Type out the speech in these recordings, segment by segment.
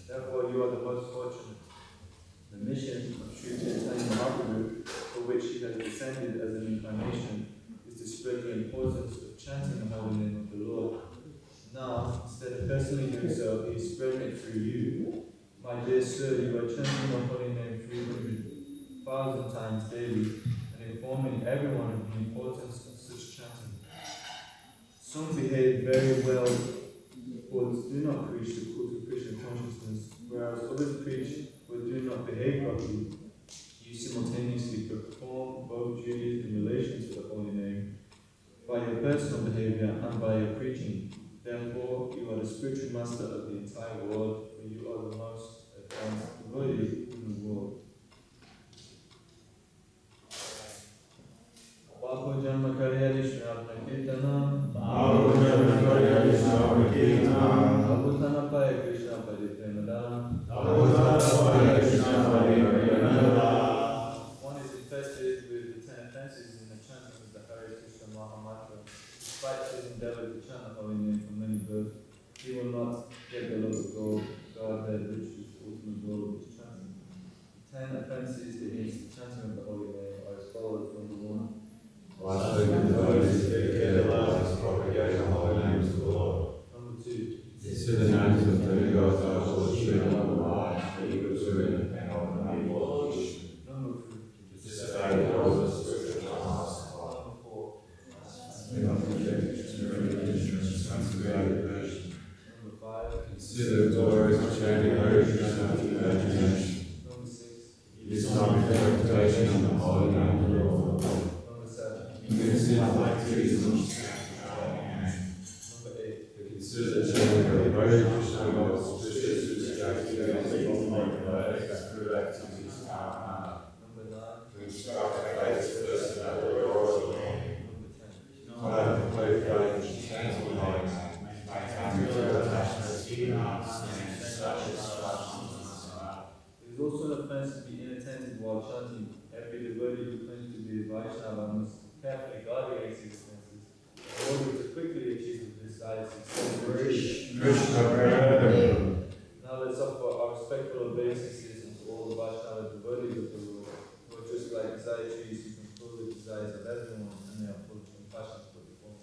Therefore, you are the most fortunate. The mission of Sri Caitanya Mahaprabhu, for which he has descended as an incarnation, is to spread the importance of chanting the holy name of the Lord. Now, instead of personally doing yourself, He is spreading it through you. My dear sir, you are chanting the holy name 300,000 times daily and informing everyone of the importance of such chanting. Some behave very well, but do not preach the cult of Krishna consciousness, whereas others preach but do not behave properly. You simultaneously perform both duties in relation to the holy name, by your personal behavior and by your preaching. Therefore, you are the spiritual master of the entire world, for you are the most advanced devotee in the world. Bhagavatam Janma Karyadi Srinatma Kirtanam Bhagavatam Karyadi Srinatma Kirtanam Bhagavatam Paya Krishna Padipremadam Bhagavatam Paya Krishna Padipremadam. One is infested with the 10 offenses in the chanting of the Hare Krishna Maha Mantra. Despite his endeavor to chant the holy name for many births, he will not get the love of God, Godhead, which is the ultimate goal of his chanting. The 10 offenses against the chanting of the holy name are as follows. Number 1. One thing the devotees dedicate their lives to propagate the holy name of the Lord. Number 2. Consider the names of demigods as all true and wise, equal to and ultimately for evolution. Number 3. Participate in all the spiritual tasks. Number 4. Do not reject religion and transgress version. Number 5. Consider the glories of chanting Hare Krishna to imagination. Number 6. Use time for meditation on the holy name of the Lord. Number 7. Consider activities of Number 8. to consider the chanting of Hare Krishna with auspicious activities of good activities Caritamrita. Number 9. To instruct a faithful person at the royal name. Number 10. Not have complete faith in chanting the holy name. Maintain your attachment to understand such instructions. It is also an offense to be inattentive while chanting. Every devotee who claims to be a Vaishnava must carefully guard against these offenses in order to quickly achieve the desired success. Krishna Prem. Now let's offer our respectful obeisances to all the Vaishnava devotees of the world, who are just like desire trees who can fulfill the desires of everyone, and they are full of compassion for the poor.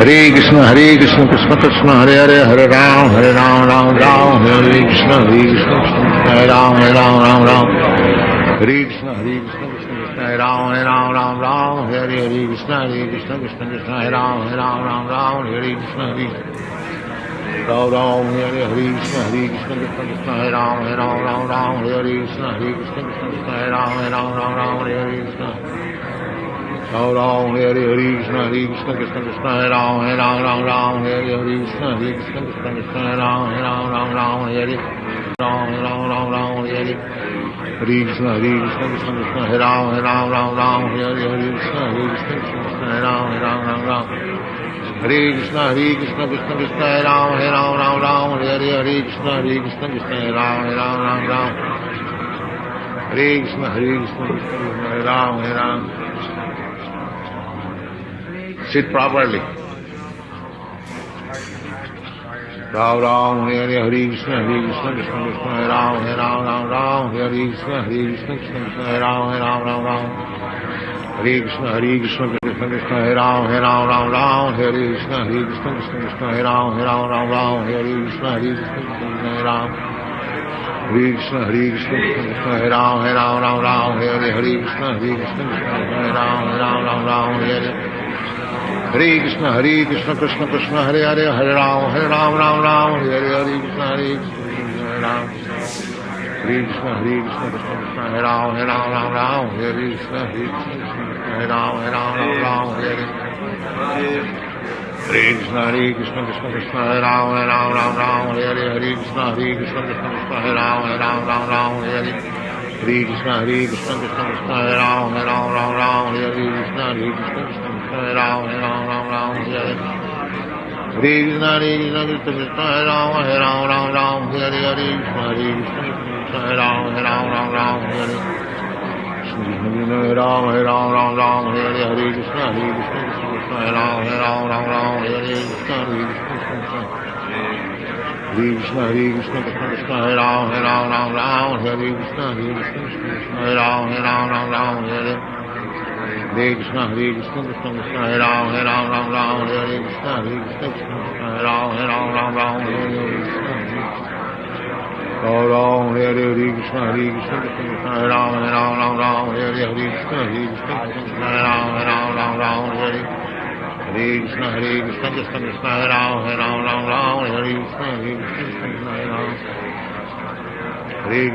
Hare Krishna, Krishna Krishna, Hare Hare, Hare Ram, Ram Ram, Hare Krishna, Krishna Krishna, Hare Ram, Ram Ram. Hare Krishna, Krishna Krishna, Hare Ram, Ram, Hare Krishna, Krishna Krishna, Hare Ram, Ram, Hare Krishna, Ram Ram, Hare Krishna, Krishna Krishna, Hare Ram, Ram, Hare Krishna, Krishna Krishna, Hare Ram, Hare Krishna. Ram Ram, Hare Krishna, Krishna Krishna, Hare Ram, Hare Krishna, Krishna Krishna, Hare Ram, Hare Ram, Hare Hare Krishna, Krishna Hare Ram, Hare Krishna, Krishna Krishna, Hare Ram, Hare Krishna, Krishna Krishna, Hare Ram, Hare Krishna, Krishna Krishna, Hare Ram, Hare Krishna, Hare Ram. Sit properly. Ram Ram, Hare Krishna, Krishna Krishna, Hare Ram, Hare Krishna, Krishna Krishna, Hare Ram, Hare Krishna, Krishna Krishna, Hare Ram, Hare Krishna, Krishna Hare Ram, Hare Krishna, Krishna Hare Ram, Hare Krishna, Krishna Hare Ram, Hare Krishna, Krishna Hare Ram, Hare Krishna, Krishna Krishna, Hare Hare, Hare Ram, Ram, Hare Krishna, Hare Ram, Hare Krishna, Krishna Hare Ram, Hare Krishna, Hare Ram, Hare Krishna, Krishna Hare Ram, Hare Krishna, Krishna Hare Ram, Hare Krishna, Krishna Hare Ram, Hare Krishna, Krishna Hare Ram, Hare Krishna, Krishna Hare Ram, Hare Krishna, Krishna Hare Ram, Hare Ram, Hare Krishna, Krishna Hare Ram, Hare Krishna, Krishna Krishna, Hare Ram, Hare Krishna, Krishna Hare Ram, Hare Krishna, Krishna Hare Ram, Hare Krishna, Krishna Hare Ram, Hare Ram, Hare Krishna, Hare Ram, Hare Krishna, Krishna Hare Ram, Hare Krishna,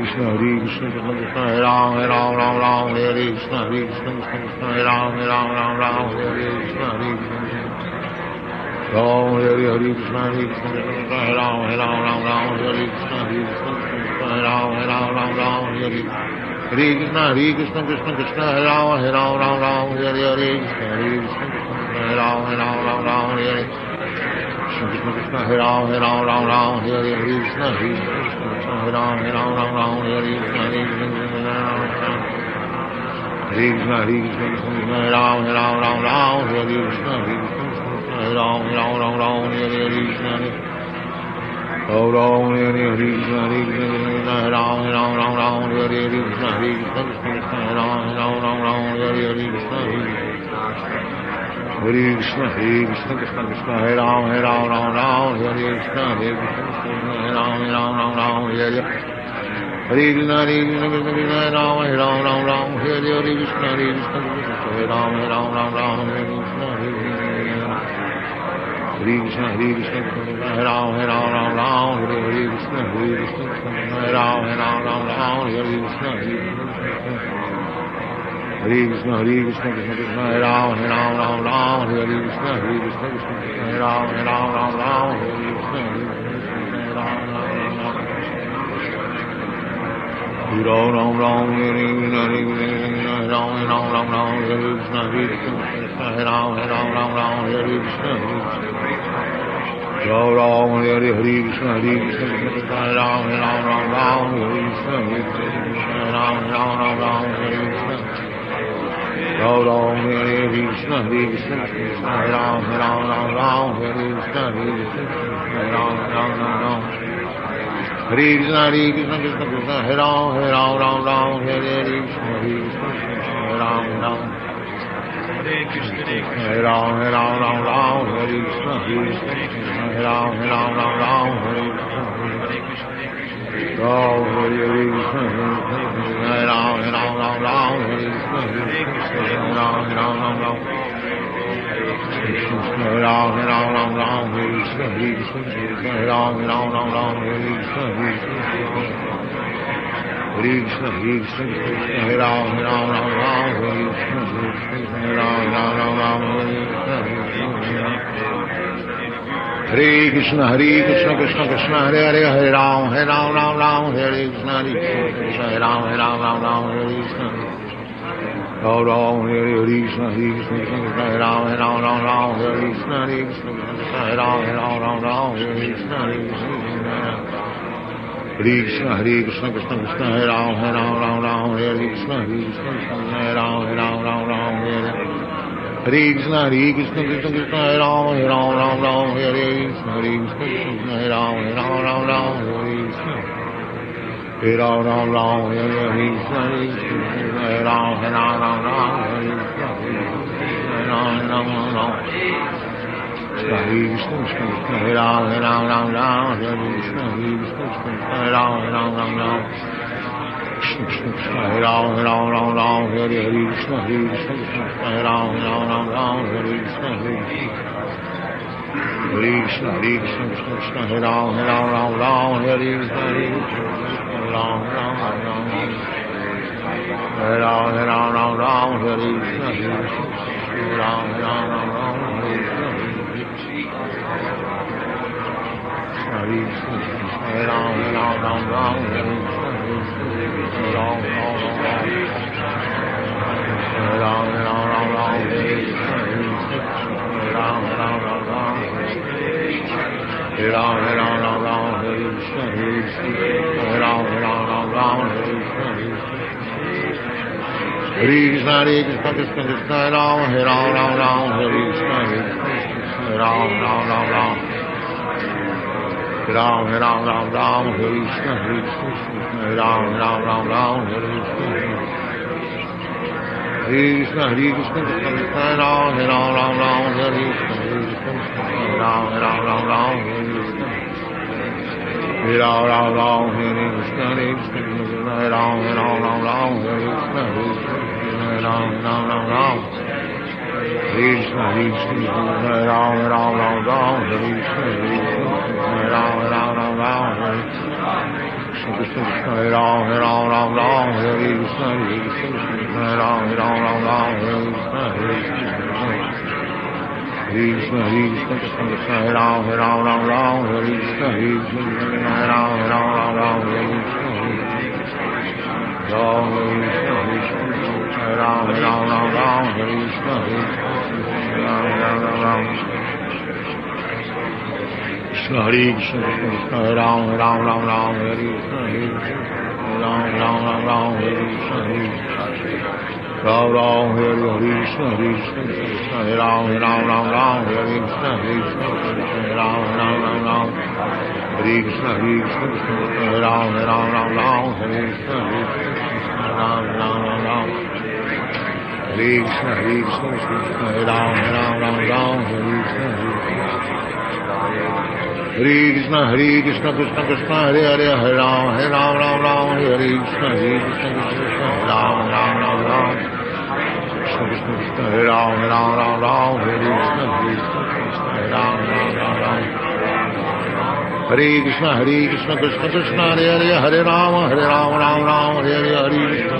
Krishna Hare Ram, Hare Krishna, Hare Krishna, Krishna Hare Ram, Hare Krishna, Krishna Hare Ram, Hare Krishna, Ram Hare Krishna, Krishna Hare Ram, Hare Krishna, Krishna Hare Ram, Hare Krishna, Krishna Hare Ram, Hare Krishna, Hare Ram, Hare Krishna, Krishna Hare Ram, Hare Krishna, Hare Ram, Hare Krishna, Hare Ram, Hare Krishna, Hare Ram, Hare Krishna, Hare Ram, Hare Krishna, Hare Ram, Hare Krishna, Hare Krishna, Krishna Hare Ram, Hare Krishna, Hare Ram, Hare Hare Krishna, Hare Ram, Hare Krishna, Hare Ram, Hare Krishna, Hare Krishna, Hare Ram, Hare Krishna, Hare Ram, Hare Krishna, Hare Krishna, Hare Ram, Hare Krishna, Hare Ram, Hare Krishna, Ram Ram, Hare Krishna, Hare Ram, Hare Krishna, Ram Ram, Hare Krishna, Hare Ram, Hare Krishna, Hare Ram, Hare Krishna, Ram Ram, Hare Krishna, Hare Ram, Hare Krishna, Hare Ram, Hare Krishna, Krishna, Hare Ram, Hare Krishna, Hare Ram, Hare Krishna, Hare Ram, Hare Ram, Ram Ram, Hare Krishna, Hare Krishna, Hare Ram, Hare Ram, Ram Ram, Hare Krishna, Ram, Hare Krishna, Hare Ram, Hare Ram, Ram Ram, Hare Krishna, Hare Ram, Hare Ram, Ram Ram, Hare Ram, Hare Ram, Ram Ram, Hare Krishna, Hare Krishna, Hare Ram, Hare Ram, Ram Ram, Hare Krishna, Hare Krishna, Hare Krishna, Hare Krishna, Hare Ram, Hare Ram, Ram Ram, Hare Krishna, Hare Ram, Ram Ram, Hare Krishna, Hare Krishna, Krishna Krishna, Hare Hare, Hare Ram, Ram Ram, Hare Krishna, Hare Krishna, Hare Ram, Ram Ram, Hare Krishna, Ram Ram, Hare Krishna, Hare Krishna, Hare Ram, Ram Ram, Hare Krishna, Hare Krishna, Hare Ram, Ram Ram, Hare Krishna, Hare Krishna, Hare Krishna, Krishna Krishna, Hare Ram, Ram Ram, Hare Krishna, Hare Krishna, Hare Ram, Ram Ram, Hare Krishna, Hare Krishna, Krishna Krishna, Hare Ram, Ram Ram, Hare Krishna, Hare Krishna, Hare Ram, Ram Ram, Hare Krishna, Hare Ram, Ram Ram, Hare Krishna, Hare Ram, Ram Ram, Hare Krishna, Hare Ram, Ram Ram, Hare Krishna, Hare Ram, Ram Ram, Hare Krishna, Hare Krishna, Hare Ram, Ram Ram, Hare Ram, Ram Ram, Hare Krishna, Hare Krishna, Hare Ram, Ram Ram, Hare Krishna, Hare Krishna, Hare Krishna, Krishna, Hare Ram, Ram Ram, Hare Krishna, Hare Ram, Ram Ram, Hare Ram, Ram Ram, Hare Krishna, Hare Ram, Ram Ram, Hare Krishna, Hare Krishna, Hare Ram, Ram Ram, Hare Krishna, Hare Ram, Hare Ram, Hare Krishna, Hare Ram, Ram, Hare Ram, Hare Krishna, Hare Ram, Ram, Hare Krishna, Hare Krishna, Hare Krishna, Krishna Krishna, Hare Ram, Ram, Hare Krishna, Hare Ram, Ram, Hare Ram, Ram, Hare Krishna, Hare Hare Ram, Ram, Hare Krishna, Hare Krishna, Hare Krishna, Krishna Krishna, Hare Ram, Hare Krishna, Hare Ram, Ram, Hare Krishna, Hare Ram, Hare Krishna, Hare Krishna, Hare Ram, Hare Krishna, Hare Ram, Ram, Hare Krishna, Hare Krishna, Hare Ram, Hare Krishna, Hare Ram, Hare Krishna, Hare Ram, Hare Krishna, Hare Krishna, Hare Ram, Hare Krishna, Hare Krishna, Hare Krishna, Krishna, Hare Ram, Hare Krishna, Hare Krishna, Hare Ram, Hare Krishna, Ram, Hare Krishna, Hare Ram, Hare Krishna, Krishna, Hare Krishna, Hare Ram, Hare Krishna, Hare Ram, Hare Krishna, Ram, Hare Krishna, Hare Krishna, Hare Ram, Hare Krishna, Hare Ram, Hare Krishna, Hare Krishna, Hare Ram, Hare Krishna, Hare Krishna, Hare Krishna, Hare Ram, Hare Krishna, Hare Krishna, Hare Krishna, Krishna Krishna, Hare Hare, Hare Ram, Hare Krishna, Hare Krishna, Hare Ram, Krishna Krishna, Hare Ram, Hare Krishna, Hare Ram, Hare Krishna, Hare Krishna, Krishna Krishna, Hare Hare, Hare Ram, Hare Hare, Hare Krishna,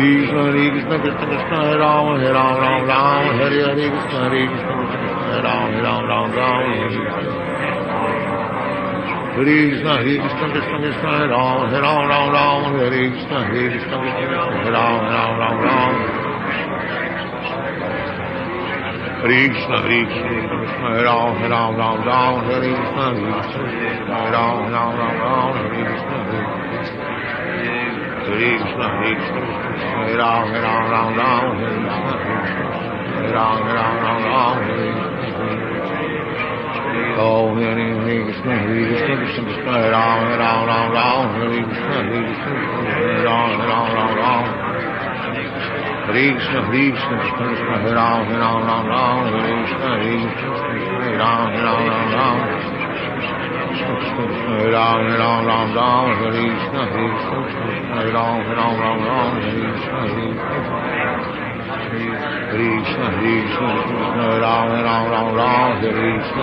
Krishna, Hare Krishna, Krishna Krishna, Hare Ram, Hare Hare, Krishna, Hare Krishna, Hare Ram, Hare Krishna, Hare Krishna, Krishna Krishna, Hare Ram, Hare Krishna, Hare Krishna, Hare Ram, Hare Krishna, Hare Krishna, Krishna Hare Ram, Hare Krishna, Hare Ram, Hare Krishna, Hare Krishna, Hare Krishna, Hare Ram, Hare Ram, Hare Oh, Hare Krishna, Hare Krishna, Krishna Krishna, Hare Ram, Hare Krishna, Hare Krishna, Hare Ram, Hare Krishna, Krishna Krishna, Hare Ram, Ram, Hare Krishna, Hare Ram, Ram. Krishna Krishna, Hare Ram, Hare Krishna, Hare Ram, Hare Krishna,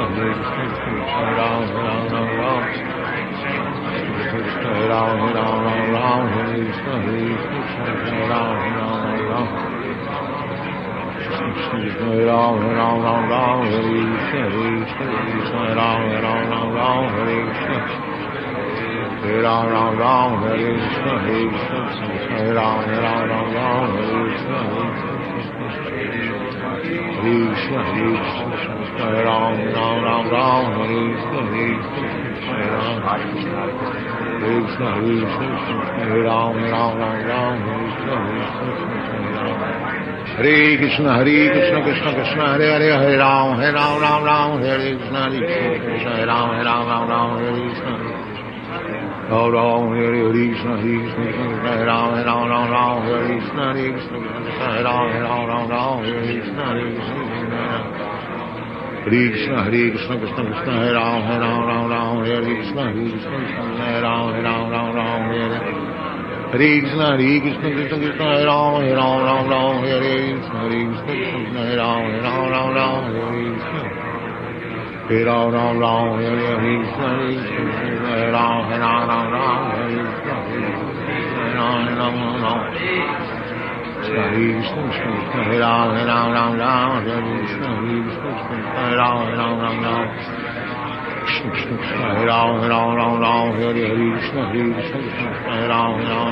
Hare Krishna, Hare Ram, Hare Krishna, Hare Ram, Ram. Hare Ram, Hare Krishna, Hare Ram, Hare Ram, Hare Krishna, Hare Ram, Hare Krishna, Hare Ram, Hare Krishna, Hare Ram, Hare Krishna, Krishna, Hare Ram, Hare Krishna, Hare Ram, Krishna, Hare Ram, Hare Krishna, Krishna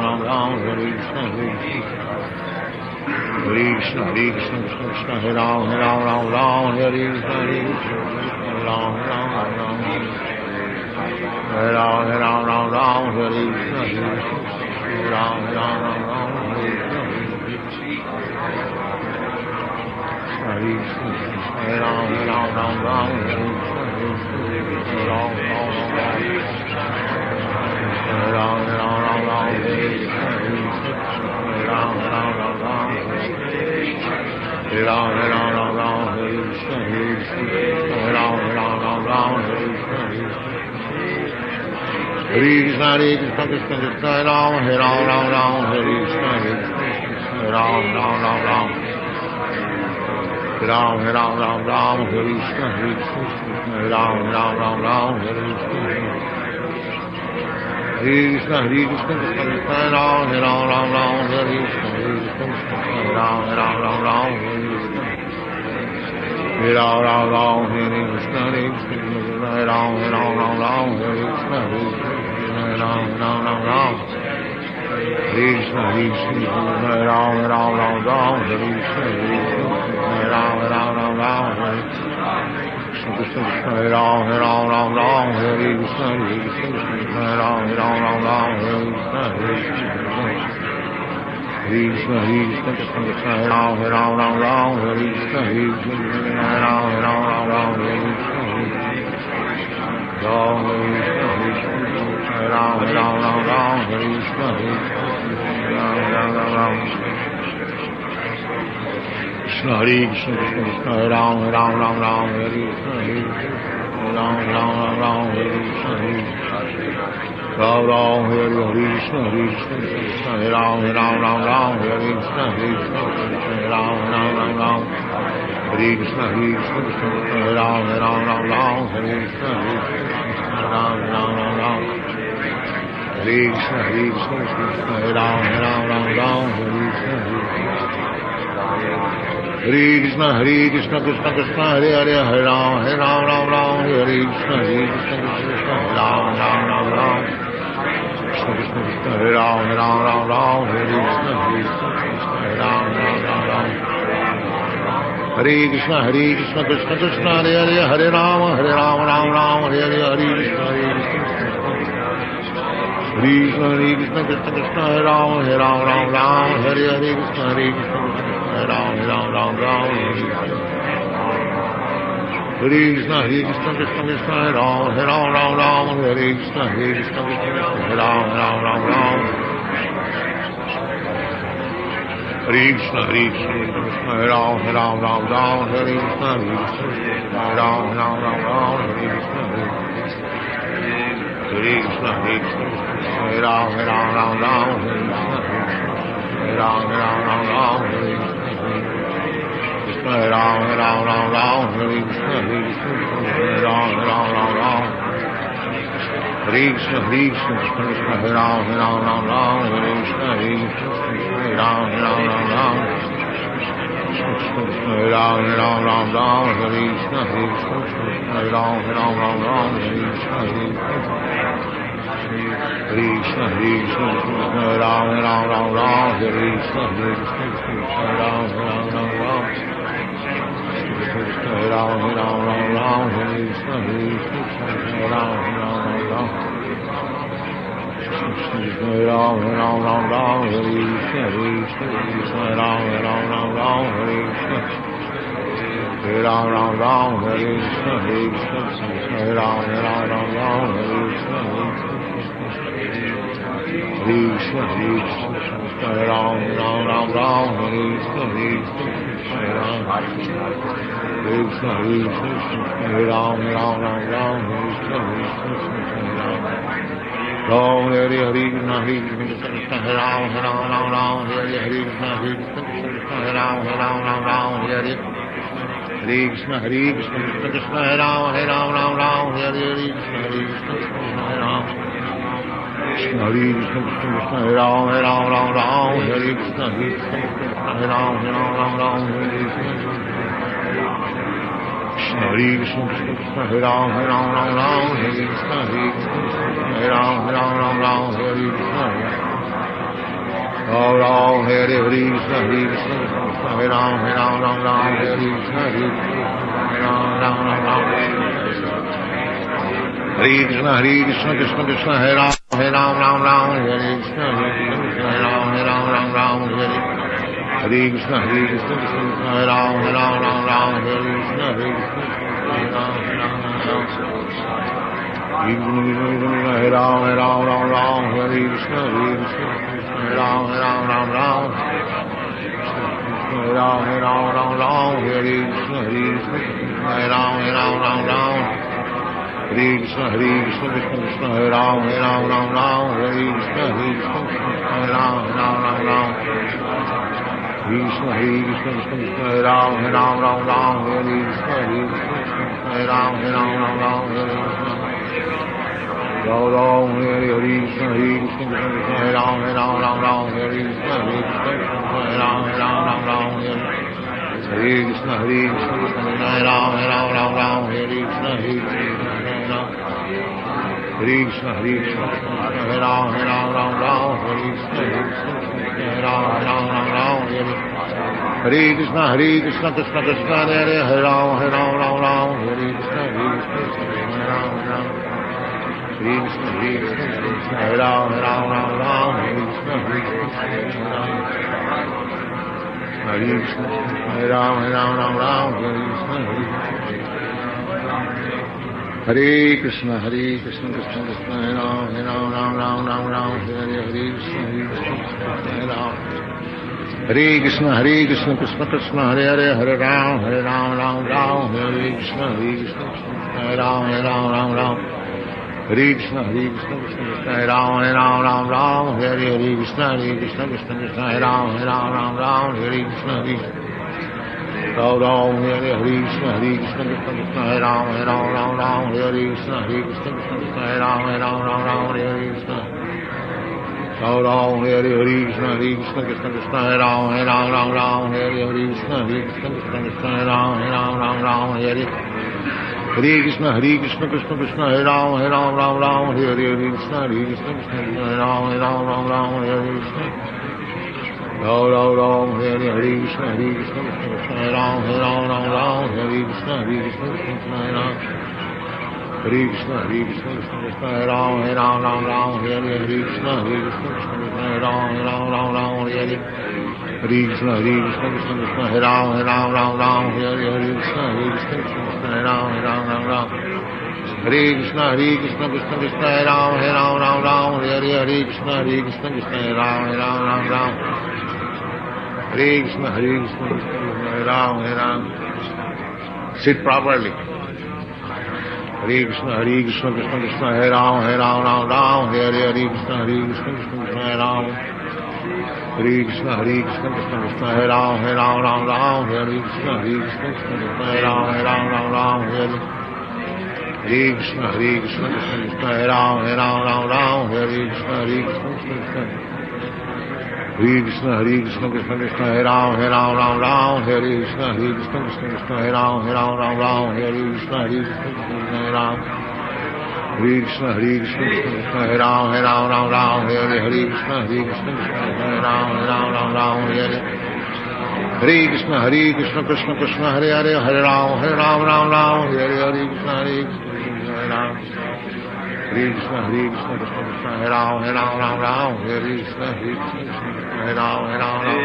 Krishna, Hare Hare, Hare Ram, Ram, Hare Krishna, Hare Ram, Hare Krishna, Ram, Hare Krishna, Hare Ram, Hare Krishna, Hare Ram, Hare Krishna, Krishna, Hare Krishna, Hare Ram, Hare Krishna, Hare Ram, Hare Krishna, Hare Krishna, Hare Ram, Hare Krishna, Hare Krishna, Hare Ram, Hare Krishna, Hare Ram, Hare Krishna, Hare Ram, Hare Krishna, Hare Krishna, Hare Ram, Hare Krishna, Hare Ram, Hare Ram, Hare Krishna, Hare Ram, Hare Krishna, Hare Krishna, Hare Ram, Hare Krishna, Hare Ram, Hare Krishna, Hare Ram, Hare Krishna, Hare Krishna, Krishna Ram, Ram, Ram, Ram, Hare Krishna, Hare Krishna, Ram, Ram, Ram, Ram, Hare Krishna, Hare Krishna, Hare Krishna, Ram, Ram, Ram, Ram, Hare Krishna, Ram, Ram, Ram, Ram, Hare Krishna, Ram, Ram, Ram, Ram, Hare Krishna, Hare Krishna, Ram, Ram, Ram, Ram. Hare Krishna, Hare Krishna, Krishna Ram, Ram, Ram, Ram, Hare Krishna, Hare Krishna, Ram, Ram, Ram, Ram, Krishna Ram, Ram, Ram, Ram, Hare Krishna, Hare Krishna, Ram, Ram, Ram, Ram, Hare Krishna, Hare Krishna, Hare Krishna, Krishna Ram, Ram, Ram, Ram, Hare Krishna, Hare Krishna, Ram, Ram, Ram, Ram. Krishna Ram, Ram, Ram, Ram, Hare Krishna, Hare Krishna, Ram, Ram, Ram, Ram. Krishna Ram, Ram, Ram, Ram, Hare Krishna, Hare Krishna, Ram, Ram, Ram, Ram, Hare Krishna, Ram, Ram, Ram, Hare Krishna, Hare Krishna, Ram, Ram, Ram, Ram, Hare Krishna, Hare Krishna, Hare Krishna, Ram, Ram, Ram, Ram, Hare Krishna, Hare Krishna, Ram, Krishna, Hare Krishna, Ram, Ram, Ram, Ram, Hare Krishna, Hare Krishna, Ram, Hare Hare Krishna, Hare Krishna, Ram, Ram, Ram, Ram, Hare Hare Krishna, Hare Krishna, Ram, Ram, Ram, Ram, Hare Krishna, Hare Krishna, Krishna Ram, Ram, Ram, Ram, Hare Krishna, Hare Krishna, Ram. Krishna Hare Krishna, Krishna Ram, Ram, Ram, Ram, Hare Krishna, Hare Krishna, Ram, Ram, Ram, Ram, Hare Krishna. Krishna Hare Krishna, Krishna Ram, Ram, Ram, Ram, Hare Krishna, Hare Krishna, Ram, Ram, Ram, Ram, Hare Krishna. Ram, Ram, Hare Krishna, Hare Krishna, Krishna Ram, Ram, Ram, Ram, Hare Krishna, Hare Krishna, Ram, Ram, Ram, Ram. Hare Krishna, Hare Krishna, Krishna Krishna, Hare Ram, Ram, Ram, Hare Krishna, Hare Krishna, Ram, Ram, Ram, Hare Krishna, Hare Krishna, Krishna Ram, Ram, Ram, Hare Krishna, Hare Krishna, Ram, Ram, Ram. Hare Ram, Ram, Ram, Hare Krishna, Hare Krishna, Ram, Ram, Ram. Ram, Ram, Ram, Hare Krishna, Hare Krishna, Ram, Ram, Ram. Hare Krishna, Hare Krishna, Krishna Krishna, Hare Ram, Ram, Hare Krishna, Hare Krishna, Ram, Ram. Krishna, Hare Krishna, Krishna Krishna, Hare Ram, Ram, Hare Krishna, Hare Krishna, Ram, Ram, Hare Krishna. Ram, Hare Krishna, Hare Krishna, Krishna Krishna, Hare Ram, Ram, Hare Krishna, Hare Krishna, Ram, Ram, Hare Krishna. Hare Krishna, Hare Krishna, Krishna Krishna, Hare Ram, Ram, Hare Krishna, Hare Krishna, Hare Krishna, Hare Krishna, Hare Ram, Ram, Hare Krishna, Hare Krishna, Ram, Hare Krishna, Hare Krishna, Krishna Krishna, Hare Ram, Ram, Hare Krishna, Hare Krishna, Ram, Hare Krishna, Hare Krishna, Hare Ram, Ram, Hare Krishna, Hare Krishna, Hare Krishna, Hare Ram, Ram, Hare Krishna, Hare Krishna, Hare Krishna, Krishna Krishna, Hare Ram, Ram, Hare Krishna, Hare Ram. Hare Krishna, Hare Krishna, Krishna Krishna, Hare Ram, Ram, Hare Krishna, Hare Krishna, Hare Ram, Ram. Hare Krishna, Hare Krishna, Krishna Krishna, Hare Ram, Ram, Hare Krishna, Hare Krishna, Krishna Krishna, Hare Ram, Hare Krishna, Hare Krishna. Ram, Hare Krishna, Hare Krishna, Krishna Krishna, Hare Ram, Hare Krishna, Hare Krishna, Krishna Krishna, Hare Ram, Hare Krishna. Ram, Hare Krishna, Hare Krishna, Krishna Krishna, Hare Ram, Hare Krishna, Hare Krishna, Krishna Krishna, Hare Ram, Hare Krishna, Hare Krishna, Krishna Krishna, Hare Ram, Hare Krishna, Hare Krishna, Krishna Krishna, Hare Ram, Hare Krishna. Ram, Hare Krishna, Hare Krishna, Krishna Krishna, Hare Ram, Hare Krishna, Hare Krishna, Krishna Hare Ram. Hare Krishna, Hare Krishna, Krishna Krishna, Hare Ram, Hare Krishna, Hare Krishna, Krishna Krishna, Hare Ram, Hare Krishna, Hare Krishna, Krishna Krishna, Hare Ram, Hare Krishna, Hare Krishna, Krishna Krishna, Hare Ram, Hare Krishna, Hare Krishna, Krishna Krishna, Hare Ram, Hare Krishna, Hare Krishna, Krishna Krishna, Hare Ram, Hare Krishna, Hare Krishna, Krishna Krishna, Hare Ram, Hare Ram. Sit properly. Hare Krishna, Hare Krishna, Krishna Krishna, Hare Ram, Ram Ram, Hare Hare, Hare Krishna, Hare Krishna, Krishna Krishna, Hare Ram. Hare Krishna, Hare Krishna, Krishna Krishna, Hare Ram, Ram Ram, Hare Krishna, Hare Krishna, Krishna Krishna, Hare Ram, Ram Ram, Hare Hare Krishna, Hare Krishna, Krishna Krishna, Hare Ram, Ram Ram, Hare Krishna, Hare Krishna, Krishna Krishna. Hare Krishna, Hare Krishna, Krishna Krishna, Hare Ram, Ram, Hare Krishna, Hare Krishna, Krishna Krishna, Hare Ram, Ram, Hare Krishna, Hare Krishna, Krishna Krishna, Hare Ram. Hare Krishna, Hare Krishna, Krishna Krishna, Hare Ram, Hare Krishna, Hare Krishna, Krishna Krishna, Hare Ram, Hare. Hare Krishna, Hare Krishna, Krishna Krishna, Hare Hare, Hare Ram, Hare Hare Krishna, Hare Krishna, Hare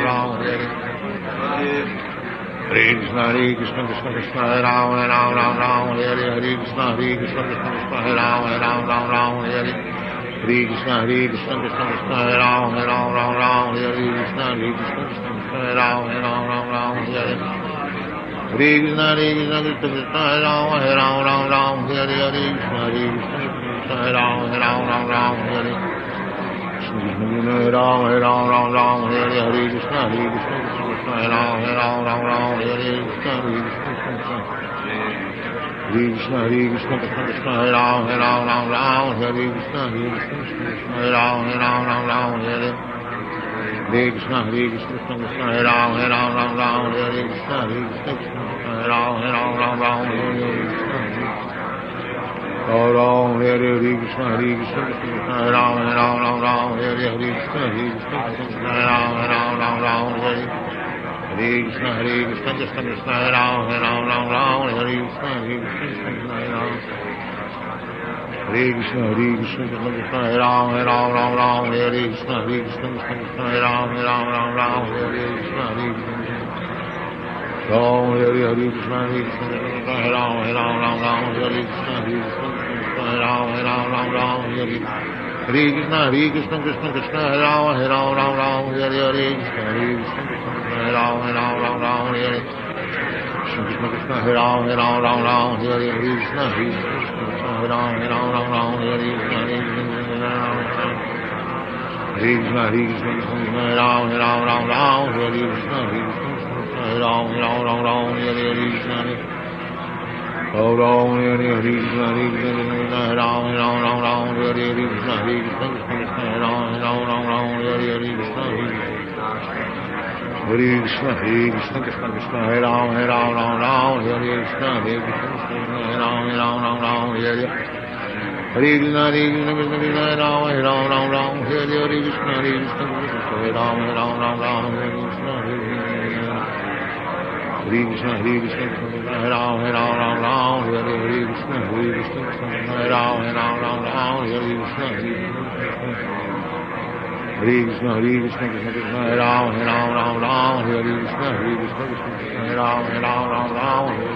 Ram. Hare Krishna, Hare Krishna, Krishna Krishna, Hare Ram, Hare Krishna, Hare Krishna, Hare Ram, Hare. Hare Krishna, Hare Krishna, Krishna Krishna, Hare Ram, Hare Krishna, Hare Krishna, Krishna Krishna, Hare Ram, Hare. Hare Krishna, Hare Krishna, Krishna Krishna, Hare Ram, Hare Krishna, Hare Krishna, Krishna Krishna, Hare Ram, Hare. Hare Krishna, Hare Krishna, Krishna Krishna, Hare Ram, Hare Krishna, Hare Krishna, Hare Ram, Hare Hare. Hare Ram, Hare Ram, Hare Hare Krishna, Hare Krishna, Krishna Krishna, Hare Ram, Hare Krishna, Hare Krishna. Hare Krishna, Hare Krishna, Krishna Krishna, Hare Ram, Hare Krishna, Hare Krishna, Hare Ram, Hare. Hare Krishna, Hare Krishna, Krishna Krishna, Hare Ram, Hare Krishna, Hare Krishna, Hare Ram, Hare Krishna. Ram, Hare Krishna, Hare Krishna, Krishna Krishna, Hare Ram, Hare Krishna, Hare Krishna, Hare Ram, Hare. Hare Krishna, Hare Krishna, Krishna Krishna, Hare Ram, Hare Krishna, Hare Krishna, Hare Ram. Hare Krishna, Hare Krishna, Krishna Krishna, Hare Ram, Hare Krishna, Hare Krishna, Krishna Krishna, Hare Ram, Hare Krishna, Hare Krishna. Ram, Hare Krishna, Hare Krishna, Hare Ram, Hare Krishna, Hare Krishna, Hare Ram, Hare. Hare Krishna, Hare Krishna, Krishna Krishna, Hare Ram, Hare Krishna, Hare Krishna, Hare Ram, Hare. Krishna Krishna, Hare Ram, Hare Krishna, Hare Krishna, Hare Ram, Hare Krishna, Hare Krishna. Hare Krishna, Hare Krishna, Krishna Hare Ram, Hare Krishna, Hare Krishna, Hare Ram, Hare Krishna, Hare. Hare Ram, Hare Krishna, Hare Krishna, Hare Ram, Hare Krishna, Hare Krishna, Hare Ram, Hare Krishna, Hare. Hare Krishna, Hare Krishna, Krishna Krishna, Hare Ram, Hare Krishna, Hare Krishna, Hare Ram, Hare. Hare Krishna, Hare Krishna, Krishna Krishna, Hare Ram, Hare Krishna, Hare Krishna, Hare Ram, Hare Krishna, Hare. Hare Krishna, Hare Krishna, Krishna Krishna, Hare Ram, Hare Krishna, Hare Krishna, Hare Ram, Hare Krishna, Hare. Hare Krishna, Hare Krishna, Krishna Krishna, Hare Ram, Hare Krishna, Hare Krishna, Hare Ram, Hare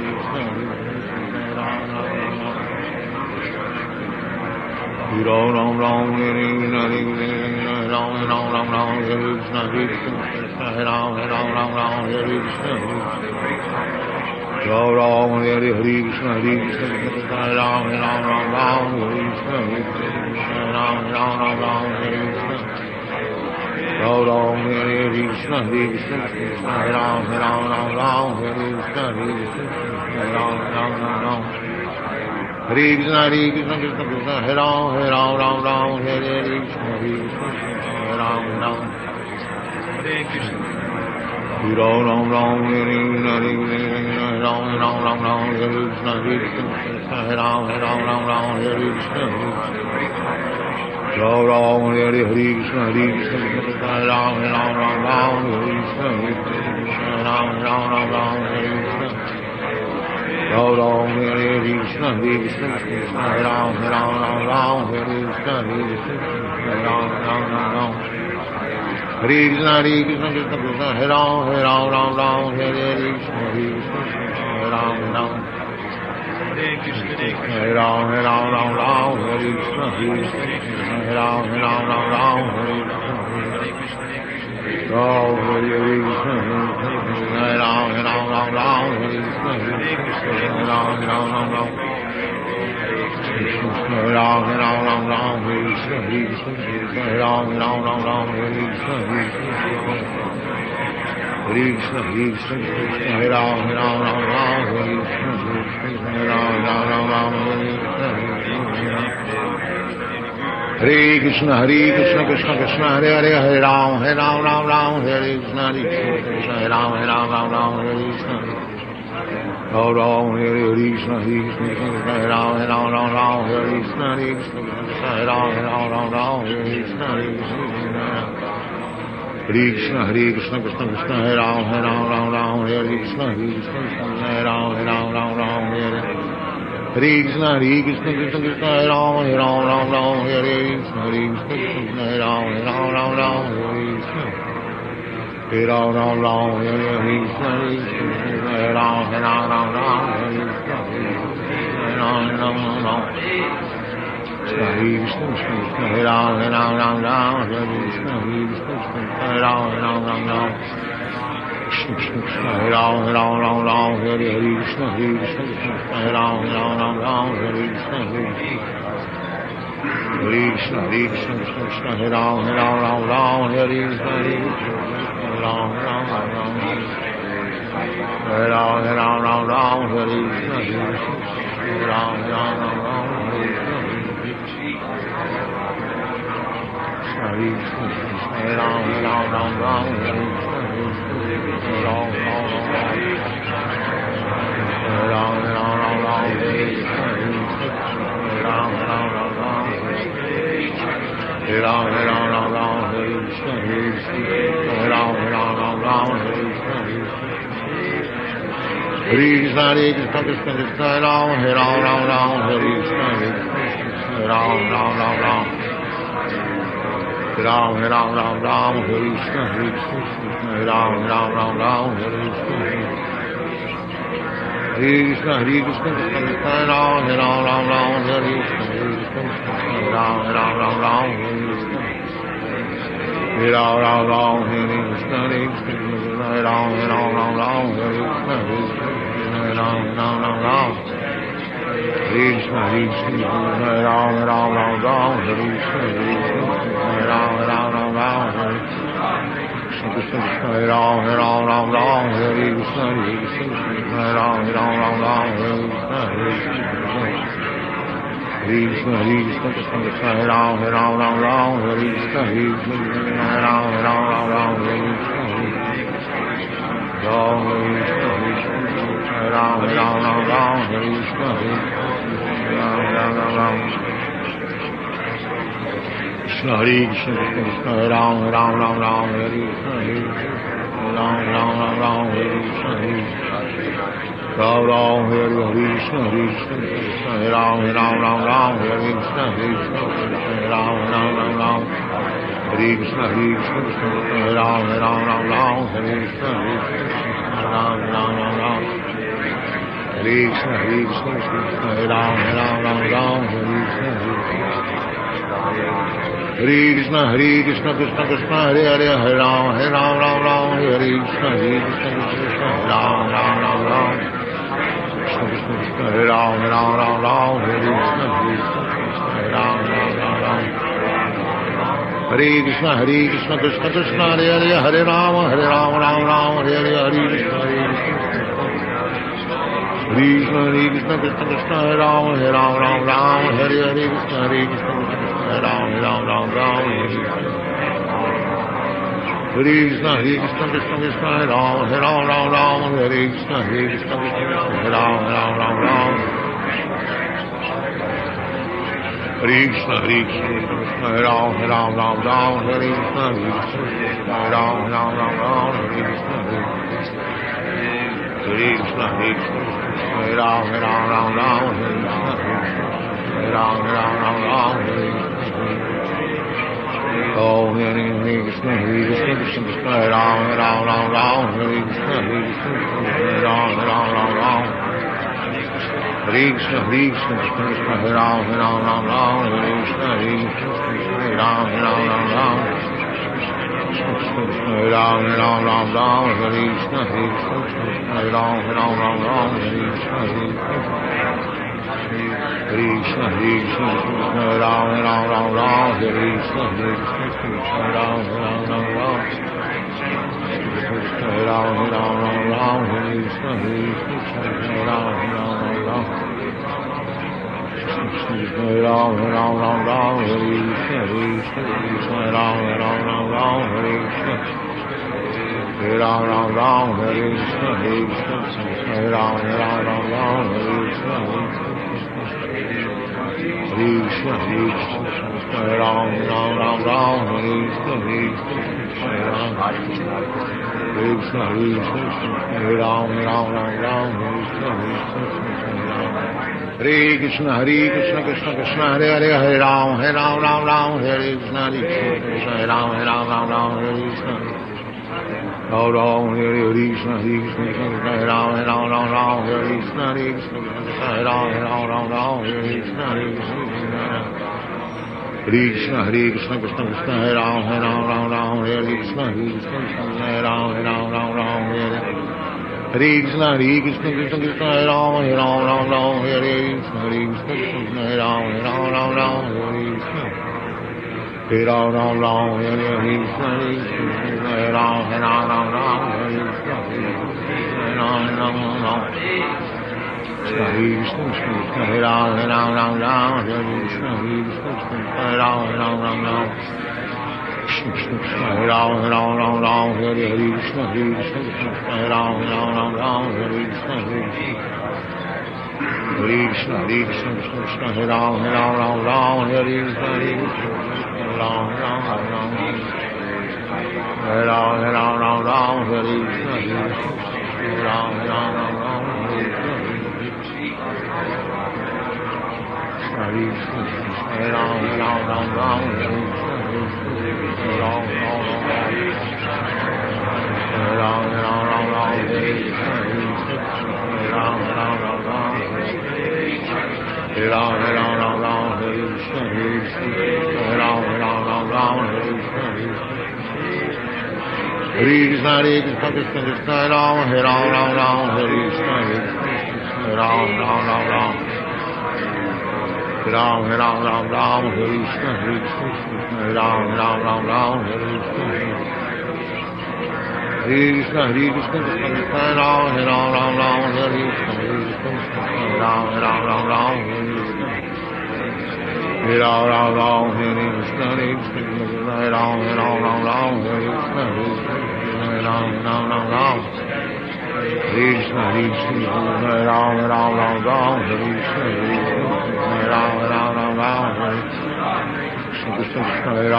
Krishna, Hare. Ram Ram Ram, Hare Krishna, Hare Krishna, Ram Ram Ram, Hare Krishna, Hare Krishna, Hare Ram, Hare Krishna, Ram Ram, Hare Krishna, Hare Krishna, Hare Ram, Hare Krishna, Hare Ram, Hare Krishna. Ram Ram, Hare Krishna, Hare Krishna, Hare Ram, Hare Krishna, Hare Ram. Hare Krishna, Hare Krishna, Krishna Krishna, Hare Ram, Hare Krishna, Hare Krishna, Hare Ram, Hare Krishna. Ram Ram Ram, Hare Krishna, Hare Krishna, Hare Ram, Hare Krishna, Hare Krishna, Hare Ram, Hare Krishna, Ram Ram, Hare Krishna, Hare Krishna, Hare Ram, Hare Krishna, Hare Ram, Hare Krishna. Ram Ram, Hare Krishna, Hare Krishna, Hare Ram, Hare Krishna, Hare Ram, Hare Krishna, Hare Krishna, Krishna, Hare Ram, Hare Krishna, Hare Ram, Hare Krishna, Hare Ram, Hare Krishna, Hare Ram, Hare Ram, Hare Krishna, Hare Ram, Ram Ram Ram, Hare Krishna, Ram Ram Ram Ram. Hare Ram, Ram Ram Ram, Hare Krishna, Hare Ram, Ram Ram Ram, Hare Krishna, Hare Krishna, Hare Ram, Ram Ram Ram, Hare Krishna, Hare Ram, Ram Ram Ram, Hare Krishna, Hare Krishna, Krishna Krishna, Hare Hare, Hare Ram, Ram Ram, Hare Krishna, Hare Ram, Ram Ram, Hare Krishna. Hare Ram, Hare Krishna, Hare Ram, Ram Ram, Hare Krishna, Hare Ram, Ram Ram, Hare Krishna, Hare Krishna, Krishna Krishna, Hare Ram, Ram Ram, Hare Krishna, Hare Ram, Ram Ram, Hare Krishna, Krishna Krishna, Hare Ram, Ram Ram, Hare Krishna, Krishna Hare Ram, Ram Ram, Hare Krishna. Hare Ram, Ram Ram, Hare Krishna, Hare Ram, Ram Ram, Hare Krishna, Hare Ram, Ram Ram. Krishna, Hare Ram, Ram Ram, Hare Krishna, Hare Ram, Ram Ram. Krishna, Hare Ram, Ram Ram, Hare Krishna, Hare Ram, Ram, Hare Krishna, Krishna, Krishna, Hare Ram, Ram, Hare Krishna, Ram, Hare Ram, Ram, Hare Krishna, Ram, Hare Krishna, Hare Ram, Ram, Hare Krishna, Ram, Krishna, Hare Krishna, Krishna Krishna, Ram, Hare Ram, Hare Krishna, Ram, Ram. Ram, Ram, Hare Krishna, Ram, Ram, Hare Krishna. Krishna, Hare Krishna, Krishna Krishna, Ram, Ram, Hare Krishna, Ram, Hare Krishna. Ram, Hare Krishna, Hare Krishna, Ram, Hare Krishna, Ram, Krishna, Krishna, Ram, Hare Krishna, Ram, Hare Krishna, Ram, Hare Krishna, Ram, Hare Krishna, Krishna, Krishna, Krishna, Ram, Hare Krishna, Ram, Hare Krishna, Ram, Hare Krishna, Krishna, Hare Krishna, Krishna, Ram, Hare Krishna, Ram, Hare Krishna, Ram, Hare Krishna, Krishna, Ram, Hare Krishna, Ram, Hare Krishna, Krishna, Ram, Hare Krishna, Ram, Krishna, Krishna, Ram, Hare Krishna. Hare Krishna, Krishna Krishna, Hare Hare, Hare Ram, Hare Krishna, Krishna, Ram, Krishna Krishna, Hare Ram, Hare Krishna, Ram, Hare Krishna, Krishna Krishna, Hare Hare, Hare Ram, Hare Hare, Hare Krishna, Krishna, Krishna Krishna, Hare Ram, Hare Hare, Hare Krishna, Ram, Krishna, Krishna Krishna, Hare Ram, Hare Krishna, Krishna, Ram, Krishna, Krishna Krishna, Hare Ram, Hare Krishna, Ram, Hare Krishna, Krishna, Krishna, Hare Ram, Hare Krishna, Ram, Hare Oh, Hare Krishna, Krishna Krishna, Hare Ram, Hare Krishna, Ram, Hare Krishna, Krishna Krishna, Hare Ram, Hare Krishna, Ram, Hare Ram Ram Ram Ram Hare Krishna Hare Krishna Ram Ram Ram Ram Hare Krishna Krishna Krishna Ram Ram Ram Ram Hare Krishna Krishna Ram Ram Ram Ram Krishna Ram Ram Ram Ram Hare Krishna Krishna Ram Ram Ram Ram Krishna Ram Ram Ram Ram Hare Krishna Krishna Ram Ram Ram Ram Hare Krishna Ram Ram Ram Hare Krishna Krishna Ram Ram Ram Ram Hare Krishna Krishna Krishna Ram Ram Ram Ram Hare Krishna Krishna Ram Ram Ram Ram Hare Krishna Hare Krishna Krishna Krishna Hare Hare Hare Ram Ram Ram Hare Krishna Krishna Ram Ram Ram Hare Krishna Ram Ram Hare Krishna Krishna Ram Ram Ram Hare Krishna Krishna Ram Ram Hare Krishna Krishna Hare Krishna Krishna Krishna Ram Ram Hare Krishna Krishna Ram Ram Hare Krishna Krishna Krishna Krishna Ram Ram Hare Krishna Krishna Ram Ram Hare Krishna Ram Ram Hare Krishna Krishna Ram Ram Hare Krishna Ram Ram Hare Krishna Ram Ram Hare Krishna Krishna Ram Ram Krishna Ram Ram Hare Krishna Krishna Ram Ram Hare Krishna Krishna Krishna Krishna Ram Ram Hare Krishna Ram Ram Hare Krishna Ram Krishna Krishna Krishna Ram Ram Hare Krishna Ram Ram Ram Hare Krishna Ram Ram Hare Krishna Krishna Krishna Krishna Ram Ram Hare Krishna Ram Ram Hare Krishna Ram Ram Hare Krishna Ram Ram Hare Krishna Ram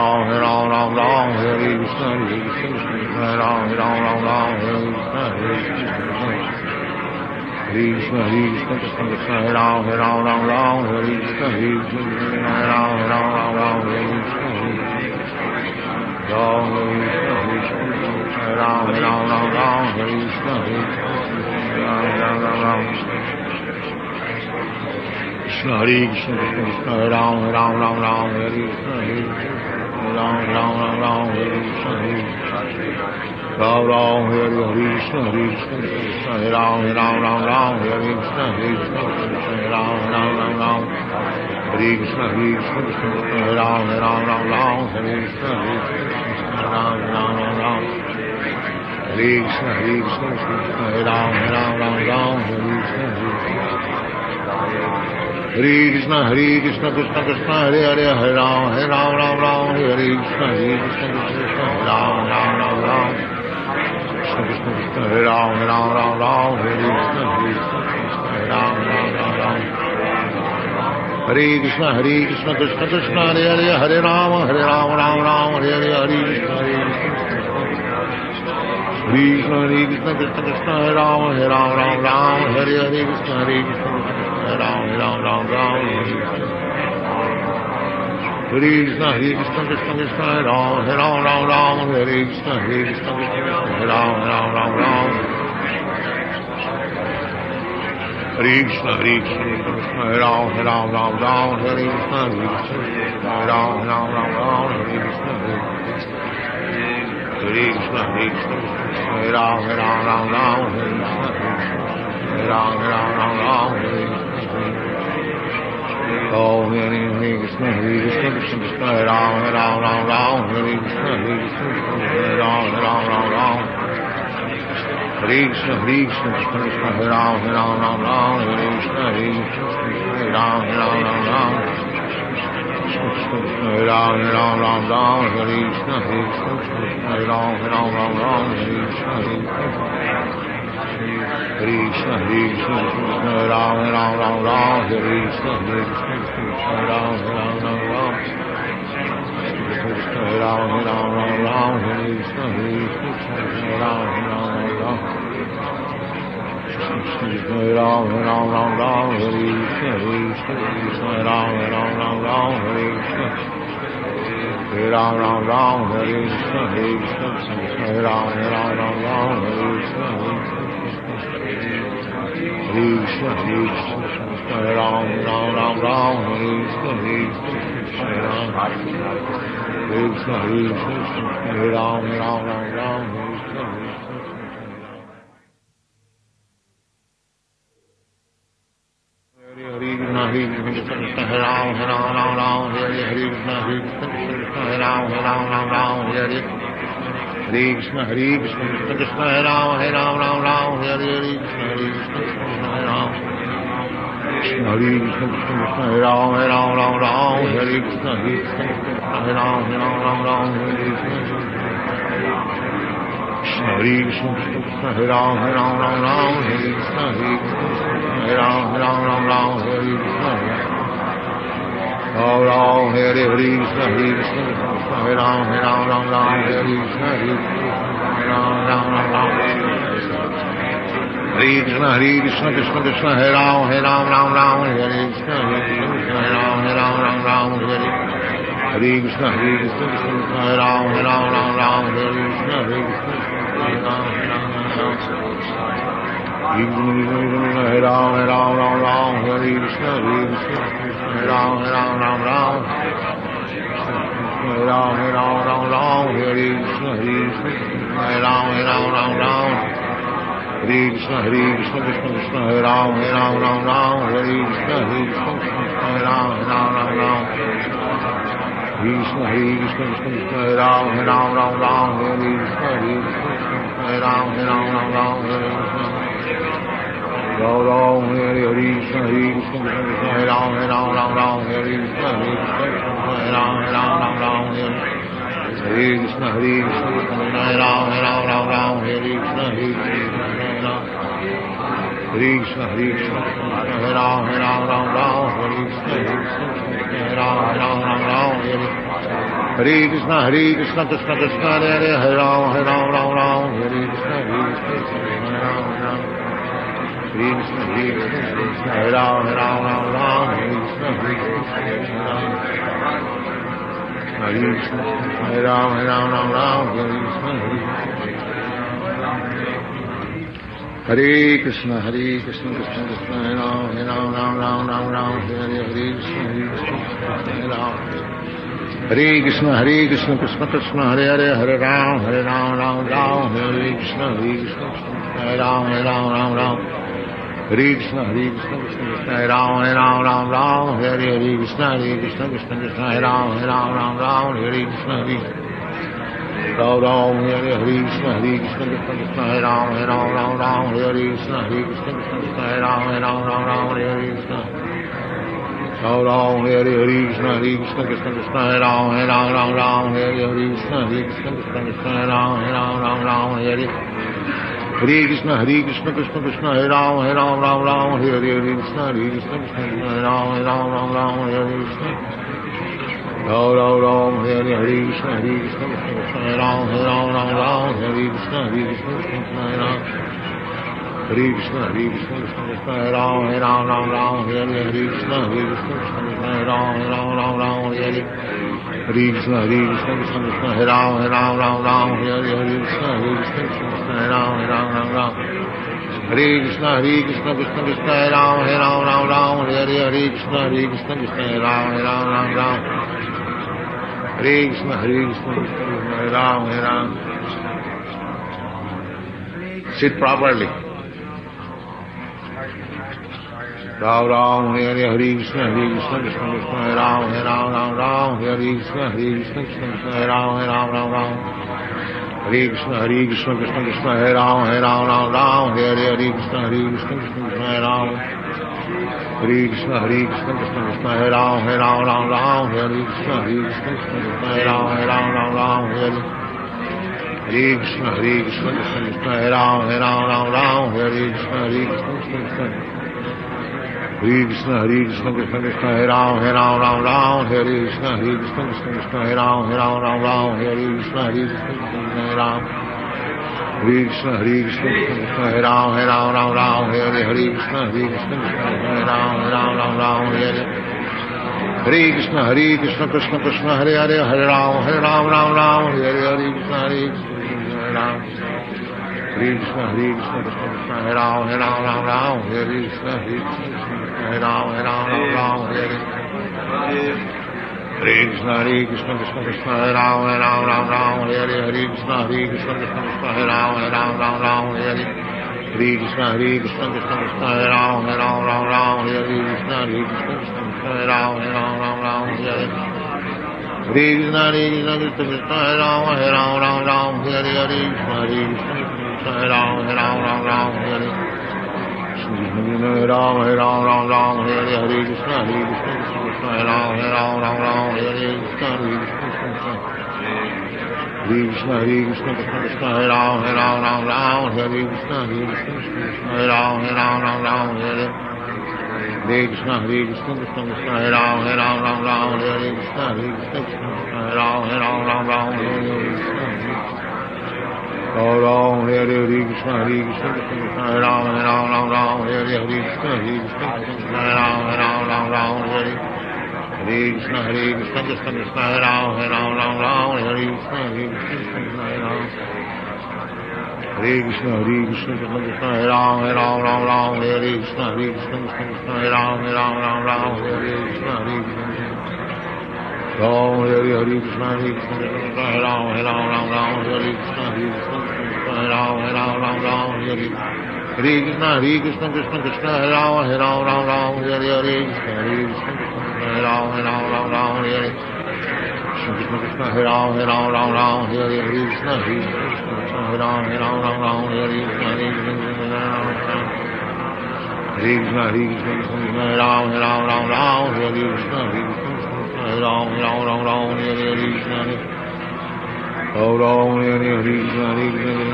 Ram Krishna Krishna Ram Hare Krishna Ram Hare Krishna Ram Hare Krishna Ram Hare Krishna Krishna Ram Hare Krishna Ram Hare Krishna Krishna Hare Krishna Krishna Ram Hare Krishna Ram Hare Krishna Ram Hare Krishna Krishna Ram Hare Krishna Ram Hare Krishna Ram Hare Krishna Ram Hare Krishna Ram Hare Krishna Krishna Krishna Hare Hare Hare Ram Hare Krishna Ram Krishna Ram Hare Krishna Hare Krishna Krishna Krishna Hare Hare Hare Ram Hare Hare Hare Krishna Krishna Krishna Ram Hare Hare Krishna Ram Krishna Krishna Krishna Ram Hare Krishna Ram Krishna Krishna Ram Hare Krishna Hare Krishna, Hare Krishna, Hare Ram, Hare Ram, Ram Ram, Hare Krishna, Hare Ram, Hare Ram, Ram Ram, Hare Krishna. Om Hare Krishna, Hare Krishna, Krishna Krishna, Hare Ram, Ram Ram, Hare Krishna, Hare Krishna, Hare Ram, Ram Ram. Hare Krishna, Hare Krishna, Krishna Krishna, Hare Ram, Ram Ram, Hare Krishna, Hare Krishna, Hare Ram, Ram Ram. Krishna Krishna, Hare Ram, Ram Ram, Hare Krishna, Hare Krishna, Hare Ram, Ram Ram, Hare Krishna, Hare Krishna, Hare Krishna, Hare Krishna, Hare Ram, Ram Ram, Hare Krishna, Hare Krishna, Hare Ram, Ram Ram. Hare Ram, Ram Ram, Hare Krishna, Hare Krishna, Hare Ram, Ram Ram. Hare Ram, Ram Ram, Hare Krishna, Hare Krishna, Hare Ram, Ram Ram, Hare Krishna. Hare Ram, Ram, Hare Krishna, Hare Krishna, Hare Ram, Ram Ram, Hare Krishna, Hare Krishna, Hare Krishna, Hare Ram, Ram Ram, Hare Krishna, Hare Krishna, Hare Ram. Hare Krishna, Hare Krishna, Hare Ram, Ram Ram, Hare Krishna, Hare Krishna. Hare Krishna, Hare Krishna, Hare Ram, Ram Ram, Hare Krishna, Hare Krishna, Hare Ram, Ram Ram, Hare Krishna, Hare Krishna, Krishna Hare Ram, Ram Ram, Hare Krishna, Hare Krishna, Hare Ram. Krishna Hare Krishna, Krishna Hare Ram, Ram Ram, Hare Krishna, Hare Krishna, Hare Ram, Ram Ram, Hare Krishna. Krishna Hare Krishna, Krishna Hare Ram, Ram Ram, Hare Krishna, Hare Krishna, Hare Ram, Ram Hare Krishna. Ram Ram, Hare Krishna, Hare Krishna, Hare Ram, Ram Hare Krishna, Hare Ram, Ram Hare Krishna. Hare Krishna, Hare Krishna, Krishna Krishna, Hare Ram, Ram Hare Krishna, Hare Krishna, Hare Ram, Ram Hare Krishna. Hare Krishna, Hare Krishna, Krishna Krishna, Hare Ram, Ram Hare Krishna, Hare Krishna, Hare Ram, Hare Krishna. Hare Ram, Hare Krishna, Hare Krishna, Hare Ram, Hare Ram, Hare Krishna, Hare Krishna, Hare Ram, Ram. Hare Krishna, Hare Krishna, Krishna Krishna, Hare Ram, Ram Hare Krishna, Hare Krishna, Hare Ram, Ram. Hare Krishna, Hare Krishna, Krishna Krishna, Hare Ram, Ram Hare Krishna, Hare Krishna, Hare Ram, Ram Hare Krishna. Ram, Hare Krishna, Hare Krishna, Krishna Krishna, Hare Ram, Ram Hare Krishna, Hare Krishna, Hare Ram, Ram Hare Krishna. Hare Krishna, Hare Krishna, Krishna Krishna, Hare Ram, Ram Hare Krishna, Hare Krishna, Hare Krishna, Hare Krishna, Hare Ram, Ram Hare Krishna, Hare Krishna, Hare Ram, Ram Hare Krishna. Hare Krishna, Krishna Krishna, Hare Ram, Ram Hare Krishna, Hare Krishna, Hare Ram. Hare Krishna, Hare Krishna, Krishna Hare Ram, Ram Hare Krishna, Hare Krishna, Hare Ram. Hare Krishna, Hare Ram, Ram Hare Krishna, Hare Krishna. Hare Krishna, Hare Krishna, Krishna Krishna, Hare Ram, Ram Hare Krishna, Hare Krishna, Hare Ram. Hare Krishna, Hare Krishna, Krishna Krishna, Hare Ram, Ram Hare Krishna, Hare Krishna, Hare Ram, Ram. Hare Krishna, Hare Krishna, Krishna Krishna, Hare Ram, Ram Hare Krishna, Hare Krishna, Krishna Krishna, Hare Ram, Ram Hare Krishna, Hare Ram, Hare Krishna, Hare Krishna, Krishna Krishna, Hare Ram, Hare Krishna, Hare Krishna, Krishna Krishna, Hare Ram, Hare Krishna. Ram, Hare Krishna, Hare Krishna, Krishna Krishna, Hare Ram, Hare Krishna, Hare Krishna, Krishna Krishna, Hare Ram, Hare Hare Krishna, Hare Krishna, Krishna Krishna, Hare Ram, Hare Krishna, Hare Krishna, Krishna Krishna, Hare Ram, Hare Krishna. Ram, Hare Krishna, Hare Krishna, Krishna Krishna, Hare Ram, Hare Krishna, Hare Krishna, Krishna Krishna, Hare Ram. Hare Krishna, Hare Krishna, Krishna Krishna, Hare Ram, Hare Krishna, Hare Krishna, Krishna Krishna, Hare Ram, Hare Krishna, Hare Krishna, Krishna Krishna, Hare Ram, Hare Krishna, Hare Krishna, Krishna Krishna, Hare Ram, Hare Krishna, Hare Krishna, Krishna Krishna, Hare Ram, Hare Krishna, Hare Krishna, Krishna Krishna, Hare Ram, Hare Krishna, Hare Krishna, Krishna Krishna, Hare Ram, Hare Ram. Sit properly. Ram Ram, Hare Hare, Hare Krishna, Hare Krishna, Krishna Krishna, Hare Ram, Hare Ram, Ram Ram, Hare Krishna, Hare Krishna, Krishna Krishna, Hare Ram, Hare Ram, Ram Ram. Hare Krishna, Hare Krishna, Krishna Krishna, Hare Ram, Hare Ram, Ram Ram, Hare Hare, Hare Krishna, Hare Krishna, Krishna Krishna, Hare Ram. Hare Krishna, Hare Krishna, Krishna Krishna, Hare Ram, Hare Ram, Ram Ram, Hare Krishna, Hare Krishna, Krishna Krishna, Hare Ram, Hare Ram, Ram Ram, Hare Hare Krishna, Hare Krishna, Krishna Krishna, Hare Ram, Hare Ram, Ram Ram, Hare Krishna, Hare Krishna, Krishna Krishna. Hare Krishna, Hare Krishna, Krishna Krishna, Hare Ram, Hare Ram, Ram Ram, Hare Krishna, Hare Krishna, Krishna Krishna, Hare Ram, Hare Ram, Ram Ram, Hare Krishna, Hare Krishna, Krishna Krishna, Hare Ram. Hare Krishna, Hare Krishna, Krishna Krishna, Hare Ram, Hare Ram, Ram Ram, Hare Hare, Hare Krishna, Hare Krishna, Krishna Krishna, Hare Ram, Hare Ram, Ram Ram, Hare Hare. Hare Krishna, Hare Krishna, Krishna Krishna, Hare Hare, Hare Ram, Ram Ram, Hare Hare, Hare Krishna, Hare Krishna, Hare Ram. Hare Krishna, Hare Krishna, Krishna Krishna, Hare Ram, Ram Ram, Hare Krishna, Hare Krishna, Hare Ram, Ram Ram, Hare Hare. Hare Krishna, Hare Krishna, Krishna Krishna, Hare Ram, Ram Ram, Hare Hare, Hare Krishna, Hare Krishna, Krishna Krishna, Hare Ram, Ram Ram, Hare Hare. Hare Krishna, Hare Krishna, Krishna Krishna, Hare Ram, Ram Ram, Hare Krishna, Hare Krishna, Krishna Krishna, Hare Ram, Ram, Hare Hare. Hare Krishna, Hare Krishna, Krishna Krishna, Hare Ram, Ram, Hare Hare, Hare Krishna, Hare Krishna, Krishna Hare Ram, Ram, Hare Hare. Hare Ram, Ram, Hare Hare, Hare Krishna, Hare Krishna, Krishna Krishna, Hare Ram, Ram, Hare Hare, Krishna, Hare Krishna, Krishna. Hare Krishna, Hare Krishna, Krishna Krishna, Hare Ram, Ram, Hare Krishna, Hare Krishna, Krishna Krishna, Hare Ram, Ram, Hare Hare. Hare Krishna, Hare Krishna, Krishna Krishna, Hare Ram, Ram, Hare Hare, Krishna, Hare Krishna, Krishna Krishna, Hare Ram, Ram, Hare Hare, Krishna, Hare Krishna. Ram, Hare Hare, Hare Krishna, Hare Krishna, Krishna Krishna, Hare Ram, Ram, Hare Hare, Hare Krishna, Hare Krishna, Krishna Krishna, Hare Ram, Ram, Hare Hare. Hare Krishna, Hare Krishna, Krishna Krishna, Hare Ram, Ram, Hare Krishna, Hare Krishna, Krishna Krishna, Hare Ram. Hare Krishna, Hare Krishna, Krishna Krishna, Hare Ram, Hare Krishna, Hare Krishna, Krishna Krishna, Hare Ram, Hare Krishna, Hare Krishna. Ram, Hare Hare, Hare Krishna, Hare Krishna, Krishna Hare Ram, Hare Krishna, Hare Krishna, Hare Ram, Hare Hare. Hare Krishna, Hare Krishna, Krishna Krishna, Hare Ram, Hare Hare, Hare Krishna, Hare Krishna, Hare Ram, Hare Hare. Krishna Krishna, Hare Ram, Hare Hare, Hare Krishna, Hare Krishna, Hare Ram, Hare Hare, Krishna, Hare Krishna, Hare Krishna, Hare Krishna, Krishna Hare Ram, Hare Krishna, Hare Krishna, Hare Ram, Hare Hare, Krishna, Hare Ram, Hare Hare, Krishna, Hare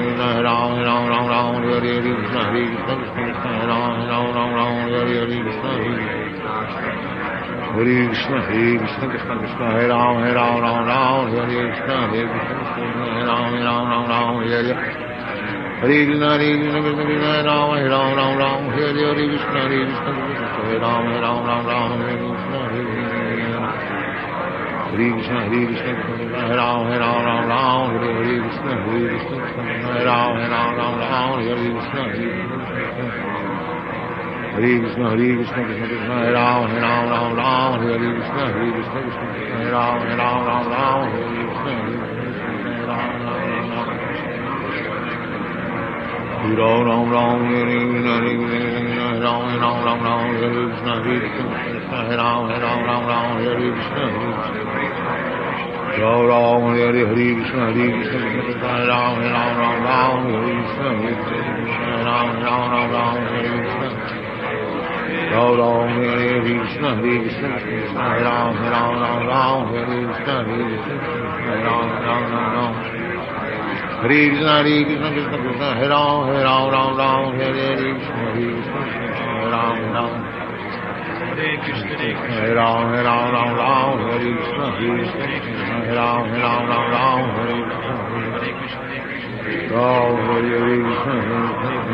Krishna, Hare Ram, Hare Hare, Krishna, Hare Krishna, Krishna, Hare Ram, Hare Hare, Krishna, Hare Krishna, Hare Krishna, Krishna Krishna, Hare Ram, Hare Krishna, Hare Krishna, Hare Ram, Hare Hare. Hare Krishna, Hare Krishna, Krishna Krishna, Hare Ram, Hare Hare, Krishna, Hare Krishna, Hare Ram, Hare Krishna, Hare Hare Krishna, Hare Krishna, Hare Ram, Hare Krishna, Hare Krishna, Hare Ram, Hare Krishna, Hare Krishna, Hare Krishna, Krishna Krishna, Hare Ram, Hare Krishna, Hare Krishna, Hare Ram, Hare Krishna, Hare Krishna. Hare Ram, Hare Krishna, Hare Krishna, Hare Krishna, Hare Ram, Hare Krishna, Hare Ram, Hare Hare, Hare Krishna, Hare Krishna, Hare Ram, Hare Krishna, Hare Ram, Hare Krishna. Hare Ram, Hare Krishna, Hare Krishna, Hare Ram, Hare Krishna, Hare Ram, Hare Krishna, Hare Krishna, Krishna, Hare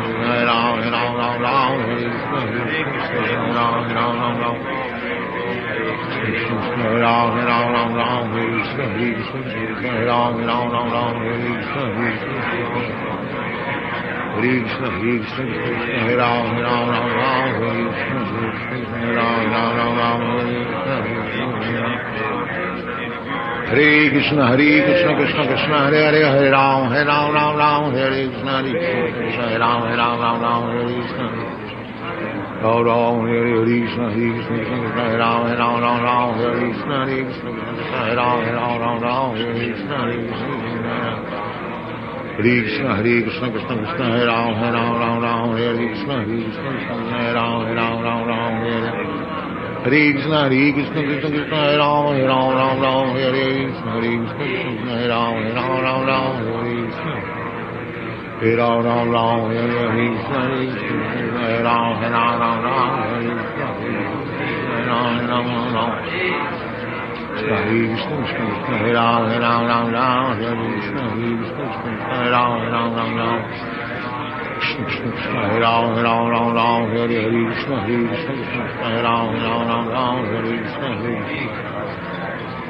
Ram, Hare Krishna, Hare Ram, Hare Krishna, Hare Ram, Hare Krishna, Hare Krishna, Hare Ram, Hare Krishna, Ram, Hare Krishna, Hare Ram, Hare Krishna, Hare Ram, Krishna, Hare Ram, Hare Krishna, Hare Ram, Hare Krishna, Hare Krishna, Hare Krishna, Hare Ram, Hare Krishna, Hare Ram, Hare Krishna, Hare Hare Krishna Krishna Krishna Hare Hare Hare Ram Ram Ram Hare Krishna Krishna Hare Ram Ram Hare Krishna Ram Ram Hare Krishna Krishna Hare Ram Ram Hare Krishna Krishna Hare Ram Ram Hare Krishna Krishna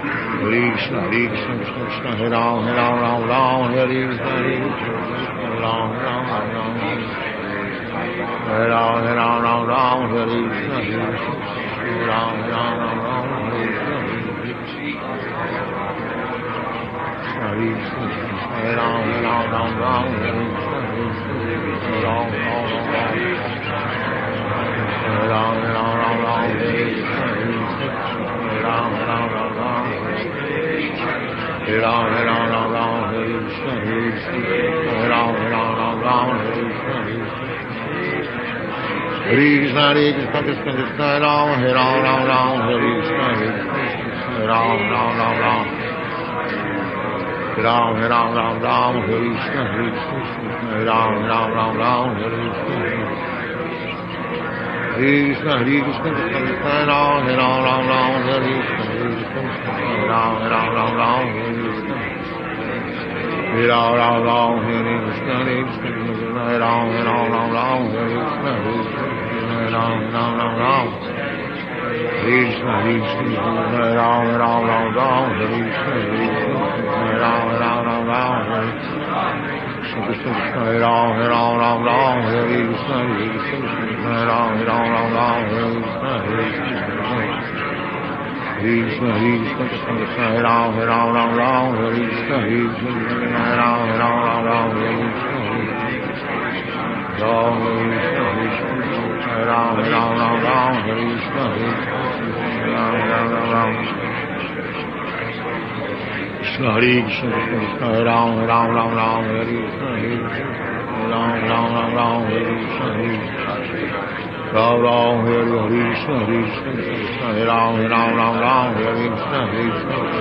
Hare Krishna Krishna Krishna Hare Ram Ram Hare Krishna Krishna Hare Ram Ram Hare Hare Krishna Krishna Krishna Hare Ram Ram Hare Krishna Krishna Hare Ram Ram Hare Krishna Hare Ram Hare Krishna Hare Ram Hare Krishna Hare Krishna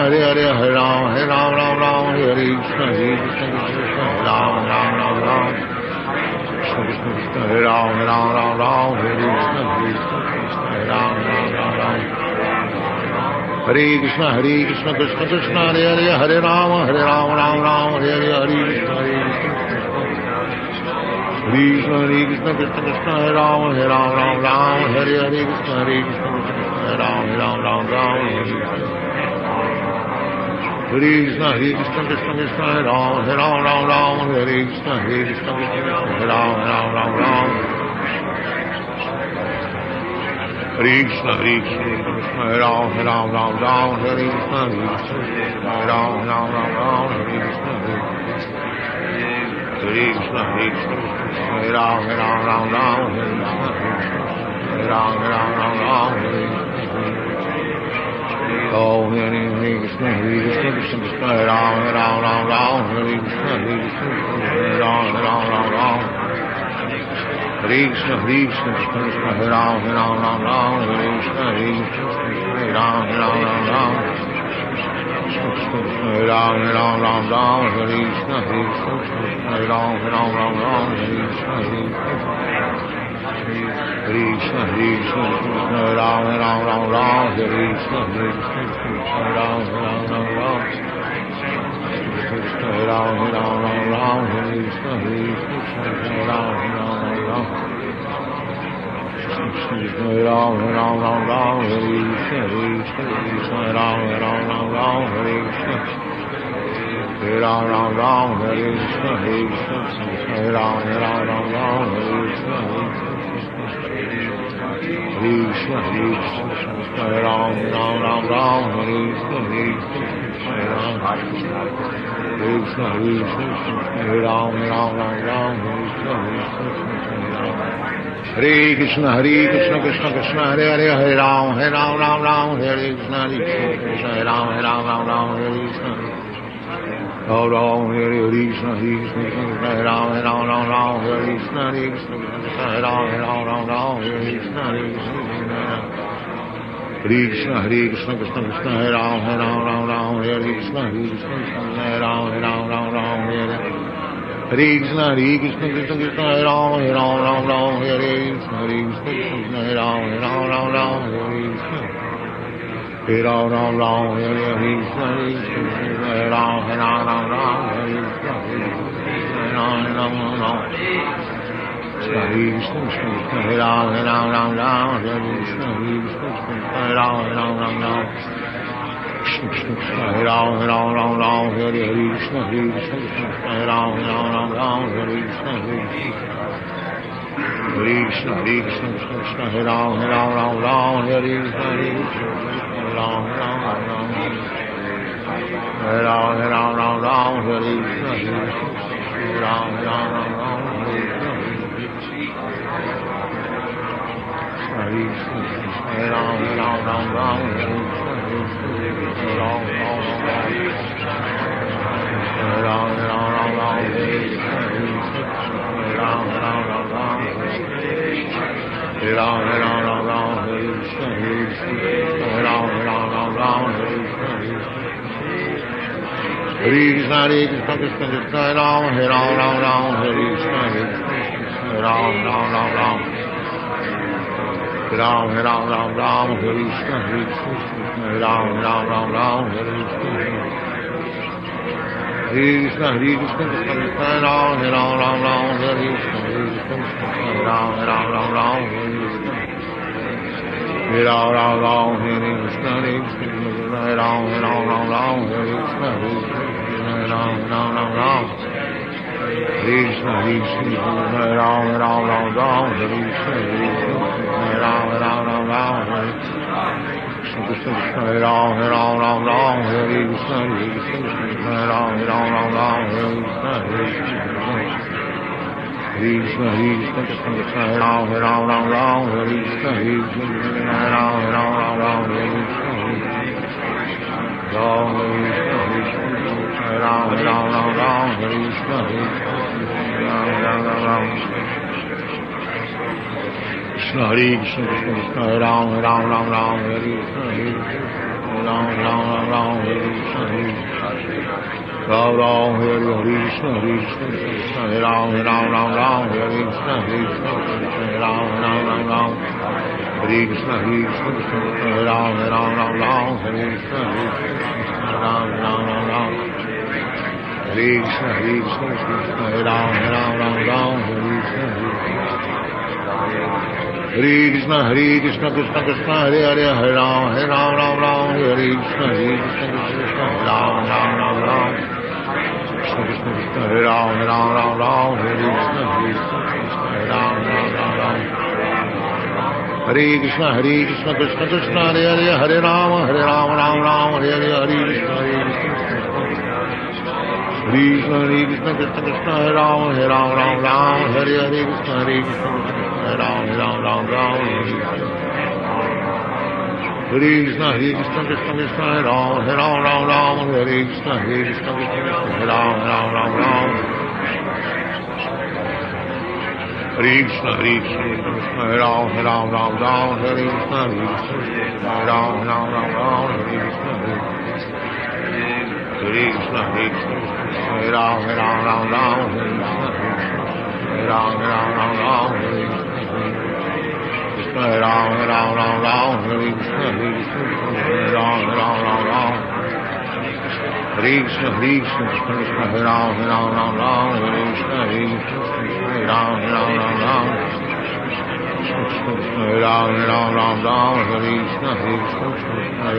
Hare Ram Hare Krishna Hare Ram Krishna Hare Ram Hare Krishna Hare Ram Hare Krishna Krishna Krishna Hare Ram Hare Krishna Hare Ram Hare Krishna Hare Ram Hare Ram, Hare Ram, Ram Ram, Hare Krishna, Hare Ram, Ram Ram, Hare Krishna. Hare Ram, Ram Ram, Hare Krishna, Hare Ram, Ram Ram, Hare Krishna, Hare Krishna, Hare Ram, Ram Ram, Hare Krishna, Hare Ram, Hare Krishna, Hare Ram, Ram Ram, Hare Krishna, Hare Krishna, Krishna Krishna, Hare Hare, Hare Ram, Ram Ram, Hare Krishna, Hare Ram, Ram Ram, Hare Krishna. Ram Ram, Hare Krishna, Hare Ram, Ram Ram, Hare Krishna, Hare Ram, Ram Ram, Hare Krishna, Krishna, Hare Krishna, Krishna Krishna, Hare Ram, Ram Ram, Hare Krishna, Hare Ram, Ram Ram, Hare Krishna, Krishna Krishna, Hare Ram, Ram Ram, Hare Krishna, Krishna, Hare Ram, Ram Ram, Hare Krishna. Hare Ram, Ram Ram, Hare Krishna, Hare Ram, Ram Ram, Hare Krishna, Ram Ram, Hare Krishna, Hare Ram, Ram Ram, Hare Krishna, Hare Ram, Ram Ram, Hare Ram, Ram Ram, Hare Krishna, Hare Ram, Ram, Hare Krishna, Hare Krishna, Krishna, Hare Ram, Ram Ram, Hare Krishna, Ram, Hare Ram, Ram Ram, Hare Krishna, Ram, Hare Krishna, Hare Ram, Ram Ram, Hare Krishna, Ram, Hare Ram, Ram Ram, Hare Krishna, Ram, Hare Ram, Ram Ram, Hare Krishna, Ram, Ram, Hare Krishna, Hare Krishna, Krishna Krishna, Ram, Hare Ram, Hare Krishna, Ram, Ram, Ram, Hare Ram, Hare Krishna, Ram, Ram, Hare Krishna, Hare Krishna, Krishna Krishna, Ram, Hare Ram, Hare Krishna, Ram, Ram, Hare Krishna, Hare Ram, Hare Krishna, Hare Ram, Hare Krishna, Ram, Ram, Krishna, Krishna, Hare Ram, Hare Krishna, Ram, Hare Krishna, Hare Ram, Hare Krishna, Ram, Hare Krishna, Krishna, Krishna, Hare Ram, Hare Krishna, Ram, Hare Krishna, Ram, Hare Krishna, Krishna, Hare Krishna, Krishna, Ram, Hare Krishna, Ram, Hare Krishna, Ram, Hare Krishna, Krishna, Ram, Hare Krishna, Ram, Hare Krishna, Krishna, Ram, Hare Krishna, Ram, Hare Krishna, Krishna, Ram, Hare Krishna, Hare Krishna, Krishna Krishna, Hare Hare, Hare Ram, Hare Krishna, Krishna, Ram, Krishna Krishna, Hare Ram, Hare Krishna, Ram, Hare Krishna, Krishna Krishna, Hare Hare, Hare Ram, Hare Hare Hare Krishna, Krishna Krishna, Krishna Hare Ram, Hare Hare Krishna, Krishna Ram, Hare Krishna, Krishna Krishna, Hare Ram, Hare Krishna, Krishna Ram, Hare Krishna, Krishna Hare Ram, Hare Krishna, Ram, Hare Krishna, Krishna, Hare Ram, Hare Ram, Hare Krishna, Ram, Hare Krishna, Ram, Hare Krishna, Krishna, Hare Ram, Hare Krishna, Ram, Hare Krishna, Krishna Krishna Hare Ram Ram Ram Ram Hare Krishna Hare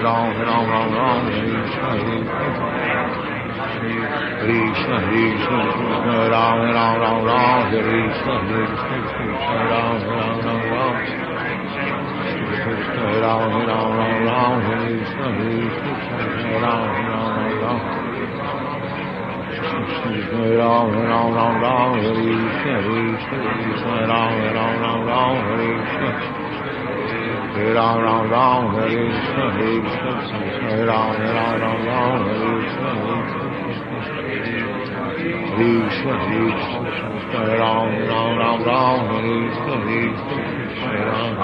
Ram Ram Ram Ram Hare Krishna Hare Krishna Hare Ram Ram Ram Ram Hare Krishna Hare Ram Ram Ram Ram Krishna Ram Ram Ram Ram Hare Krishna Ram Ram Ram Ram Krishna Ram Ram Ram Ram Hare Krishna Ram Ram Ram Ram Hare Krishna Ram Ram Ram Hare Krishna Ram Ram Ram Ram Hare Krishna Krishna Krishna Ram Ram Ram Ram Hare Krishna Ram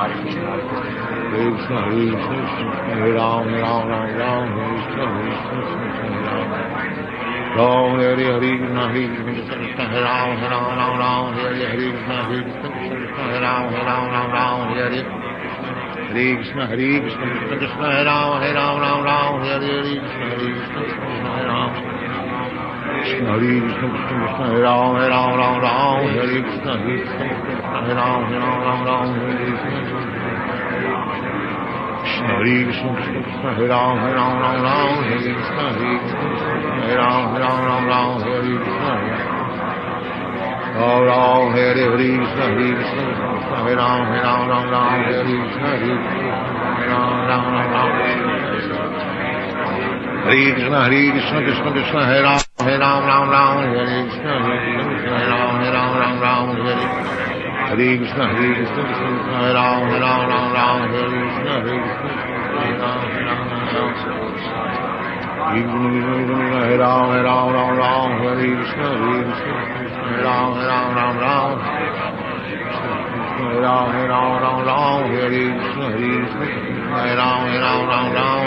Krishna Krishna Ram Ram Ram Ram Hare Krishna Ram Hare Hare Krishna Hare Krishna Ram Ram Ram Ram Hare Krishna Ram Ram Ram Ram Hare Krishna Krishna Krishna Ram Ram Ram Ram Hare Krishna Ram Krishna Krishna Krishna Ram Ram Ram Ram Hare Krishna Ram Ram Ram Ram Hare Krishna Krishna Krishna Krishna Ram Ram Ram Ram Hare Krishna Ram Ram Ram Ram Hare Krishna Ram Ram Hare Krishna Krishna Ram Ram Ram Ram Hare Krishna Ram Ram Ram Ram Hare Krishna Krishna Krishna Ram Ram Ram Ram Hare Krishna Ram Ram Ram Ram Hare Krishna Krishna Ram Ram Ram Ram Hare Krishna Ram Ram Ram Ram Hare Krishna Ram Ram Ram Ram Ram Ram Ram Ram Hare Krishna Ram Ram Ram Ram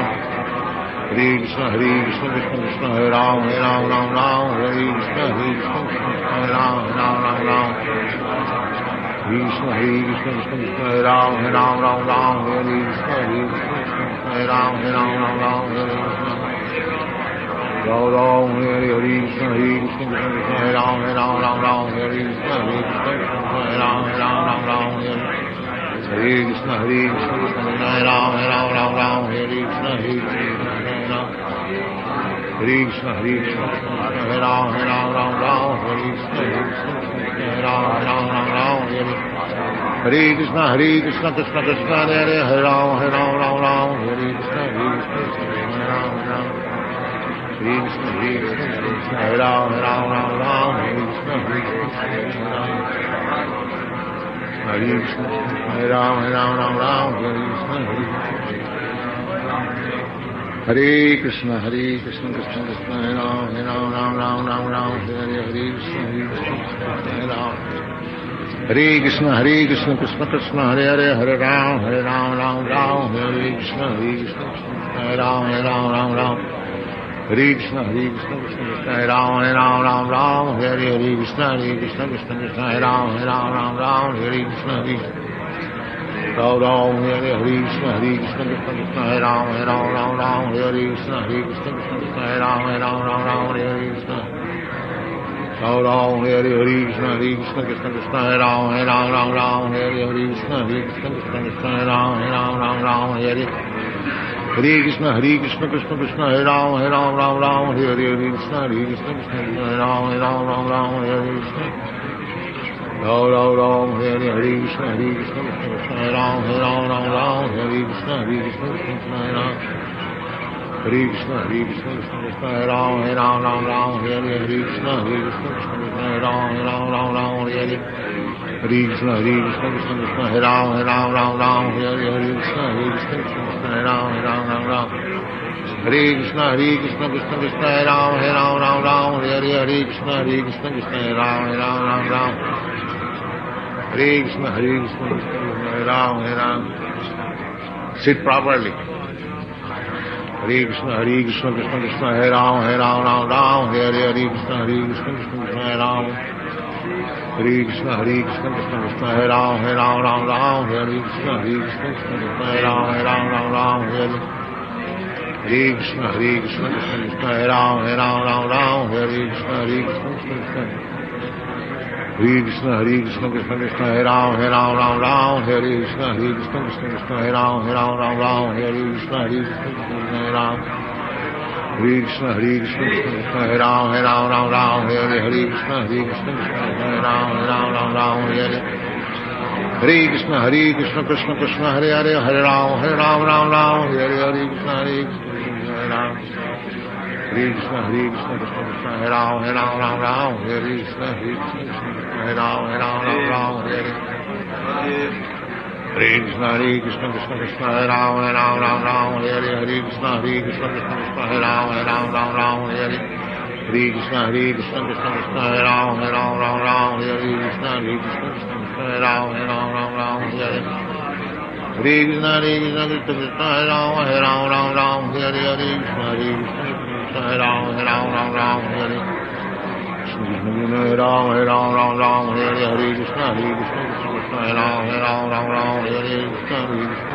Hare Krishna Krishna Krishna Ram Ram Ram Ram Hare Krishna Ram Ram Ram Ram Krishna Krishna Krishna Ram Ram Ram Ram Hare Krishna Ram Ram Ram Ram Hare Krishna Ram Hare Krishna Krishna Ram Ram Ram Ram Hare Krishna Ram Ram Ram Ram Hare Krishna Krishna Ram Ram Ram Ram Hare Krishna Krishna Krishna Ram Ram Ram Ram Hare Krishna Ram Ram Ram Ram Hare Krishna Krishna Krishna Hare Ram Ram Ram Hare Krishna Ram Ram Krishna Krishna Ram Ram Ram Hare Krishna Hare Krishna Ram Ram Ram Hare Krishna Hare Krishna Krishna Krishna Ram Ram Ram Ram Hare Krishna Hare Krishna Krishna Krishna Hare Hare Ram Ram Hare Krishna Ram Ram Ram Hare Krishna Krishna Ram Ram Hare Krishna Krishna Krishna Ram Ram Hare Krishna Ram Hare Krishna Krishna Krishna Ram Ram Hare Krishna Krishna Krishna Ram Ram Hare Krishna Ram Hare Krishna Krishna Krishna Ram Ram Hare Krishna Krishna Krishna Ram Ram Hare Hare Krishna Krishna Krishna Ram Ram Hare Krishna Krishna Krishna Ram Ram Hare Krishna Ram Hare Krishna Krishna Krishna Ram Ram Hare Krishna Krishna Krishna Ram Hare Krishna Krishna Krishna Ram Ram Hare Krishna Krishna Krishna Ram Ram Hare Krishna Krishna Krishna Ram Ram Hare Krishna Krishna Krishna Ram Ram Hare Krishna Krishna Krishna Ram Ram Hare Krishna Krishna Krishna Ram Hare Krishna Ram. Sit properly. Hare Krishna Krishna Krishna Ram Hare Krishna Krishna Krishna Ram. Hare Krishna Krishna Krishna Ram Hare Krishna Krishna Krishna Ram Hare Krishna Krishna Krishna Ram Hare Krishna Krishna Hare Krishna, Krishna Krishna, Hare Ram, Ram Ram, Hare Krishna, Krishna Krishna, Hare Ram, Ram, Hare Krishna, Krishna Krishna, Hare Ram. Hare Krishna, Krishna Krishna, Hare Ram, Ram, Hare Krishna, Krishna Krishna, Hare Ram, Ram, Hare. Hare Krishna, Krishna Krishna, Hare Hare, Hare Ram, Ram, Hare Krishna, Krishna Hare Ram. Hare Krishna, Krishna Krishna, Hare Ram, Hare Krishna, Krishna Hare Ram, Hare. Hare Krishna, Krishna Krishna, Hare Ram, Hare Krishna, Krishna Krishna, Hare Ram, Hare. Hare Krishna, Krishna Krishna, Hare Ram, Hare Krishna, Krishna Krishna, Hare Ram, Hare. Hare Krishna, Krishna Krishna, Hare Ram, Hare Krishna, Krishna Hare Ram, Hare. Hare Ram, Hare Krishna, Krishna Hare Ram, Hare Krishna, Krishna Krishna, Hare Ram, Hare Krishna, Krishna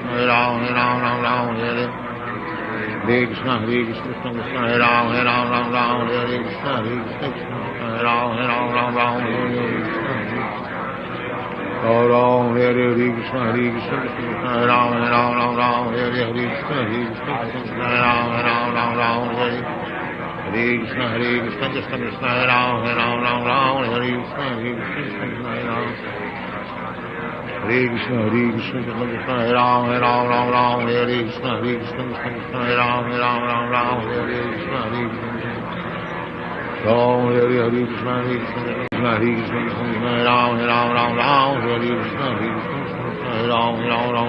Hare Ram, Hare. Hare Krishna, Krishna Krishna, Hare Ram, Hare Krishna, Krishna Hare Ram, Hare. Ram, Hare Krishna, Krishna Krishna, Hare Ram, Hare Krishna, Krishna Hare Ram, Hare. Hare Krishna, Krishna Krishna, Hare Ram, Hare Krishna, Krishna Hare Ram. Hare Krishna, Krishna Krishna, Hare Ram, Hare Krishna, Krishna Hare Ram, Hare Krishna, Ram, Hare Krishna, Krishna Krishna, Hare Ram, Hare Krishna, Krishna Hare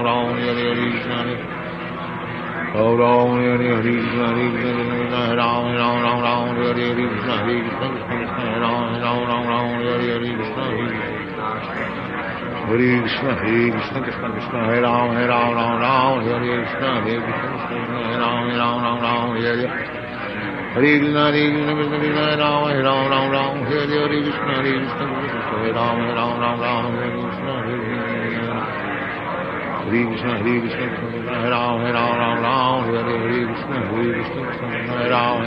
Ram, Hare Krishna. Oh Ram, Hare Krishna, Krishna Hare Ram, Hare Krishna, Krishna Hare Ram, Hare Krishna. Hare Krishna, Krishna Krishna, Hare Ram, Hare Krishna, Krishna Hare Ram, Hare. Hare Krishna, Krishna Krishna, Hare Ram, Hare Krishna, Krishna Hare Ram, Hare Krishna. Hare Krishna, Krishna Krishna, Hare Ram, Hare Krishna, Krishna Hare Ram,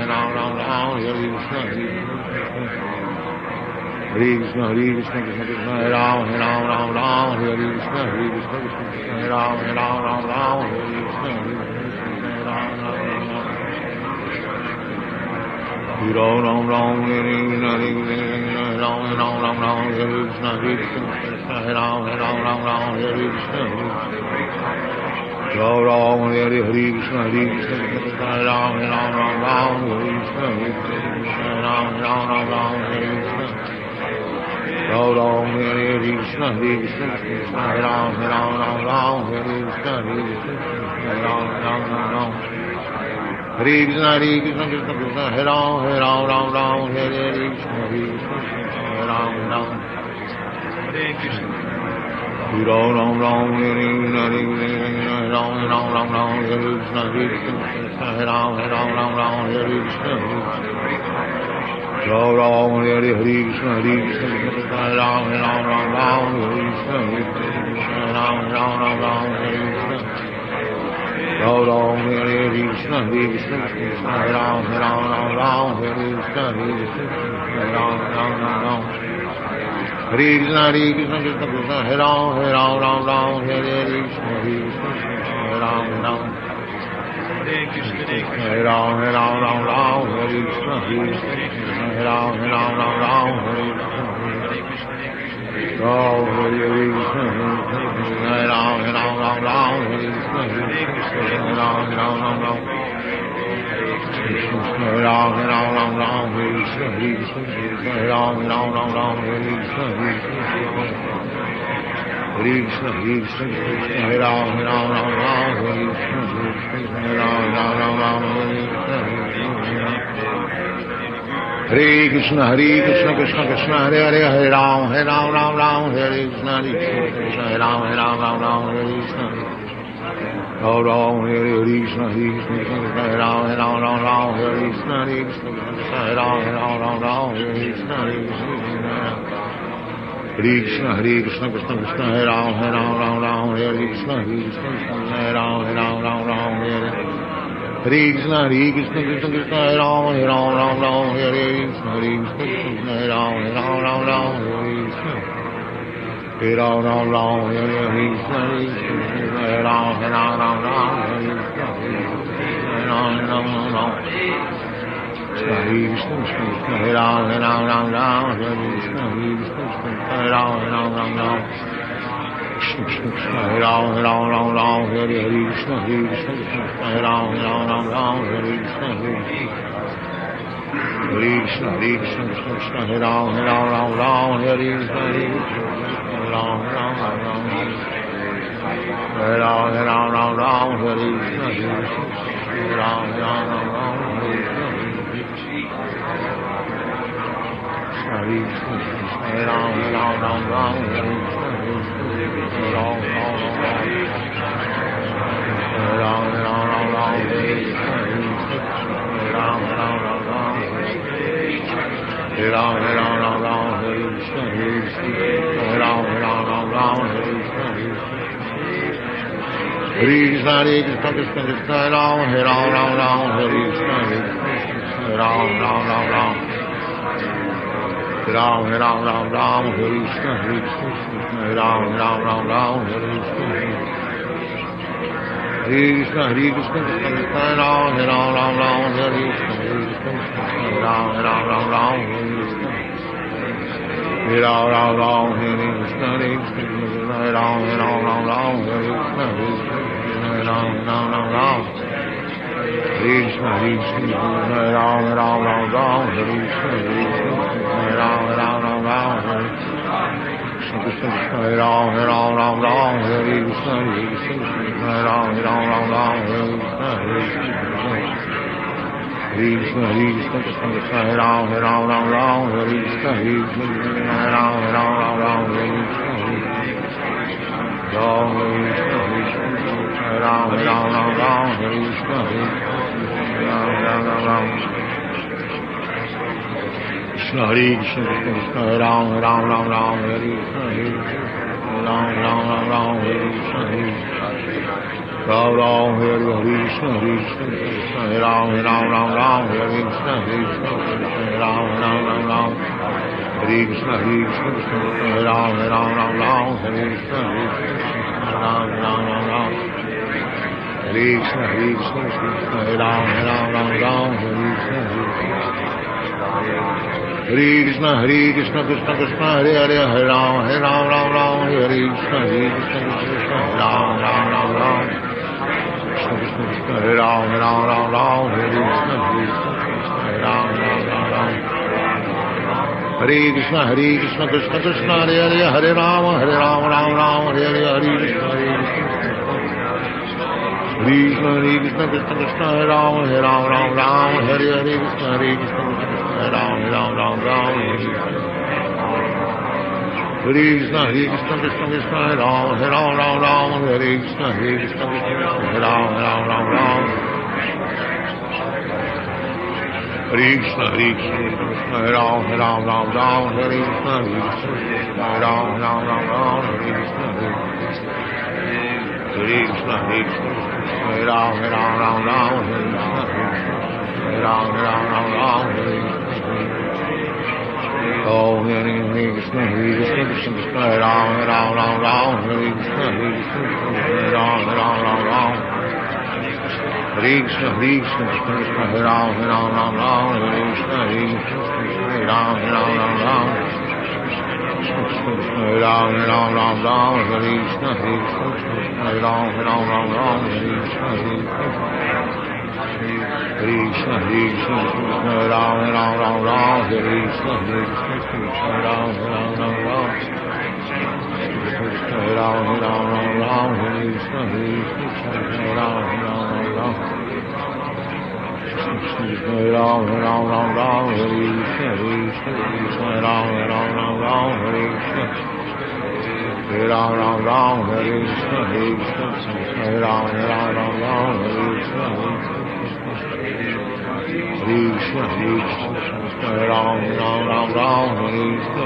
Hare Krishna. Hare Krishna, Krishna Krishna, Hare Ram, Hare Krishna, Krishna Hare Ram, Hare Krishna. Ram Ram Ram, Hare Krishna, Krishna Krishna, Hare Ram, Hare Krishna. Ram Ram, Hare Krishna, Krishna Krishna, Hare Ram, Hare Krishna, Hare Ram, Hare Krishna. Ram Ram, Hare Krishna, Krishna Krishna, Hare Ram, Hare Krishna, Hare Ram, Hare Krishna, Krishna Krishna, Hare Ram, Hare Krishna, Krishna Hare Ram, Hare Krishna. Ram Ram Ram, Hare Krishna, Krishna Hare Ram, Hare Krishna. Ram Ram, Hare Krishna, Krishna Krishna, Hare Ram, Hare Krishna, Hare Ram, Hare Krishna. Ram Ram, Hare Krishna, Krishna Krishna, Hare Ram, Hare Krishna, Hare Ram, Hare Krishna, Krishna Krishna, Hare Ram, Hare Krishna, Hare Ram, Hare Krishna, Hare Ram, Hare Krishna, Hare Ram, Hare Krishna. Ram Hare Krishna, Hare Ram, Hare Krishna, Hare Ram, Hare Ram, Hare Krishna, Hare Ram, Hare Krishna. Hare Krishna, Krishna Krishna, Hare Ram, Hare Krishna, Hare Ram, Hare Krishna. Hare Krishna, Krishna Krishna, Hare Hare, Hare Ram, Hare Krishna, Krishna Hare Ram, Hare Krishna. Hare Ram, Hare Krishna, Krishna Hare Ram, Hare Krishna, Krishna Hare Ram, Hare Krishna. Hare Krishna, Krishna Krishna, Hare Ram, Hare Krishna, Krishna Hare Ram, Hare Krishna. Hare Krishna, Krishna Krishna, Hare Rama, Rama, Hare Krishna, Krishna Krishna, Hare Rama, Rama, Hare Krishna. Hare Rama, Hare Krishna, Krishna Hare Rama, Rama, Hare Krishna, Hare Rama. Hare Krishna, Krishna Hare Rama, Rama, Hare Krishna, Hare Rama, Rama. Krishna Krishna Hare Rama, Rama, Hare Krishna, Krishna Hare Rama, Rama, Hare Krishna, Hare Krishna, Krishna Krishna Hare Rama, Rama, Hare Krishna, Hare Rama, Hare Rama, Rama, Hare Krishna, Hare Rama, Hare Krishna. Hare Krishna, Hare Rama, Rama, Hare Krishna, Hare Rama, Hare Rama, Hare Krishna, Hare Rama, Hare Rama, Hare Krishna, Hare Rama, Hare Krishna, Hare Krishna, Krishna Krishna, Hare Rama, Hare Rama, Hare Krishna, Hare Rama, Ram, Ram, Ram, Ram, Hare Krishna, Hare Krishna, Ram, Ram, Ram, Ram, Hare Krishna, Krishna, Hare Krishna, Krishna Krishna, Ram, Ram, Ram, Ram, Hare Krishna, Ram, Ram, Ram, Ram, Hare Krishna, Ram, Ram, Ram, Hare Krishna, Hare Krishna, Ram, Ram, Ram, Ram, Hare Krishna, Ram, Ram, Ram, Ram. Krishna, Krishna, Ram, Ram, Ram, Ram, Hare Krishna, Ram, Ram, Ram, Ram, Hare Krishna, Krishna, Ram, Ram, Ram, Ram, Hare Krishna, Ram, Ram, Ram, Ram, Hare Krishna, Krishna, Krishna, Krishna, Ram, Ram, Ram, Ram, Hare Krishna, Ram, Ram, Ram, Ram, Hare Krishna, Ram, Ram, Ram, Ram, Hare Krishna, Ram, Ram, Ram. Krishna, Hare Krishna, Krishna, Ram, Ram, Ram, Ram, Hare Krishna, Ram, Ram, Ram, Ram, Hare Krishna, Ram, Ram, Hare Krishna, Krishna, Ram, Ram, Ram, Ram, Hare Krishna, Ram, Ram, Ram, Ram. Hare Krishna, Krishna, Ram, Ram, Ram, Ram, Hare Krishna, Ram, Ram, Ram, Ram. Hare Krishna, Krishna, Ram, Ram, Ram, Ram, Hare Krishna, Hare Krishna, Krishna Krishna, Hare Hare, Hare Ram, Ram, Ram, Hare Krishna, Krishna, Ram, Ram, Ram. Krishna Krishna, Hare Ram, Ram, Hare Krishna, Ram, Ram. Hare Krishna, Krishna Krishna, Hare Hare, Hare Ram, Ram, Hare Hare, Hare Krishna, Krishna, Krishna Krishna, Hare Ram, Ram, Hare Hare, Krishna, Krishna, Ram, Ram, Hare Krishna, Krishna Krishna, Hare Ram, Ram, Hare Krishna, Krishna, Ram, Ram. Krishna, Krishna, Ram, Ram, Hare Krishna, Ram, Ram, Hare Krishna, Krishna, Krishna, Ram, Ram, Hare Krishna, Ram, Ram, Hare Krishna. Oh, Hare Krishna, Krishna Krishna, Ram, Ram, Hare Krishna, Ram, Ram. Hare Krishna, Krishna Krishna, Ram, Ram, Hare Krishna, Ram, Ram. Krishna, Ram, Ram, Hare Krishna, Ram, Ram, Hare Krishna, Krishna, Krishna, Ram, Ram, Hare Krishna, Ram, Ram. Krishna, Ram, Hare Krishna, Ram, Ram. Krishna, Ram, Hare Krishna, Ram, Hare Krishna. Ram, Hare Krishna, Ram, Hare Krishna. Krishna, Krishna, Hare Ram, Ram Ram Ram, Hare Krishna,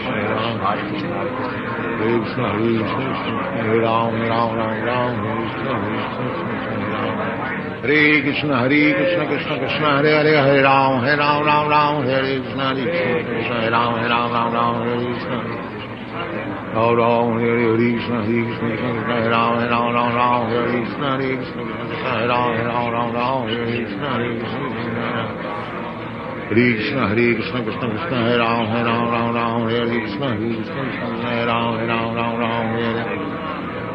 Hare Ram, Hare Krishna, Hare Ram, Ram Ram Ram, Hare Krishna, Hare Krishna, Krishna Krishna, Hare Hare, Hare Ram, Ram Ram, Hare Krishna, Hare Ram, Ram Ram, Hare Krishna. Hare Ram, Hare Krishna, Hare Krishna, Hare Ram, Ram Ram, Hare Krishna, Hare Krishna, Hare Ram, Ram Ram, Hare Krishna, Hare Krishna, Hare Krishna, Krishna Krishna, Hare Ram, Ram Ram, Hare Krishna, Hare Krishna, Hare Ram, Ram Ram,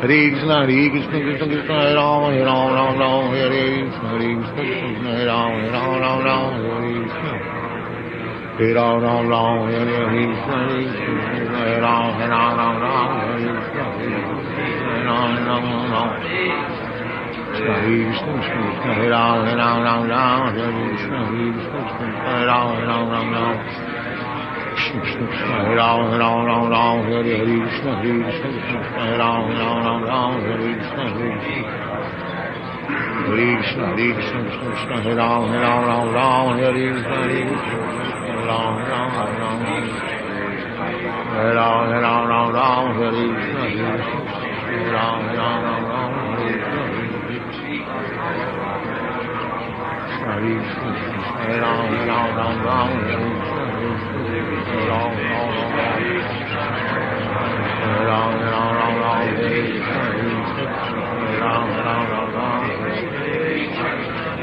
Hare Krishna, Hare Krishna, Krishna Krishna, Hare Ram, Ram Ram, Hare Krishna, Hare Krishna, Hare Ram, Ram Ram, Hare Krishna. Hare Ram, Ram Ram, Hare Krishna, Hare Krishna, Hare Ram, Ram Ram, Hare Krishna, Hare Ram, Ram Ram, Hare Krishna, Hare Ram, Ram Ram, Hare Krishna, Hare Krishna, Hare Ram, Ram Ram, Hare Ram, Ram Ram, Hare Krishna, Hare Krishna, Hare Ram, Ram Ram, Hare Krishna, Hare Krishna. Hare Krishna, Hare Krishna, Krishna Krishna, Hare Ram, Ram Ram, Hare Krishna, Hare Krishna, Hare Ram, Ram Ram, Hare Ram, Ram Ram, Hare Krishna, Hare Ram, Ram Ram, Hare Krishna, Hare Krishna, Hare Ram, Ram Ram, Hare Krishna, Hare Ram, Hare Ram, Ram, Hare Krishna,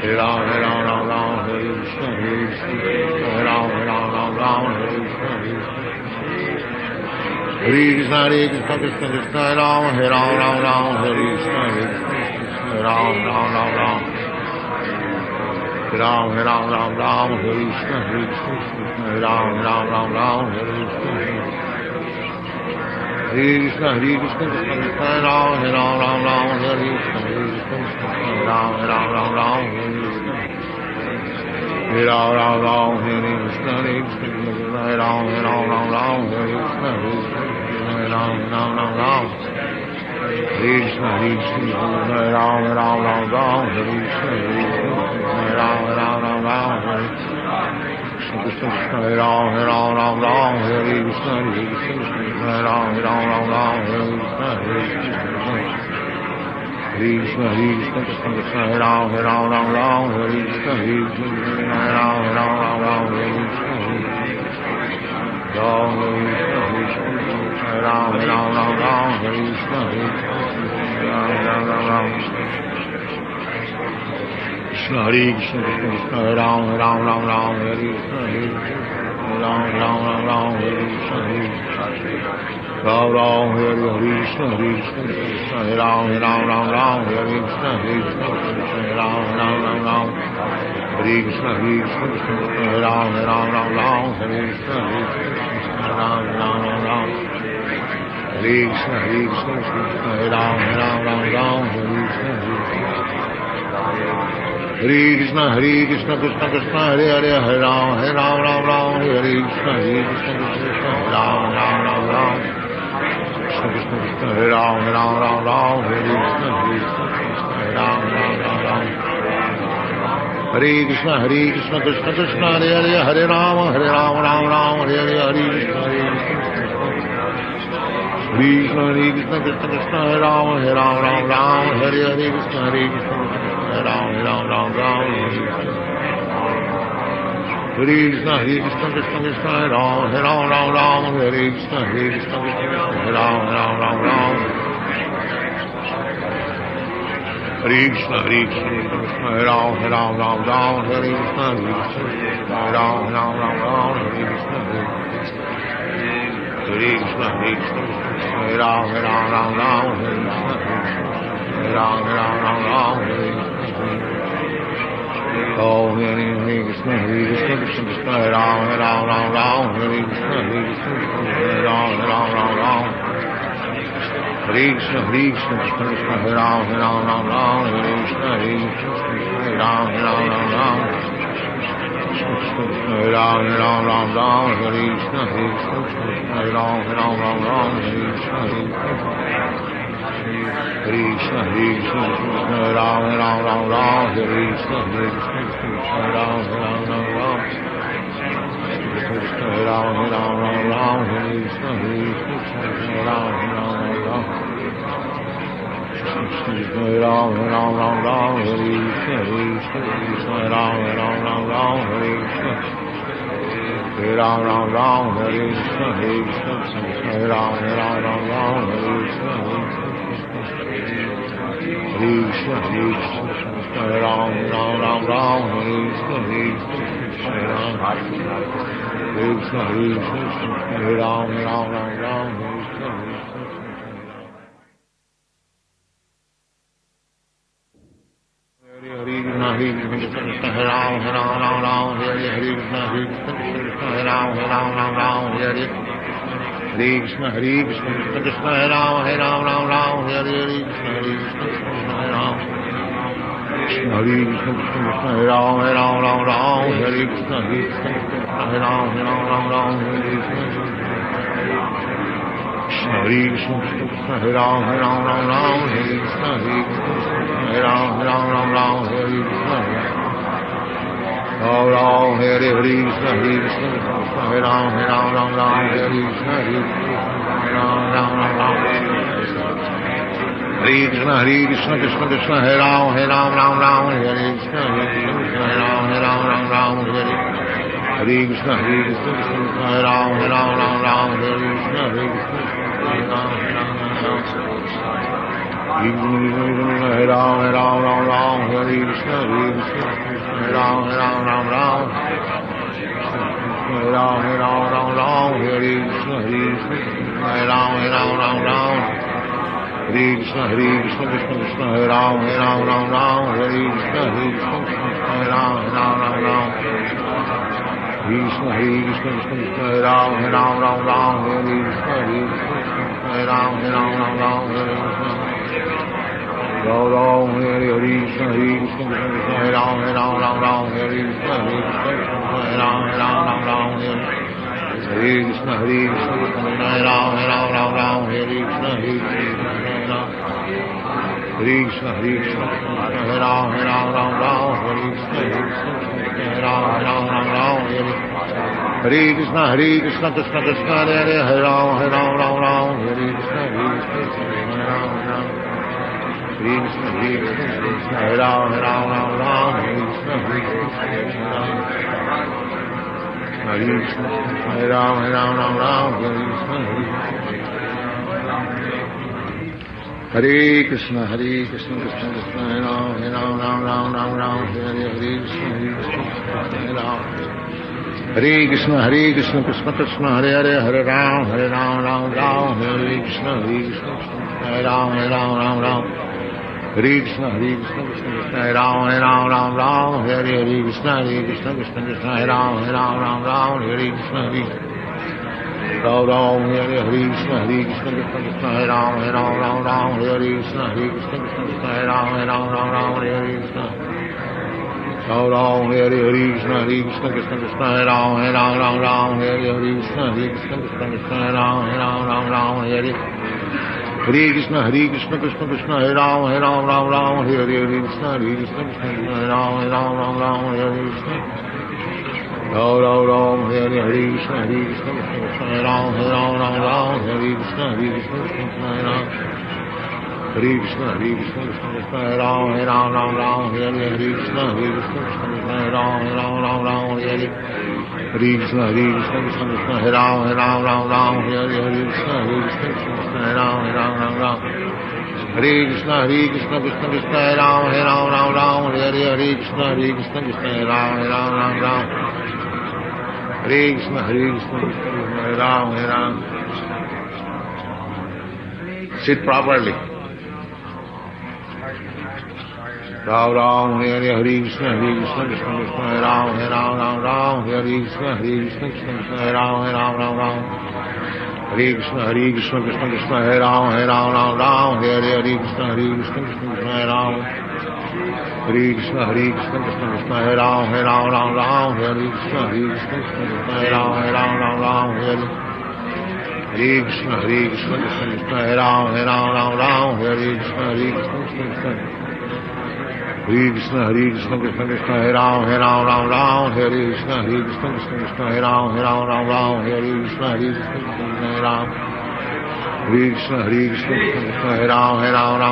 Hare Ram, Ram, Hare Ram, Ram, Hare Krishna, Hare Hare Ram, Ram, Hare Krishna, Hare Krishna, Hare Krishna, Krishna Krishna, Hare Ram, Ram, Hare Krishna, Hare Ram, Ram, Hare Ram, Ram, Hare Krishna, Hare Hare Ram, Ram, Hare Krishna, Hare Krishna, Hare Krishna, Krishna Krishna, Hare Ram, Ram, Hare Krishna, Hare Ram, Ram, Hare Krishna, Hare Ram, Hare Krishna, Hare Krishna, Hare Ram, Hare Krishna, Hare Ram, Ram, Hare Krishna, Hare Krishna, Hare Ram, Hare Krishna, Hare Ram, Hare Krishna, Hare Ram, Hare Krishna, Hare Ram, Hare Krishna, Hare Krishna, Hare Krishna, Krishna, Hare Ram, Hare Krishna, Hare Ram, Hare Krishna, Ram, Hare Krishna, Krishna, Hare Krishna, Krishna, Hare Ram, Hare Krishna, Hare Ram, Hare Krishna, Ram, Hare Krishna, Hare Krishna, Krishna, Hare Ram, Hare Krishna, Hare Ram, Hare Krishna, Hare Krishna, Hare Ram, Hare Krishna, Ram, Hare Krishna, Hare Krishna, Hare Ram, Hare Krishna, Hare Krishna, Hare Krishna, Krishna Krishna, Hare Hare, Hare Ram, Hare Krishna, Hare Krishna, Hare Ram, Krishna Krishna, Hare Ram, Hare Krishna, Hare Ram, Hare Krishna, Hare Krishna, Krishna Krishna, Hare Hare, Hare Ram, Hare Ram, Hare Hare, Hare Krishna, Hare Krishna, Hare Krishna, Krishna Krishna, Hare Ram, Hare Hare, Hare Krishna, Hare Krishna, Hare Ram, Hare Krishna, Hare Krishna, Krishna Krishna, Hare Ram, Hare Krishna, Hare Krishna, Hare Ram, Hare Krishna, Hare Krishna, Krishna Hare Ram, Hare Krishna, Hare Krishna, Hare Ram, Hare Krishna, Hare Krishna, Hare Krishna, Hare Ram, Hare Krishna, Hare Ram, Hare Krishna, Oh, Hare Krishna, Hare Krishna, Krishna Krishna, Hare Ram, Hare Krishna, Hare Krishna, Hare Ram, Hare Krishna, Hare Krishna, Krishna Krishna, Hare Ram, Hare Krishna, Hare Krishna, Hare Ram, Hare Krishna, Hare Ram, Hare Krishna, Hare Krishna, Hare Ram, Hare Krishna, Hare Krishna, Hare Krishna, Krishna Ram, Ram Ram Ram, Hare Krishna, Krishna Ram, Ram Ram Ram, Krishna Ram, Ram Ram Ram, Hare Krishna, Krishna Ram, Ram Ram Ram, Krishna Ram, Ram Ram Ram, Hare Krishna, Krishna Ram, Ram Ram Ram, Hare Krishna. Ram Ram Ram, Hare Krishna, Krishna Ram, Ram Ram Ram, Hare Krishna, Krishna Krishna Ram, Ram Ram Ram, Hare Krishna, Krishna Ram, Krishna Krishna Ram, Ram Ram Ram, Hare Krishna. Hare Krishna, Hare Ram, Ram Ram Ram, Hare Krishna, Krishna Ram, Ram Ram Ram, Hare Krishna, Hare Krishna, Krishna Ram, Ram Ram Ram, Hare Krishna, Krishna Ram, Krishna Hare Krishna, Krishna Ram, Ram Ram Ram, Hare Krishna, Krishna Ram, Ram Ram Ram, Hare Krishna. Krishna Hare Krishna, Krishna Ram, Ram Ram Ram, Hare Krishna, Krishna Ram, Ram Ram Ram, Hare Krishna. Ram Ram, Hare Krishna, Hare Krishna, Krishna Ram, Ram Ram Ram, Hare Krishna, Ram Ram Ram, Hare Krishna, Hare Krishna, Krishna Krishna, Ram Ram Ram, Hare Krishna, Krishna Ram, Ram Ram Ram, Hare Krishna, Hare Krishna, Krishna Ram, Ram Ram Ram, Hare Krishna, Hare Krishna. Ram Ram Ram Ram, Hare Krishna, Hare Krishna, Ram Ram Ram Ram, Ram Ram Ram, Hare Krishna, Hare Krishna, Ram Ram Ram Ram, Hare Krishna, Hare Krishna, Krishna Krishna, Ram Ram Ram, Hare Krishna, Hare Krishna, Ram Ram Ram, Krishna Hare Krishna, Krishna Krishna, Ram Ram Ram, Hare Krishna, Hare Krishna, Ram Ram Ram, Hare Krishna. Ram Ram, Hare Krishna, Hare Krishna, Krishna Krishna, Ram Ram Hare Krishna, Hare Krishna, Ram Ram, Hare Krishna, Hare Krishna, Krishna Ram Ram, Hare Krishna, Hare Krishna, Hare Krishna, Hare Krishna, Ram Ram, Hare Krishna, Hare Krishna, Ram Ram, Hare Krishna, Hare Krishna, Krishna Krishna, Hare Ram, Hare Krishna, Hare Krishna, Ram Ram. Hare Krishna, Hare Krishna, Krishna Ram, Hare Krishna, Hare Krishna, Hare Krishna, Ram, Hare Krishna, Hare Krishna, Hare Krishna, Krishna Krishna, Ram, Hare Krishna, Ram. Hare Krishna, Hare Krishna, Krishna Krishna, Hare Ram, Hare Krishna, Hare Krishna, Ram, Ram. Hare Krishna, Hare Krishna, Krishna Krishna, Ram, Hare Krishna, Krishna Krishna, Ram, Hare Krishna, Hare Ram, Hare Krishna, Hare Krishna, Krishna Krishna, Ram, Hare Krishna, Hare Krishna, Krishna, Ram, Hare Krishna. Ram Hare Krishna, Hare Krishna, Krishna Krishna, Ram, Hare Krishna, Hare Krishna, Krishna, Ram, Hare Krishna, Hare Krishna, Krishna Krishna, Ram, Hare Krishna, Hare Krishna, Krishna, Ram, Hare Krishna. Ram Hare Krishna, Hare Krishna, Krishna Ram, Hare Krishna, Hare Krishna, Krishna Ram. Hare Krishna, Hare Krishna, Krishna Krishna, Ram, Hare Krishna, Hare Krishna, Krishna Ram, Hare Krishna, Hare Krishna, Krishna Krishna, Ram, Hare Krishna, Hare Krishna, Krishna Ram, Hare Krishna, Hare Krishna, Krishna Krishna, Ram, Hare Krishna, Hare Krishna, Krishna Ram, Hare Krishna, Hare Krishna, Krishna Krishna, Ram. Sit properly. Ram, Hare Krishna, Hare Krishna, Krishna Krishna, Ram, Hare Krishna, Hare Krishna, Krishna Krishna, Ram, Hare Krishna, Hare Krishna, Krishna Krishna, Ram, Hare Krishna, Hare Krishna, Krishna Ram. Hare Krishna, Hare Krishna, Krishna Krishna, Ram, Hare Krishna, Hare Krishna, Krishna Krishna, Ram, Hare Hare Krishna, Krishna Krishna, Hare Ram, Ram Ram, Hare Krishna, Krishna Krishna. Hare Krishna, Krishna Krishna, Hare Ram, Ram Ram, Hare Krishna, Krishna Krishna, Hare Ram, Ram Ram, Hare Krishna, Krishna Krishna, Hare Ram. Hare Krishna, Krishna Krishna, Hare Ram,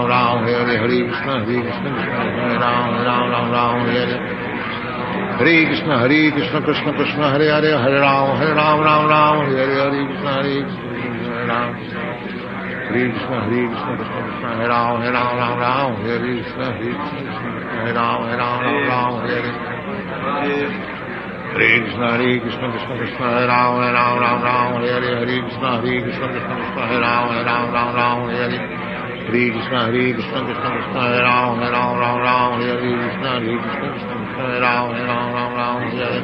Ram, Hare Krishna, Krishna Krishna, Hare Ram, Ram, Hare. Hare Krishna, Krishna Krishna, Hare Hare, Hare Ram, Ram, Hare Krishna, Krishna Krishna, Hare Ram. Hare Krishna, Krishna Krishna, Hare Ram, Hare Krishna, Krishna Krishna, Hare Ram, Hare. Hare Krishna, Krishna Krishna, Hare Ram, Hare. Hare Krishna, Krishna Krishna, Hare Ram, Hare. Hare Krishna, Krishna Krishna, Hare Ram, Hare Krishna, Krishna Krishna, Hare Ram, Hare.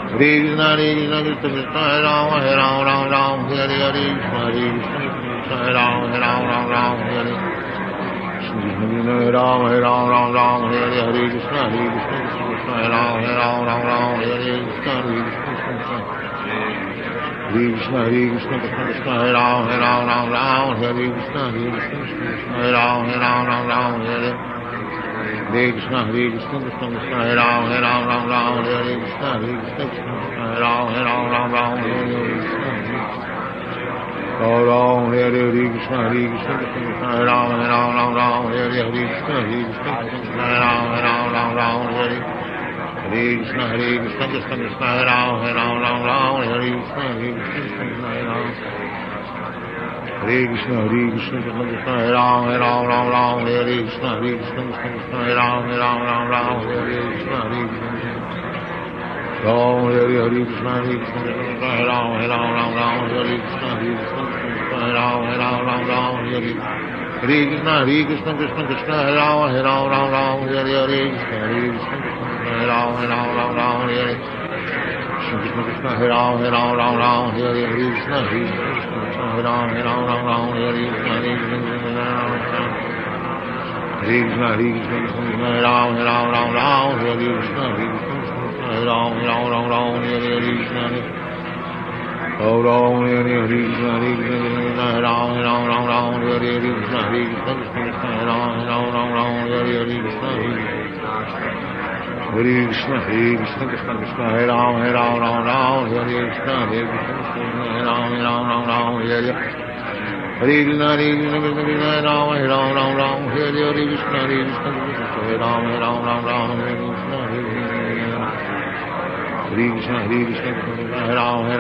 Hare Krishna, Krishna Krishna, Hare Ram, Hare Krishna, Krishna Krishna, Hare Ram, Hare. Hare Ram, Hare Ram, Hare Krishna, Krishna Krishna, Hare Ram, Hare Krishna, Krishna Krishna. Hare Krishna, Krishna Krishna, Hare Ram, Hare Krishna, Krishna Krishna, Hare Ram, Hare. Hare Krishna, Krishna Krishna, Hare Ram, Hare Krishna, Krishna Krishna, Hare Ram, Hare Krishna. Ram, Hare Krishna, Krishna Krishna, Hare Ram, Hare Krishna, Krishna Krishna, Hare Ram, Hare. Hare Krishna, Krishna Krishna, Hare Ram, Hare Krishna, Krishna Krishna, Hare Ram. Hare Krishna, Krishna Krishna, Hare Ram, Hare Krishna, Krishna Krishna, Hare Ram, Hare Krishna, Krishna. Ram, Hare Krishna, Krishna Krishna, Hare Ram, Hare Krishna, Krishna Krishna, Hare Ram, Hare. Hare Krishna, Krishna Krishna, Hare Ram, Hare Krishna, Krishna Krishna, Hare Ram, Hare. Krishna Krishna, Hare Ram, Hare Krishna, Krishna Krishna, Hare Ram, Hare Krishna, Hare Krishna, Hare Krishna, Hare Ram, Hare Krishna, Krishna Krishna, Hare Ram, Hare Krishna. Oh Ram, Hare Krishna, Krishna Hare Ram, Hare Krishna, Krishna Krishna, Hare Ram, Hare Krishna. Hare Krishna, Krishna Krishna, Hare Ram, Hare Krishna, Krishna Hare Ram, Hare. Hare Krishna, Krishna Krishna, Hare Ram, Hare Krishna, Krishna Krishna, Hare Ram, Hare Krishna. Hare Krishna, Krishna Krishna, Hare Ram, Hare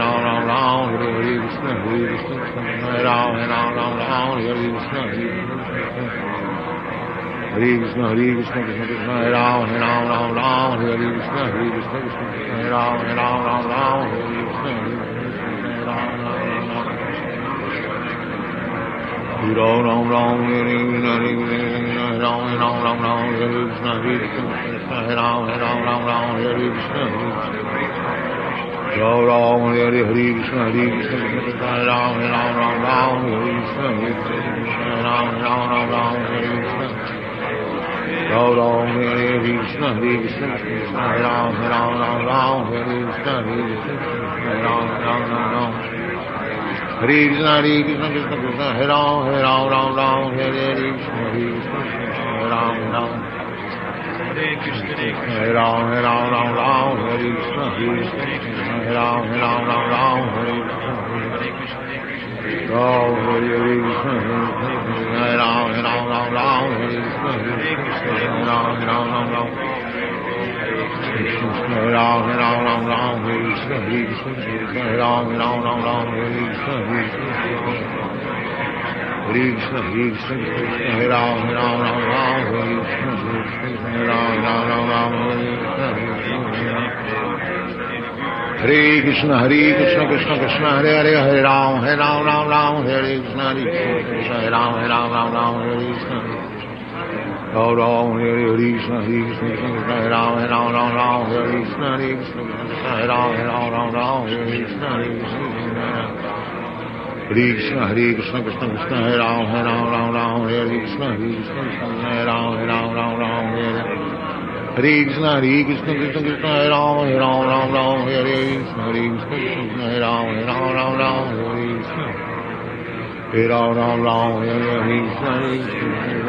Krishna, Krishna Krishna, Hare Ram, Hare Krishna. Hare Krishna, Krishna Krishna, Hare Ram, Hare Krishna, Krishna Krishna, Hare Ram, Hare Krishna. Ram Ram Ram, Hare Krishna, Ram Ram Ram, Hare Krishna, Krishna Krishna, Hare Ram, Hare Krishna. Ram Ram, Hare Krishna, Krishna Krishna, Hare Ram, Hare Krishna, Krishna Hare Ram, Hare Krishna. Ram Ram, Hare Krishna, Krishna Krishna, Hare Ram, Hare Krishna, Krishna Hare Ram, Hare Krishna, Krishna Krishna, Hare Ram, Hare Krishna, Krishna Krishna, Hare Ram, Hare Krishna, Hare Ram, Hare Krishna, Krishna Krishna, Hare Ram, Hare Krishna. Ram, Hare Krishna, Hare Ram, Hare Krishna, Krishna Hare Ram, Krishna Hare Ram, Hare Krishna, Krishna Hare Ram, Hare Krishna. Hare Krishna, Krishna Krishna, Hare Ram, Hare Krishna, Krishna Hare Ram, Hare Krishna, Krishna Krishna, Hare Hare Ram, Hare Krishna, Krishna Hare Ram, Hare Krishna. Oh Ram, Hare Krishna, Krishna Krishna, Hare Ram, Hare Krishna, Krishna Hare Ram, Hare Krishna. Hare Krishna, Krishna Krishna, Hare Ram, Hare Krishna, Krishna Hare Ram, Hare Krishna, Krishna Krishna, Hare Ram, Hare Krishna, Krishna Hare Ram, Hare Krishna, Krishna Hare Ram, Hare Krishna. Hare Ram Ram Ram, Hare Krishna,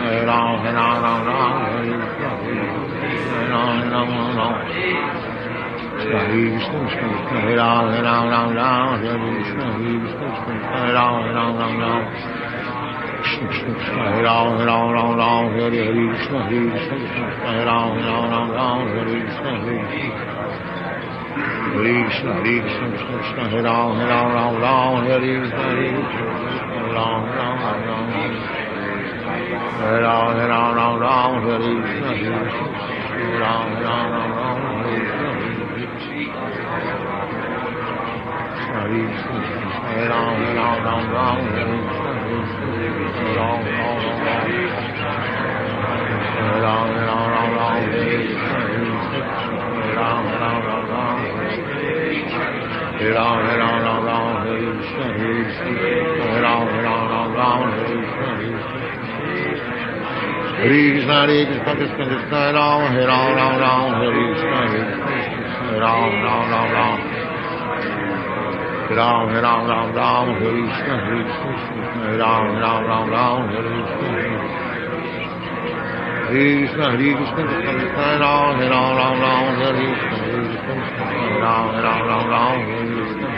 Hare Ram Ram Ram, Hare Krishna, Hare Ram Ram Ram. Hare Krishna, Krishna, Hare Ram Ram Ram, Hare Krishna, Krishna, Hare Ram Ram Ram. Krishna, Hare Ram Ram Ram, Hare Krishna, Krishna, Hare Ram Ram Ram, Hare Krishna, Hare Krishna, Krishna, Hare Ram Ram Ram, Hare Krishna, Ram Ram Ram, Hare Ram Ram Ram, Hare Krishna, Ram Ram Ram, Hare Krishna, Hare Krishna, Hare Ram Ram Ram, Hare Krishna, Ram Ram Ram, Hare Ram Ram Ram, Hare Krishna, Ram Ram Ram, Hare Ram Ram Ram, Hare Krishna, Hare Ram Ram Ram, Hare Krishna, Hare Krishna, Hare Krishna, Krishna Krishna, Hare Ram Ram Ram, Hare Krishna, Hare Ram Ram Ram, Ram Ram Ram Ram, Hare Krishna, Hare Ram Ram Ram, Hare Krishna, Hare Krishna, Hare Krishna, Krishna Krishna, Hare Ram Ram Ram, Hare Krishna, Hare Ram Ram Ram, Hare Krishna,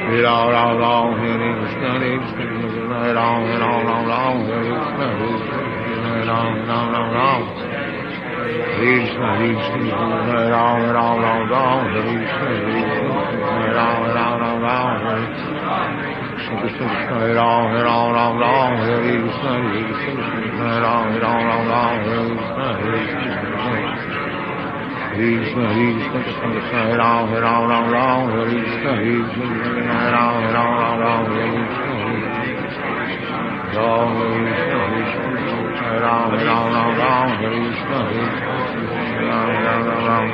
Hare Ram Ram Ram, Hare Krishna, Hare Krishna, Hare Ram Ram Ram, Hare Krishna, Hare Ram Ram Ram, Hare Krishna, Hare Krishna, Hare Ram Ram Ram, Hare Krishna, Hare Ram Ram Ram, Hare Krishna, Krishna Krishna, Hare Ram Ram Ram, Hare Krishna, Hare Krishna, Hare Ram Ram Ram, Hare Krishna, Hare Krishna, Hare Krishna, Krishna Krishna, Hare Ram Ram, Hare Krishna, Hare Krishna, Hare Ram Ram, Hare Krishna, Ram Krishna, Hare Ram Ram, Hare Krishna, Hare Ram Ram,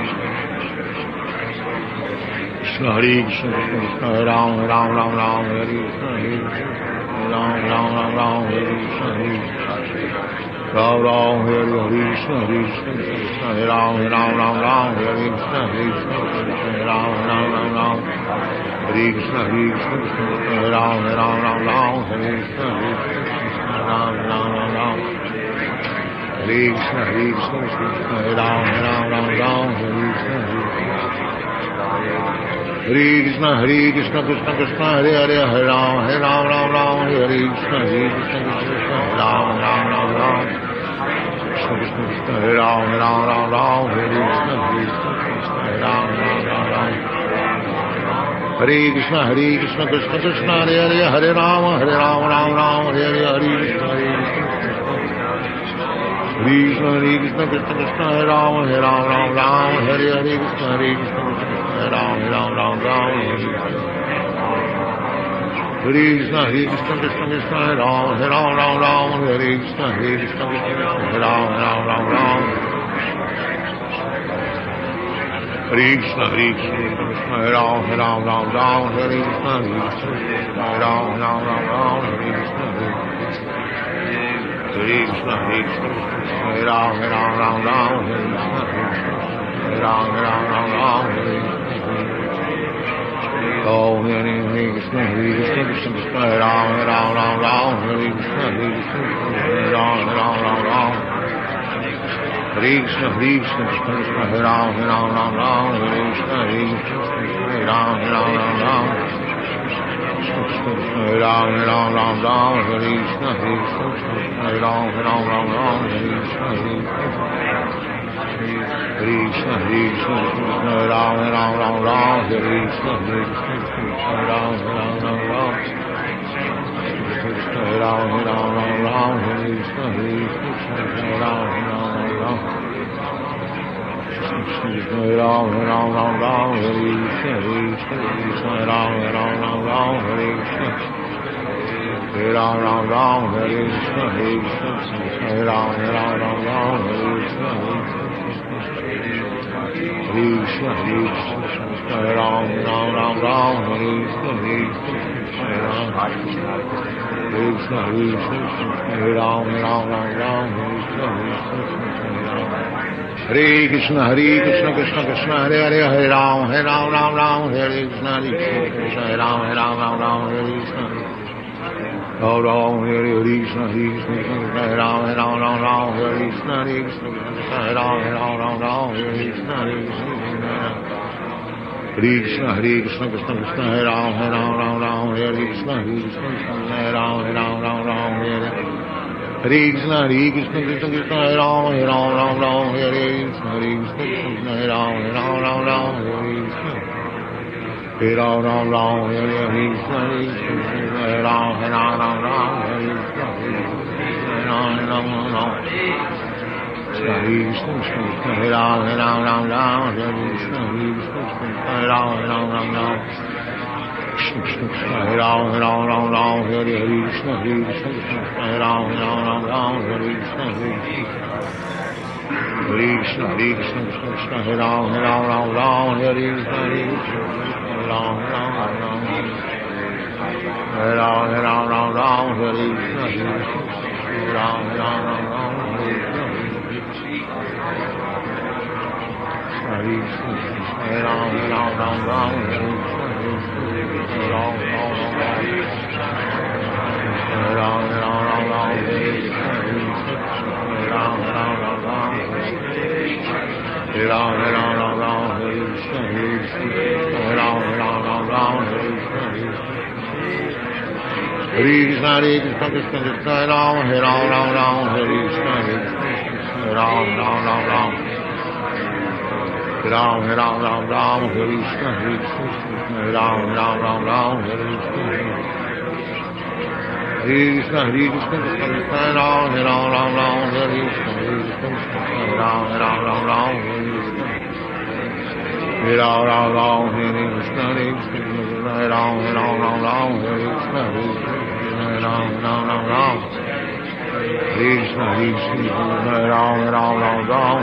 Krishna Hare Krishna, Krishna Hare Ram, Ram Hare Krishna, Hare Ram Hare Krishna, Ram Hare Krishna, Hare Krishna, Krishna Hare Ram, Ram Hare Krishna, Hare Ram Hare Krishna, Hare Krishna, Krishna Hare Ram, Ram Hare Krishna, Hare Ram Hare Krishna, Hare Krishna, Krishna Hare Ram, Ram Hare Krishna, Hare Krishna, Hare Krishna, Krishna Krishna, Hare Hare, Hare Ram, Hare Krishna, Hare Krishna, Krishna Ram, Krishna Krishna, Krishna Hare Ram, Hare Krishna, Hare Krishna, Ram, Hare Krishna, Hare Krishna, Krishna Krishna, Hare Hare, Hare Ram, Hare Hare, Hare Krishna, Hare Krishna, Hare Krishna, Krishna Krishna, Hare Ram, Hare Hare, Hare Krishna, Hare Krishna, Ram, Hare Krishna, Hare Krishna, Krishna Krishna, Hare Ram, Hare Krishna, Hare Krishna, Hare Ram, Hare Krishna, Hare Krishna, Krishna Hare Ram, Hare Krishna, Hare Krishna, Hare Ram, Hare Krishna, Hare Krishna, Hare Krishna, Hare Ram, Hare Krishna, Hare Ram, Hare Krishna, Oh, Hare Krishna, Hare Krishna, Krishna Krishna, Hare Ram, Hare Krishna, Hare Krishna, Hare Ram, Hare Krishna, Hare Krishna, Krishna Krishna, Hare Ram, Hare Krishna, Hare Krishna, Hare Ram, Krishna Krishna, Hare Ram, Hare Krishna, Hare Krishna, Hare Ram, Hare Krishna, Hare Krishna, Hare Krishna, Krishna Ram, Hare Krishna, Hare Ram, Krishna, Hare Ram, Hare Krishna, Hare Ram, Krishna, Hare Ram, Hare Krishna, Krishna Ram, Hare Krishna, Hare Ram, Hare Krishna, Hare Krishna, Hare Ram, Hare Krishna, Hare Krishna, Hare Krishna, Hare Krishna, Hare Ram, Ram Ram Ram, Hare Krishna, Hare Ram, Hare Krishna, Hare Ram, Ram Ram Ram, Hare Krishna, Krishna Krishna, Hare Hare, Hare Ram, Ram Ram, Hare Krishna, Hare Ram, Ram Ram, Hare Krishna. Ram Ram, Hare Krishna, Hare Ram, Ram Ram, Hare Krishna, Hare Ram, Ram Ram, Hare Krishna, Krishna, Krishna Krishna, Hare Ram, Ram Ram, Hare Krishna, Hare Ram, Ram Ram, Hare Krishna, Krishna Krishna, Hare Ram, Ram Ram, Hare Krishna, Krishna, Hare Ram, Ram Ram, Hare Krishna. Hare Ram, Ram Ram, Hare Krishna, Hare Ram, Ram Ram, Hare Krishna, Hare Ram, Ram Ram, Krishna, Hare Ram, Ram Ram, Hare Krishna, Hare Ram, Ram Ram, Krishna, Hare Ram, Ram Ram, Hare Krishna, Hare Ram, Ram Ram, Hare Krishna, Krishna, Krishna, Hare Ram, Ram Ram, Hare Krishna, Ram, Ram, Hare Ram, Ram Ram, Hare Krishna, Ram, Ram, Hare Krishna, Hare Ram, Ram Ram, Hare Krishna, Ram, Hare Ram, Ram Ram, Hare Krishna, Ram, Hare Ram, Ram Ram, Hare Krishna, Ram, Ram, Hare Krishna, Hare Krishna, Krishna Krishna, Hare Ram, Ram Ram, Hare Krishna, Ram, Ram, Ram, Hare Krishna, Ram, Ram, Hare Krishna, Krishna, Krishna, Krishna, Ram, Ram, Hare Krishna, Ram, Ram, Hare Krishna, Ram, Ram, Hare Krishna, Ram, Ram, Hare Krishna, Ram, Ram, Krishna, Krishna, Ram, Ram,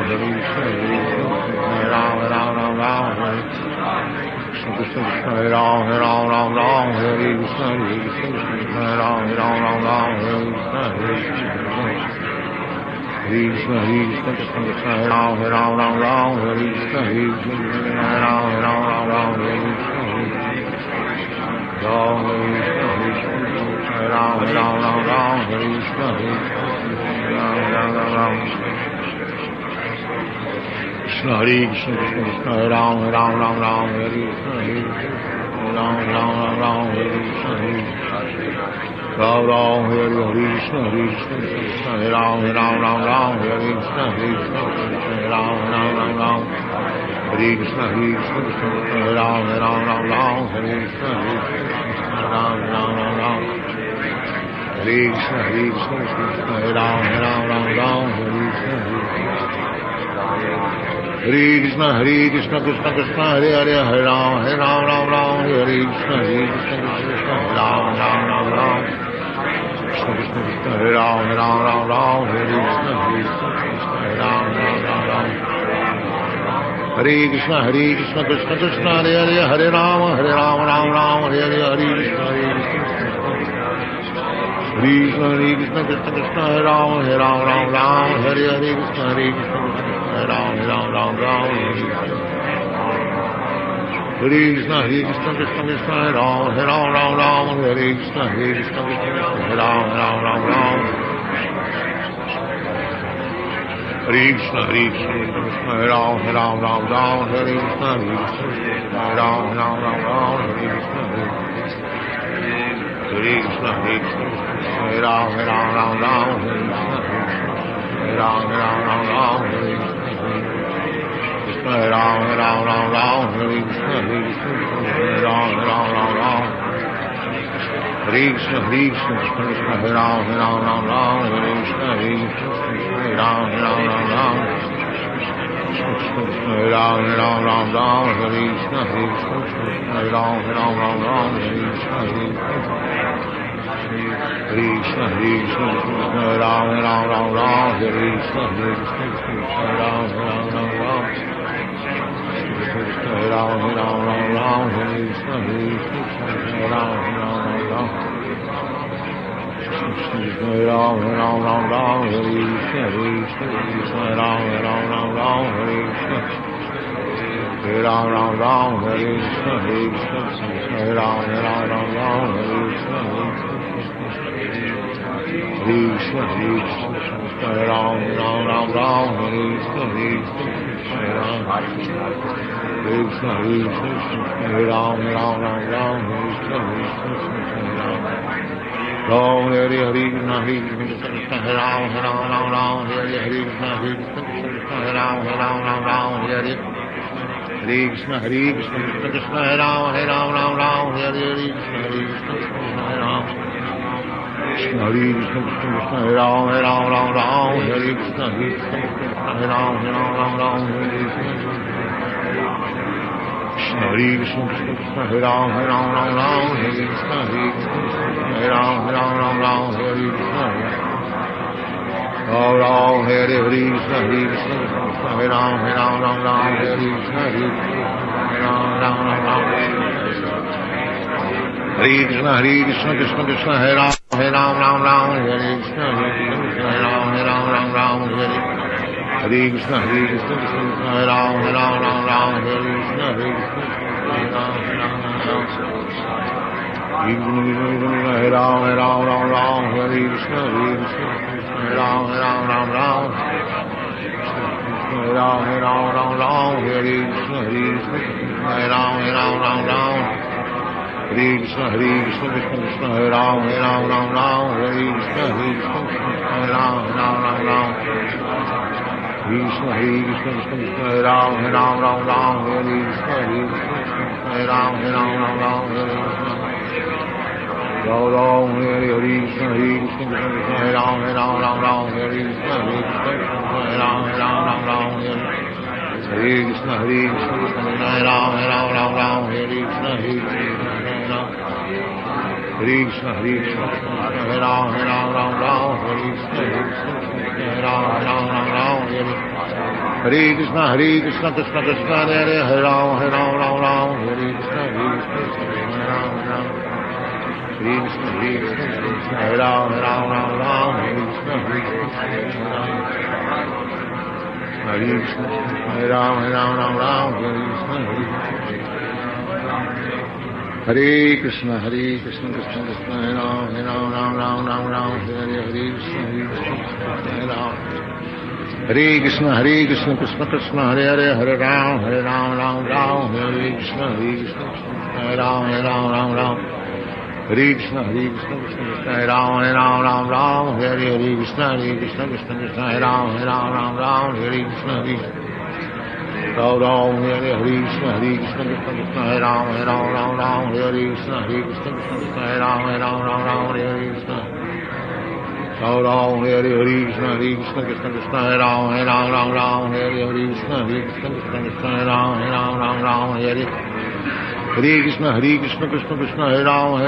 Hare Krishna, Ram, Ram, Hare Krishna, Hare Ram, Ram, Hare Krishna, Ram, Ram, Hare Krishna, Krishna, Krishna, Krishna, Ram, Ram, Hare Krishna, Ram, Ram, Hare Krishna, Ram, Ram, Hare Krishna, Krishna, Hare Krishna, Krishna, Ram, Ram, Hare Krishna, Ram, Ram, Hare Krishna, Ram, Ram, Hare Krishna, Krishna, Ram, Ram, Hare Krishna, Ram, Ram, Hare Krishna, Ram, Ram, Hare Krishna, Ram, Ram, Hare Krishna, Ram, Ram, Hare Krishna, Hare Krishna, Krishna Krishna, Hare Hare, Hare Ram, Ram, Hare Krishna, Krishna, Ram, Ram, Krishna, Hare Ram, Hare Krishna, Ram, Hare Krishna, Krishna Krishna, Hare Hare, Hare Ram, Hare Hare, Hare Krishna, Krishna, Krishna Krishna, Hare Ram, Hare Hare, Hare Krishna, Ram, Krishna, Krishna Krishna, Hare Ram, Hare Krishna, Ram, Krishna, Krishna Krishna, Hare Ram, Hare Krishna, Ram, Hare Krishna, Krishna, Krishna, Hare Ram, Hare Krishna, Ram, Hare Krishna, Ram, Hare Krishna, Ram, Krishna, Krishna, Hare Ram, Hare Krishna, Ram, Krishna, Krishna, Ram, Hare Krishna, Hare Ram, Hare Ram, Ram Ram, Hare Krishna, Hare Ram, Hare Ram, Ram Ram. Hare Ram, Hare Ram, Ram Ram, Hare Krishna, Hare Ram, Hare Ram, Ram Ram, Hare Krishna. Hare Ram, Ram Ram, Hare Krishna, Hare Ram, Hare Ram, Ram Ram, Hare Krishna, Hare Krishna, Hare Ram, Ram Ram, Ram Hare Krishna, Hare Ram, Hare Krishna, Hare Ram, Ram Ram, Ram Hare Krishna, Hare Ram, Ram Hare Hare Krishna, Hare Krishna, Hare Ram, Ram Ram, Ram Hare Krishna, Hare Krishna, Hare Ram, Ram Ram, Ram Hare Krishna, Hare Krishna, Krishna Hare Ram, Ram Ram, Hare Krishna, Hare Krishna, Hare Ram. Krishna Hare Krishna, Krishna Hare Ram, Ram Ram, Hare Krishna, Hare Ram, Ram Ram, Hare Krishna. Krishna Hare Krishna, Krishna Hare Ram, Ram Ram, Hare Krishna, Hare Ram, Ram Ram, Hare Krishna. Ram Ram, Hare Krishna, Hare Krishna, Hare Ram, Ram Ram, Hare Krishna, Hare Ram, Ram Ram. Hare Krishna, Hare Krishna, Krishna Krishna, Hare Ram, Ram Ram, Hare Krishna, Hare Ram, Ram Ram, Hare Krishna, Hare Krishna, Krishna Krishna, Hare Ram, Ram Ram, Hare Krishna, Hare Ram, Hare Ram, Ram, Hare Krishna, Hare Ram, Ram Ram, Hare Ram, Ram, Hare Krishna, Hare Ram, Ram Ram. Hare Krishna, Hare Krishna, Krishna Krishna, Hare Ram, Ram Ram, Hare Krishna, Hare Ram, Ram Ram. Krishna, Hare Krishna, Krishna Krishna, Hare Ram, Ram Ram, Hare Krishna, Hare Ram, Ram Ram, Hare Krishna. Ram Ram, Hare Krishna, Hare Krishna, Krishna Krishna, Hare Ram, Ram, Hare Krishna, Hare Ram, Ram, Hare Hare Krishna, Hare Krishna, Krishna Hare Ram, Ram, Hare Krishna, Hare Ram. Hare Krishna, Hare Krishna, Hare Ram, Ram, Hare Krishna, Hare Ram, Ram, Hare Hare Krishna, Hare Krishna, Krishna Krishna, Hare Ram, Ram, Hare Krishna, Hare Ram, Ram. Hare Krishna, Hare Krishna, Krishna Hare Ram, Ram, Hare Krishna, Hare Ram. Hare Krishna, Hare Ram, Ram, Hare Krishna, Hare Krishna, Hare Krishna, Krishna Krishna, Hare Ram, Ram, Hare Krishna, Hare Ram. Hare Krishna, Hare Krishna, Krishna Krishna, Hare Ram, Ram, Hare Krishna, Hare Ram, Ram. Hare Krishna, Hare Krishna, Krishna Krishna, Hare Ram, Ram, Hare Krishna, Krishna Krishna, Hare Ram, Ram, Hare Krishna, Ram, Hare Krishna, Hare Krishna, Krishna Krishna, Hare Ram, Hare Krishna, Krishna Krishna, Hare Ram, Hare Krishna. Ram, Hare Krishna, Hare Krishna, Krishna Krishna, Hare Ram, Hare Krishna, Krishna Krishna, Hare Ram, Hare Hare Krishna, Hare Krishna, Krishna Krishna, Hare Ram, Hare Krishna, Krishna Krishna, Hare Ram, Hare Krishna. Ram, Hare Krishna, Hare Krishna, Krishna Krishna, Hare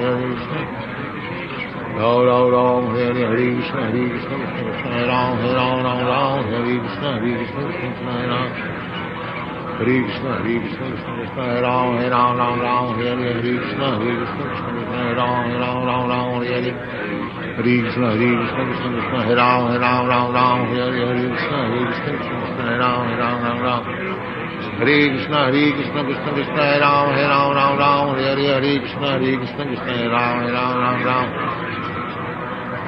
Ram, Hare Krishna, Krishna Krishna, Hare Ram. Hare Krishna, Hare Krishna, Krishna Krishna, Hare Ram, Hare Krishna, Krishna Krishna, Hare Ram, Hare Krishna, Hare Krishna, Krishna Krishna, Hare Ram, Hare Krishna, Krishna Krishna, Hare Ram, Hare Krishna, Hare Krishna, Krishna Krishna, Hare Ram, Hare Krishna, Krishna Krishna, Hare Ram,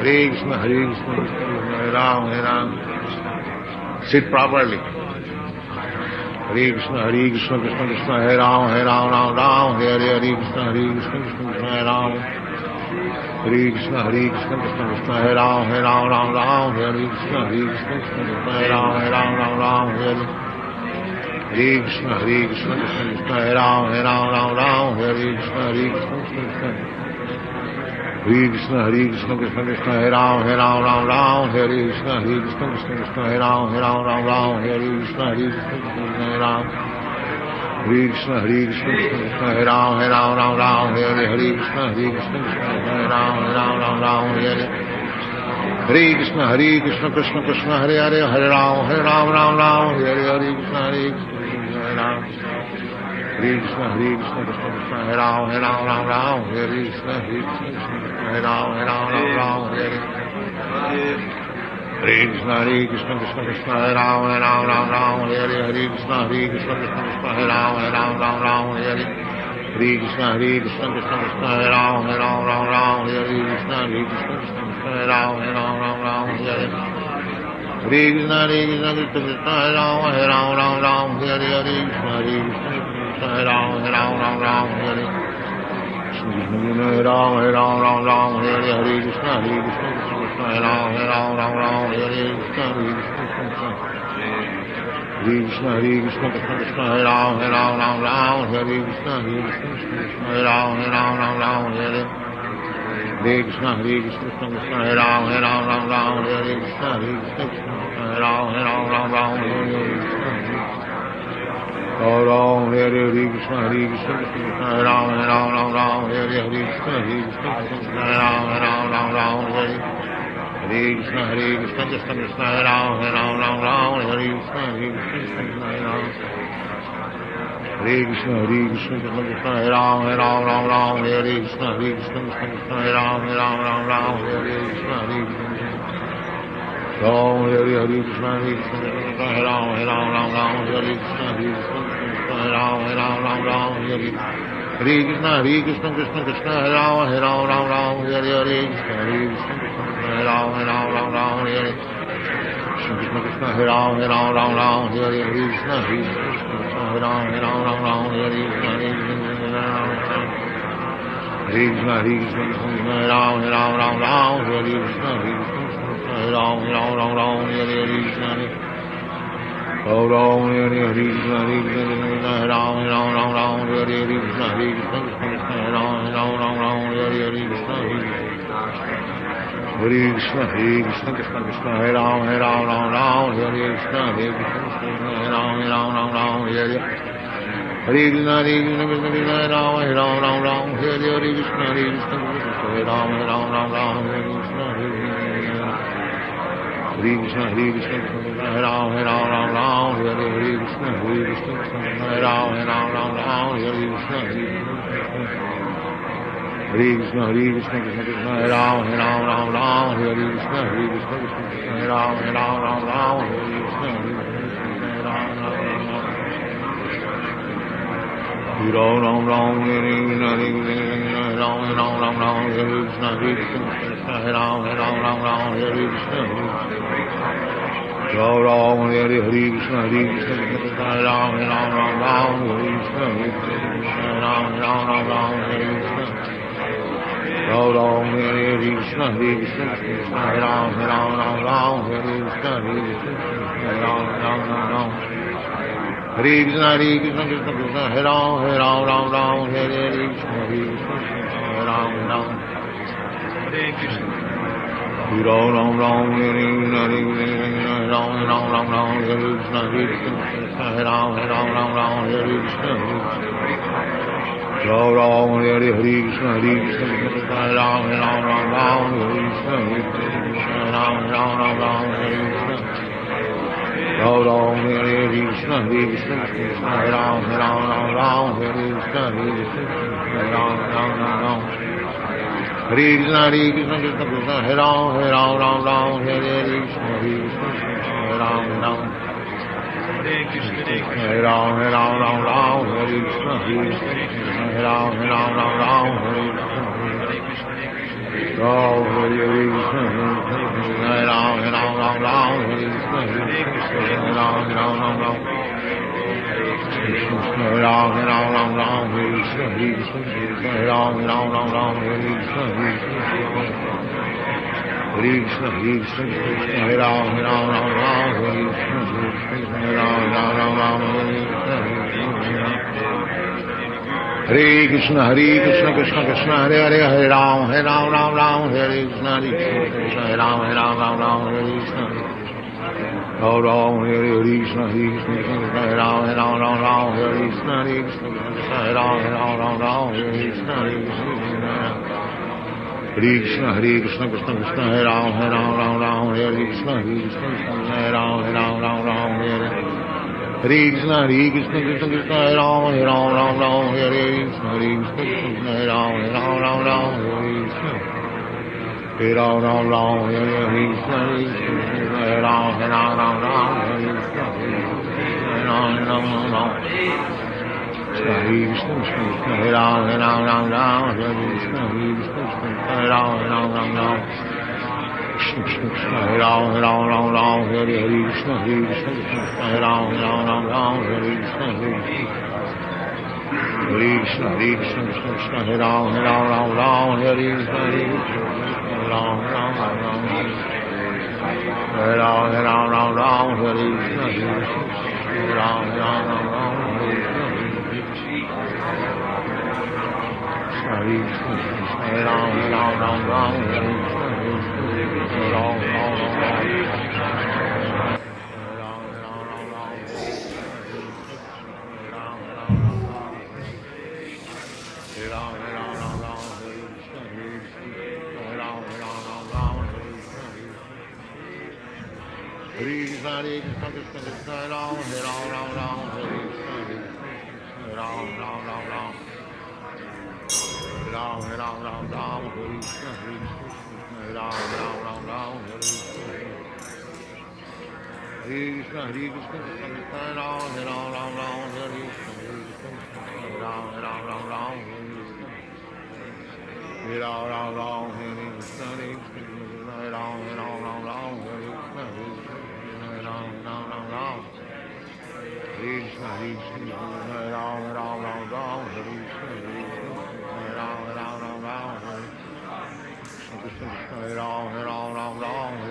Hare Krishna, Hare Krishna, Krishna Krishna, Hare Ram. Sit properly. Hare Krishna, Hare Krishna, Krishna Krishna, Hare Ram, Hare Krishna, Krishna Krishna, Hare Ram. Hare Krishna, Hare Krishna, Krishna Krishna, Hare Ram, Hare Krishna, Krishna Krishna, Hare Ram, Hare Krishna, Hare Krishna, Krishna Krishna, Hare Ram, Hare Krishna, Hare Krishna, Hare Krishna, Krishna Krishna, Hare Ram, Hare Krishna, Krishna Krishna, Hare Ram, Hare Krishna, Hare Krishna, Hare Ram. Hare Krishna, Hare Krishna, Krishna Krishna, Hare Ram, Hare Krishna, Hare Krishna, Hare Krishna, Hare Ram, Hare Hare Krishna Krishna Krishna Hare Hare Hare Ram Ram Ram Hare Hare Krishna Hare Ram Hare Krishna Krishna Krishna Hare Ram Ram Ram Hare Krishna Hare Ram Ram Ram Hare Krishna Krishna Krishna Hare Ram Ram Ram Hare Hare Krishna Krishna Krishna Hare Ram Ram Ram Hare Krishna Krishna Krishna Hare Ram Ram Ram Hare Krishna Krishna Krishna Hare Ram Ram Ram Hare Krishna Krishna Krishna Hare Ram Ram Hare Krishna Krishna Hare Ram Ram Ram Hare Krishna Ram Ram Hare Hare Krishna Krishna Krishna Hare Ram Ram Hare Krishna Krishna Krishna Krishna Hare Ram Ram Hare Krishna Krishna Hare Ram Ram Hare Krishna Krishna Krishna Hare Ram Ram Hare Krishna Krishna Hare Ram Ram Hare Ram Hare Krishna Krishna Krishna Hare Ram Ram Hare Krishna Krishna Hare Ram Ram Hare Krishna Krishna Krishna Hare Ram Ram Hare Krishna Krishna Hare Ram Hare Krishna Krishna Krishna Hare Ram Hare Krishna Krishna Krishna Hare Ram Ram Hare Krishna Ram Hare Krishna Krishna Krishna Hare Ram Hare Krishna Krishna Krishna Hare Ram Hare Krishna Krishna Krishna Hare Ram Hare Krishna Krishna Hare Ram Hare Krishna Krishna Hare Ram Hare Krishna Krishna Hare Ram Hare Krishna Krishna Krishna Hare Ram Hare Krishna Hare Ram Hare Krishna Ram Hare Krishna Krishna Ram Hare Krishna Krishna Hare Ram Hare Krishna Hare Krishna Krishna Krishna Hare Ram Hare Krishna Krishna Hare Ram Hare Krishna Krishna Ram Hare Krishna Krishna Hare Ram Hare Krishna Krishna Krishna Hare Ram Hare Krishna Krishna Hare Ram Hare Krishna Krishna Krishna Krishna Hare Ram Hare Krishna Krishna Hare Ram Hare Krishna Ram Ram Hare Krishna Krishna Hare Ram Hare Krishna Ram Hare Krishna Krishna Hare Ram Hare Krishna Ram Hare Krishna Ram Hare Krishna Krishna Hare Ram Hare Krishna Hare Krishna Krishna Krishna Hare Ram Hare Krishna Hare Ram Hare Krishna Ram Ram Hare Krishna Krishna Hare Ram Hare Krishna Ram Hare Krishna Krishna Hare Ram Hare Krishna Ram Hare Krishna Ram Hare Krishna Krishna Hare Ram Hare Krishna Hare Krishna Krishna Krishna Hare Ram Hare Krishna Hare Ram Hare Krishna Hare Ram Hare Krishna Hare Ram Hare Hare Krishna Krishna Krishna Hare Hare Hare Ram Hare Krishna Krishna Hare Ram Hare Krishna Ram Hare Krishna Krishna Hare Ram Hare Krishna Hare Ram Hare Krishna Hare Krishna Krishna Krishna Hare Ram Ram Ram Hare Krishna Krishna Krishna Hare Ram Ram Ram Hare Hare Krishna Krishna Krishna Hare Ram Ram Hare Krishna Krishna Krishna Hare Ram Ram Hare Krishna Hare Ram Ram Hare Krishna Krishna Hare Ram Ram Hare Krishna Hare Ram Hare Krishna Hare Ram Ram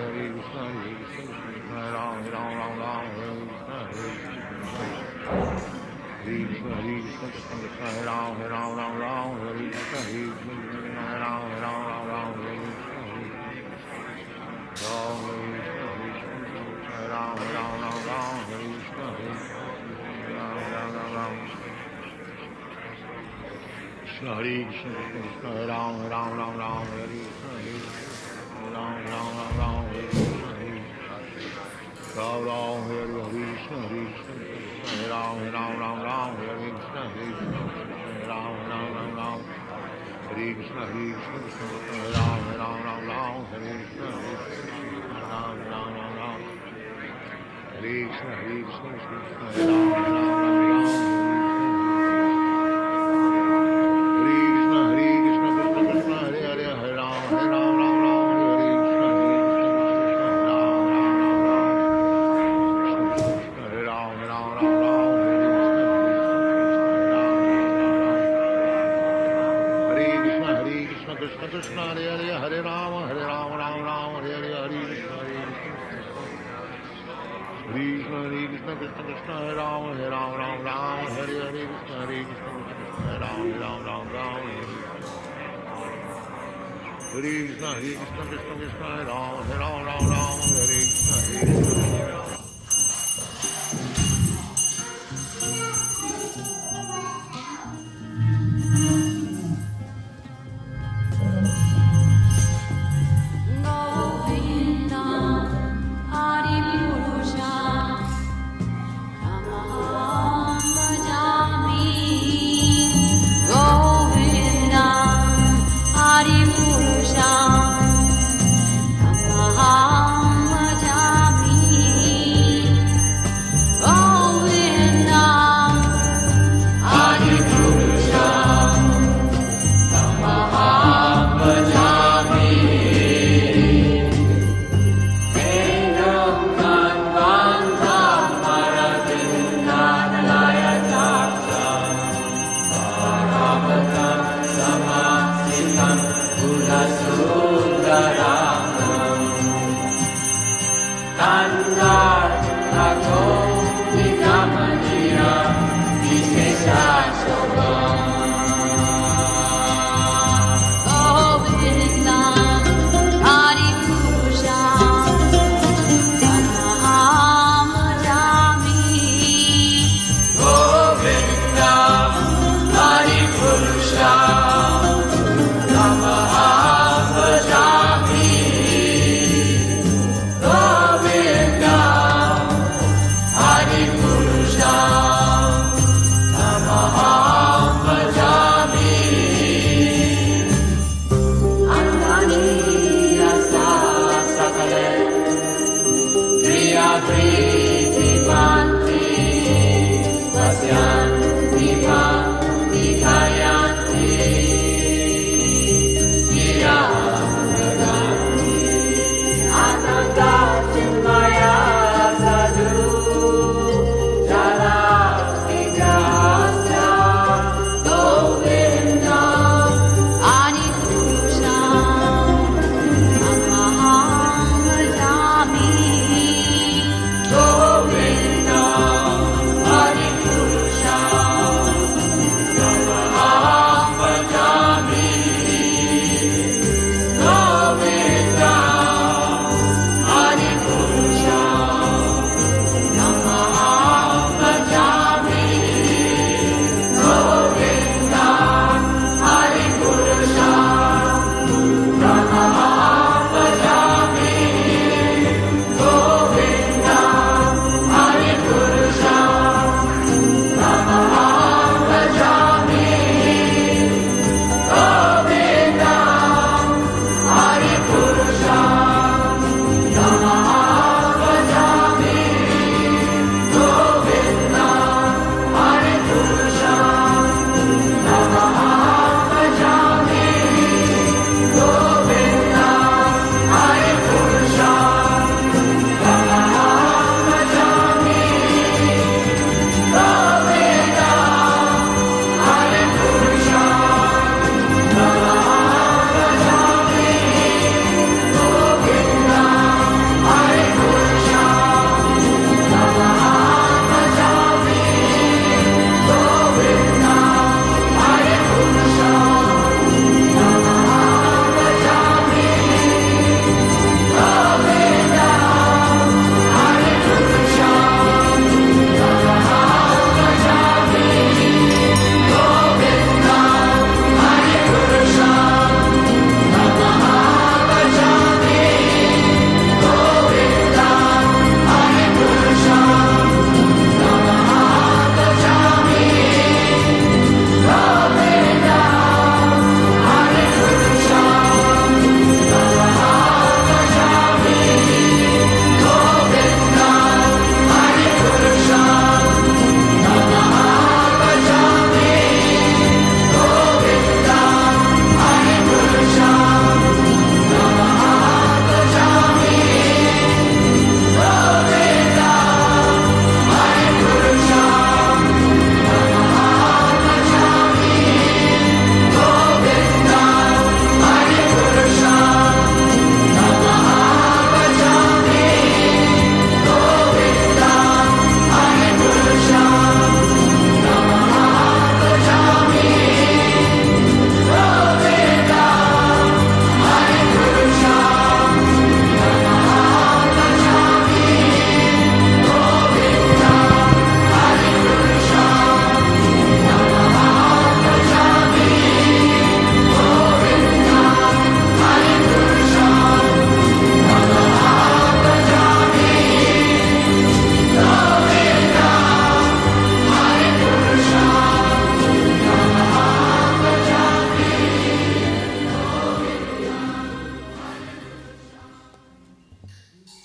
Hare Krishna Krishna Hare Ram Ram Krishna Krishna Hare Ram Hare Krishna Krishna Hare Ram Ram Hare Krishna Hare Krishna Krishna Krishna Hare Ram Hare Krishna Hare Ram Hare Ram Hare Krishna Hare Ram Hare Krishna Hare Ram Hari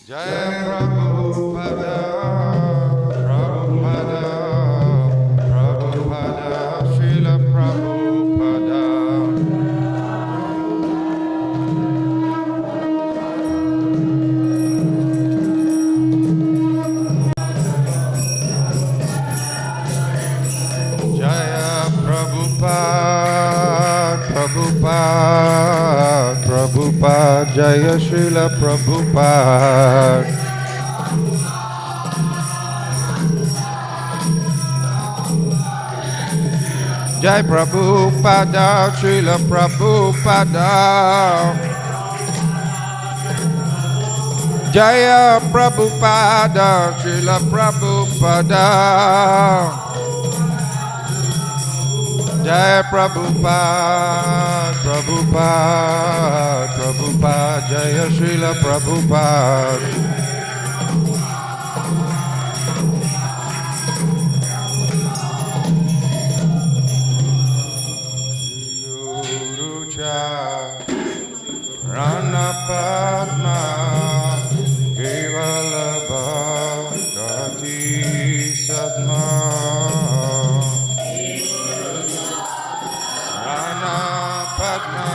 Jaya Prabhupada, Prabhupada, Prabhupada, Srila Prabhupada. Jaya Prabhupada, Prabhupada, Prabhupada, Jaya Srila Prabhupada. Jai Prabhupada, Srila Prabhupada. Jaya Prabhupada, Srila Prabhupada. Jai Prabhupada, Prabhupada, Prabhupada, Jaya Srila Prabhupada. Gurucha Rana Padma Kevala Bhakti Sadma Rana Padma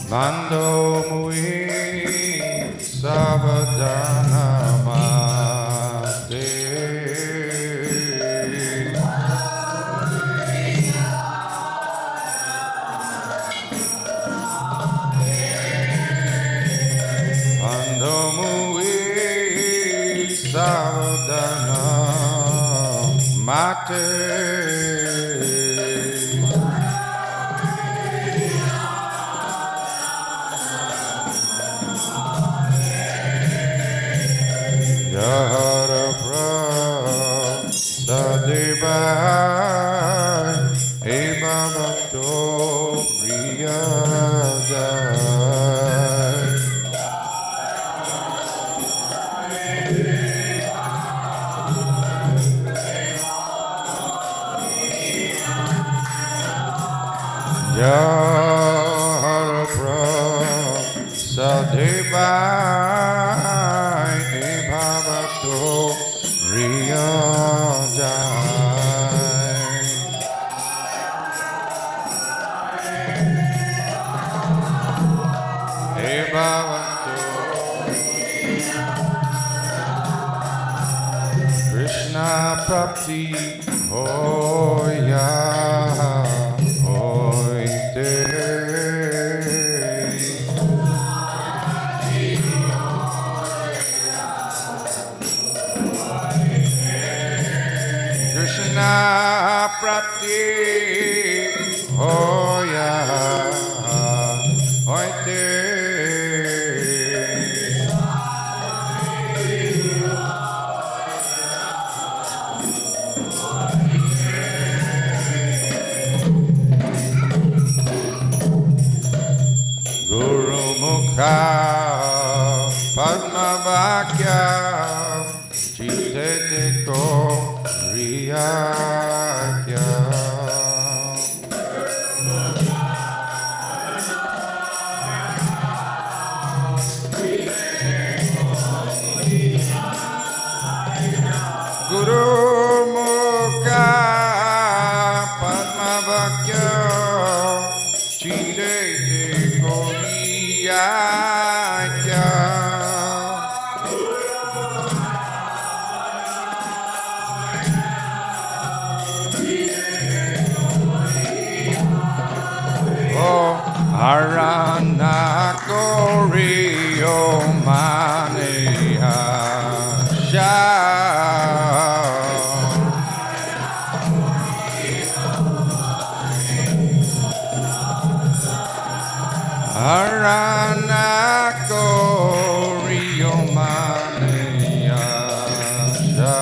Mando Mui Savadana Mate Mando Mui Savadana Mate Yahara Prasadevai Eva Bhakto Priyadai Yahara Prasadevai Eva Bhakto Priyadai Eva Bhakto Krishna Prapti Hoya Hoite Krishna Prapti Hoya Hoite Guru Mukha Padma Vakya Chitete Ko Riyakya Guru Mukha Padma Vakya Chitete Ko Riyakya Arana Korio Maneha Sha Arana Korio Maneha Sha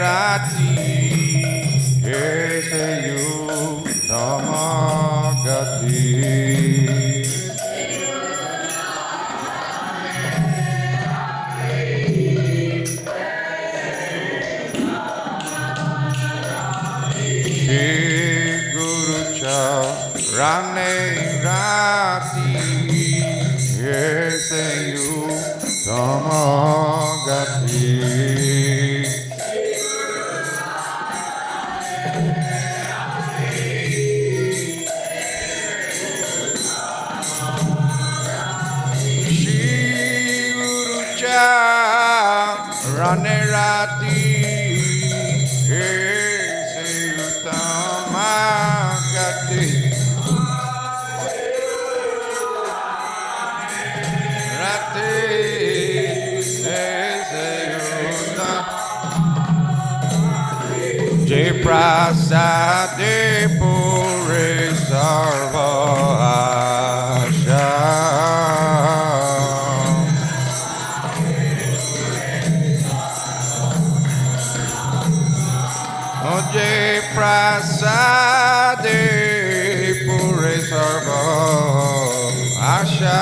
Mangalarati Kesayu Tamagati Mangalarati Yesayu Tamagati Shivurucha Ranerati Yesayu Tamagati Jai Prasade Pure Sarva Asha Jai Prasade Pure Sarva Asha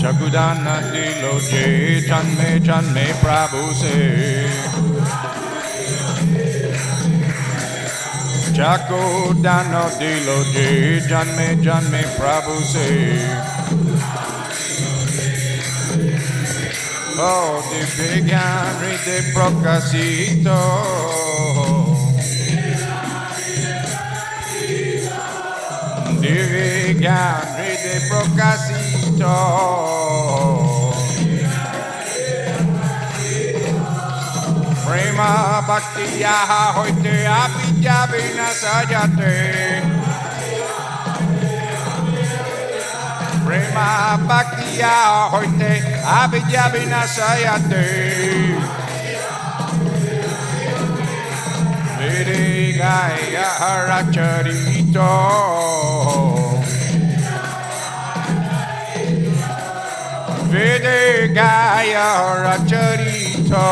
Chakudana dilo je janme Prabhu se Chakudana dilo je janme Prabhu se Oh divyan ride prokasito Divyan ride prokasito Prema bhakti yaha hoite avidya vinasayate Prema bhakti yaha hoite avidya vinasayate Vede gaya haracharito Vede gaya haracharito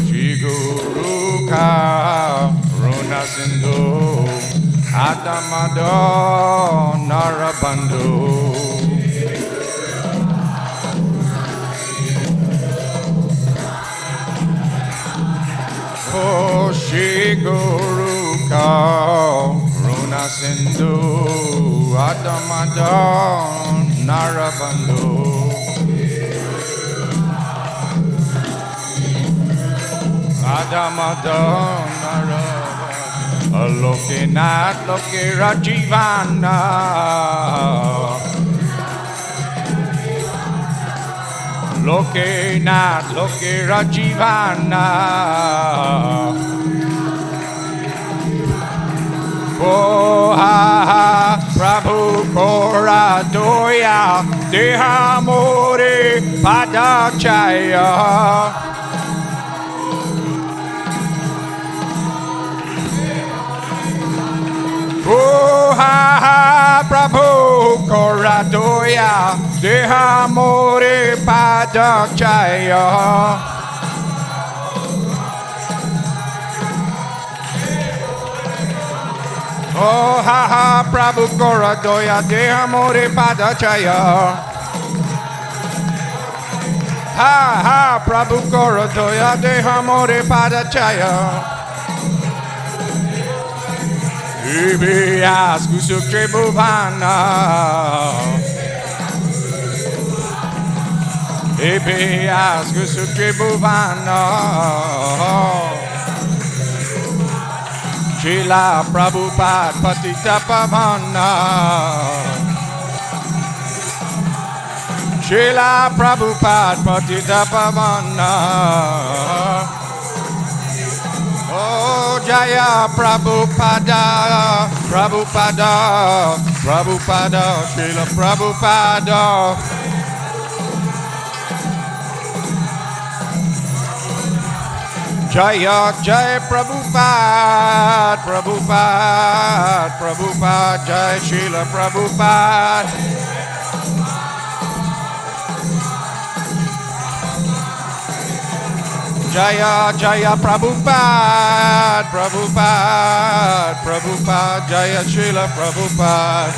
Shri Guru Karuna Sindhu Adamado Narabandhu Oh Shri Guru Karuna Sindhu Adamado Narabandhu Adamado Narabandhu Alokenath Loke Rajivana Lokenath Loke Rajivana Oh ha ha Prabhu Kora Doya Deha More Padachaya Oh ha ha Prabhu Kora Doya Deha More Padachaya Oh ha ha Prabhu Kora Doya Deha More Padachaya Ha ha Prabhu Kora Doya Deha More Padachaya Ibias Kusukre Bhuvana Ibias Kusukre Bhuvana Srila Prabhupada Patita Pavana Srila Prabhupada Patita Pavana Oh Jaya Prabhupada Prabhupada Prabhupada Srila Prabhupada Jaya Jaya Prabhupada Prabhupada Prabhupada Jaya Srila Prabhupada Jaya Jaya Prabhupada Prabhupada Prabhupada Jaya Srila Prabhupada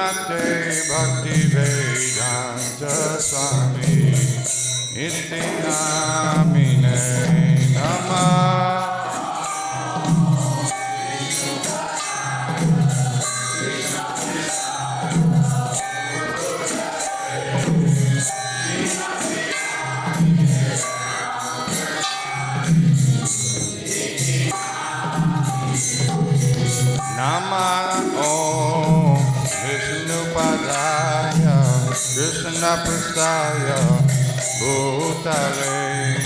Srimate Bhakti Vedanta Swami Iti Namine Namah. Namo Vishnupadaya Krishna Prastaya Bhutale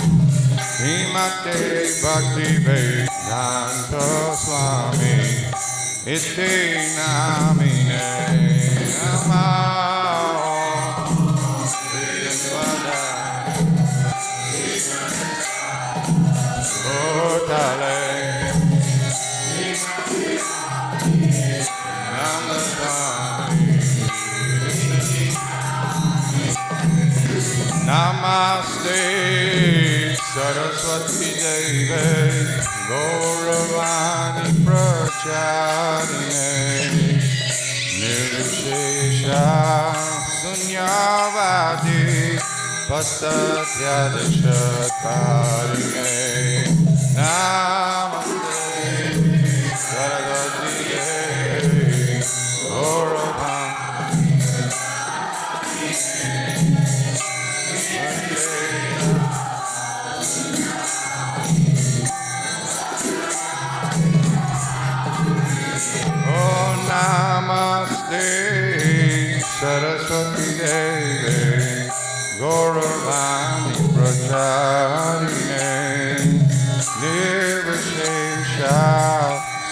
Srimate Bhakti Vedanta Swami Iti Namine Namah Vishnupadaya Bhutale Namaste Saraswati Deve Gauravani Pracharine Nirvishesha Sunyavadi Pastatyadashatarine Namaste Saraswati Deve Gauravani Namaste Saraswati Deve Gauravani Pracharine Nirvishesha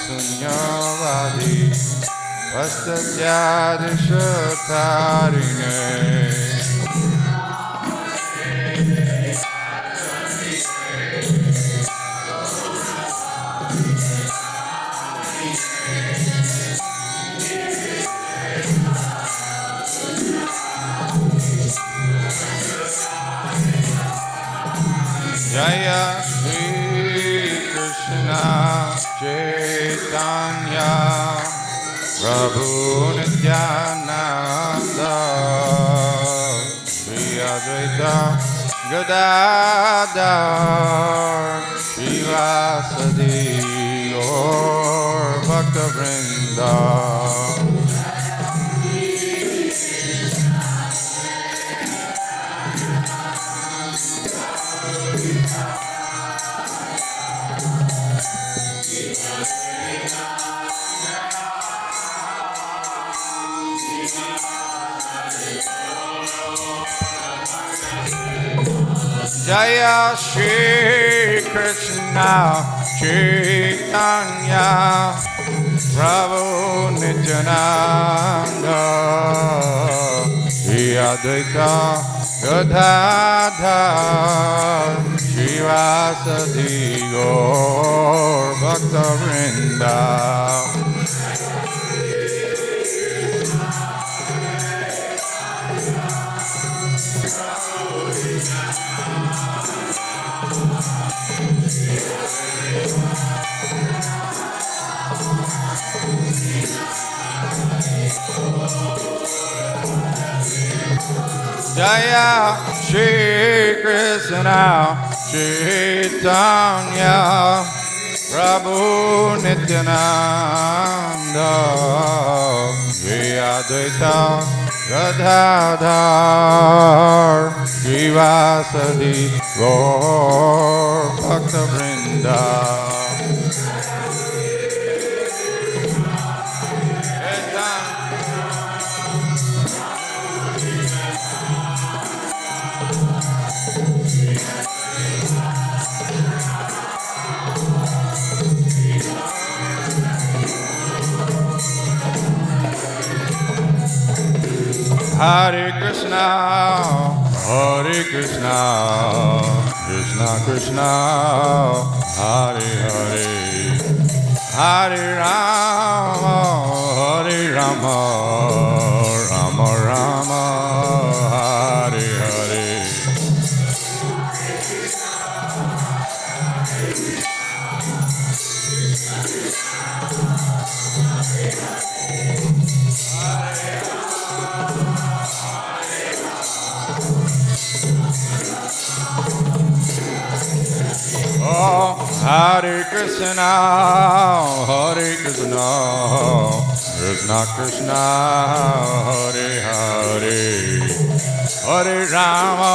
Sunyavadi Pastatyadashatarine Jaya Shri Krishna Caitanya Prabhu Nityananda Shri Advaita Gadadhar Srivasadi Gaur Bhakta Vrinda Jaya Shri Krishna Caitanya Prabhu Nityananda Shri Advaita Gadadhar Srivasadi Gaur Bhakta Vrinda Jaya Shri Krishna Caitanya Prabhu Nityananda Shri Advaita Gadadhar Srivasadi Gaur Bhakta Vrinda Hare Krishna, Krishna Krishna, Hare Hare, Hare Rama, Rama Rama, Hare Hare. Hare Hare Krishna, Krishna Krishna, Hare Hare, Hare Rama,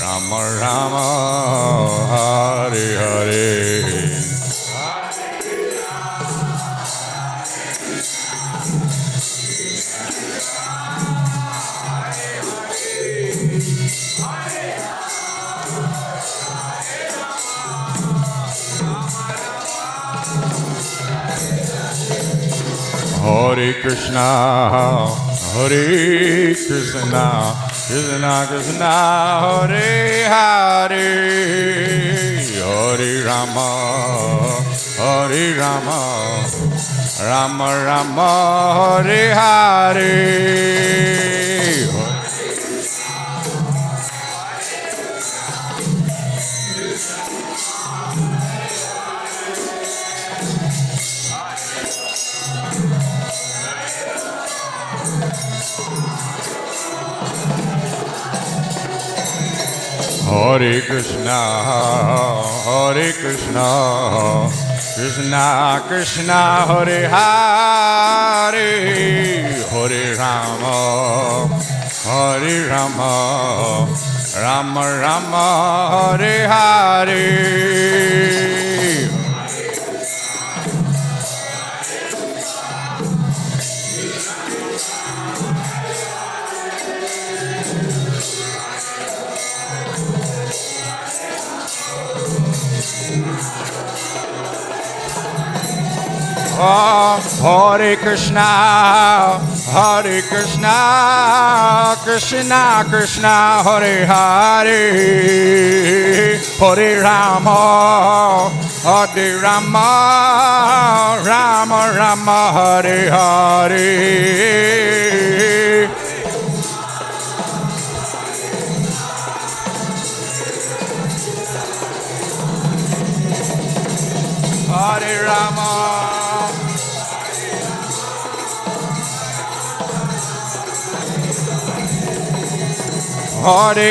Rama Rama, Hare Hare. Hare Krishna, Krishna Krishna, Hare Hare, Hare Rama, Rama Rama, Hare Hare. Hare Krishna, Krishna Krishna, Hare Hare, Hare Rama, Rama Rama, Hare Hare. Hare Krishna, Krishna Krishna, Hare Hare, Hare Rama, Rama Rama, Hare Hare. Hare Rama, Hare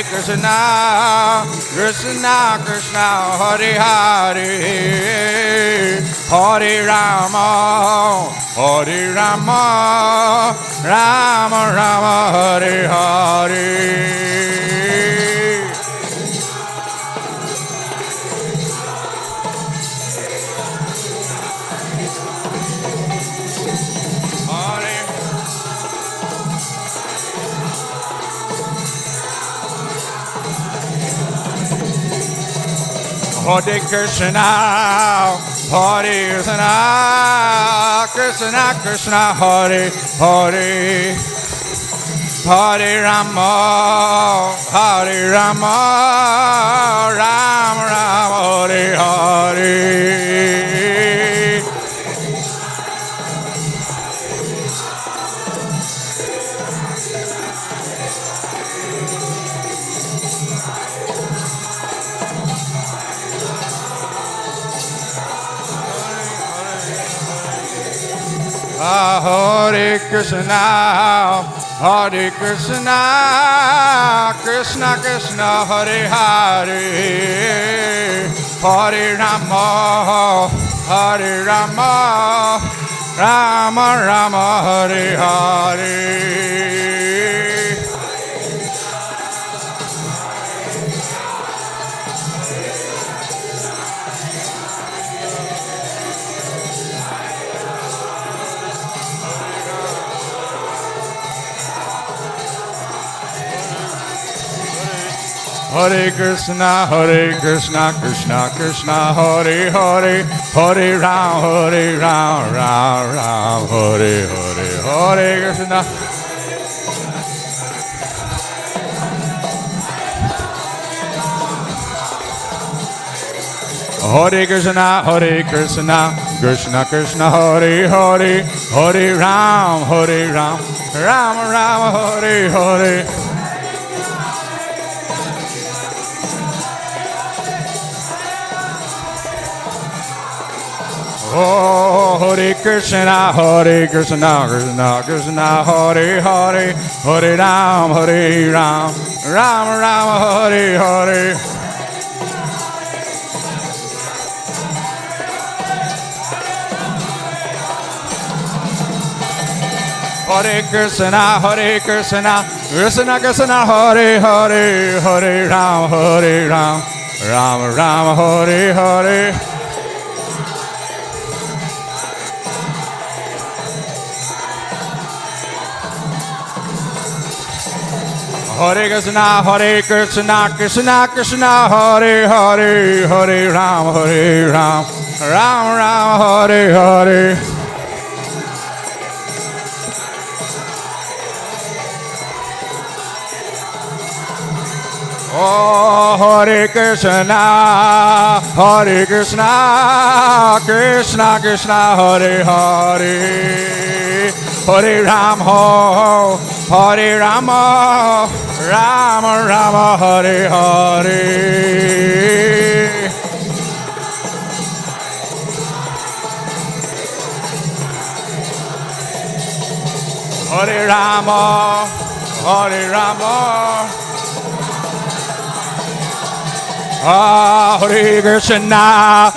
Krishna, Krishna Krishna, Hare Hare, Hare Rama, Rama Rama, Hare Hare. Hare Krishna, Krishna Krishna, Hare Hare, Hare Rama, Rama Rama, Hare Hare. Hare Krishna, Krishna Krishna, Hare Hare, Hare Rama, Rama Rama, Hare Hare. Hare Krishna, Krishna Krishna, Hare Hare, Hare Ram, Ram, Hare Hare, Hare Krishna. Hare Krishna, Krishna Krishna, Hare Hare, Hare Ram, Ram Ram, Hare Hare. Oh, Hare Krishna, Krishna Krishna, Hare Hare, Hare Ram, Ram Ram, Hare Hare. Hare Krishna, Krishna Krishna, Hare Hare, Hare Ram, Ram Ram, Hare Hare. Hare Krishna, Krishna Krishna, Hare Hare, Hare Ram, Ram Ram, Hare Hare. Oh, Hare Krishna, Krishna Krishna, Hare Hare, Hare Ram, Hare Rama, Rama Rama, Hare Hare. Hare Rama, Hare Rama. Hare Krishna,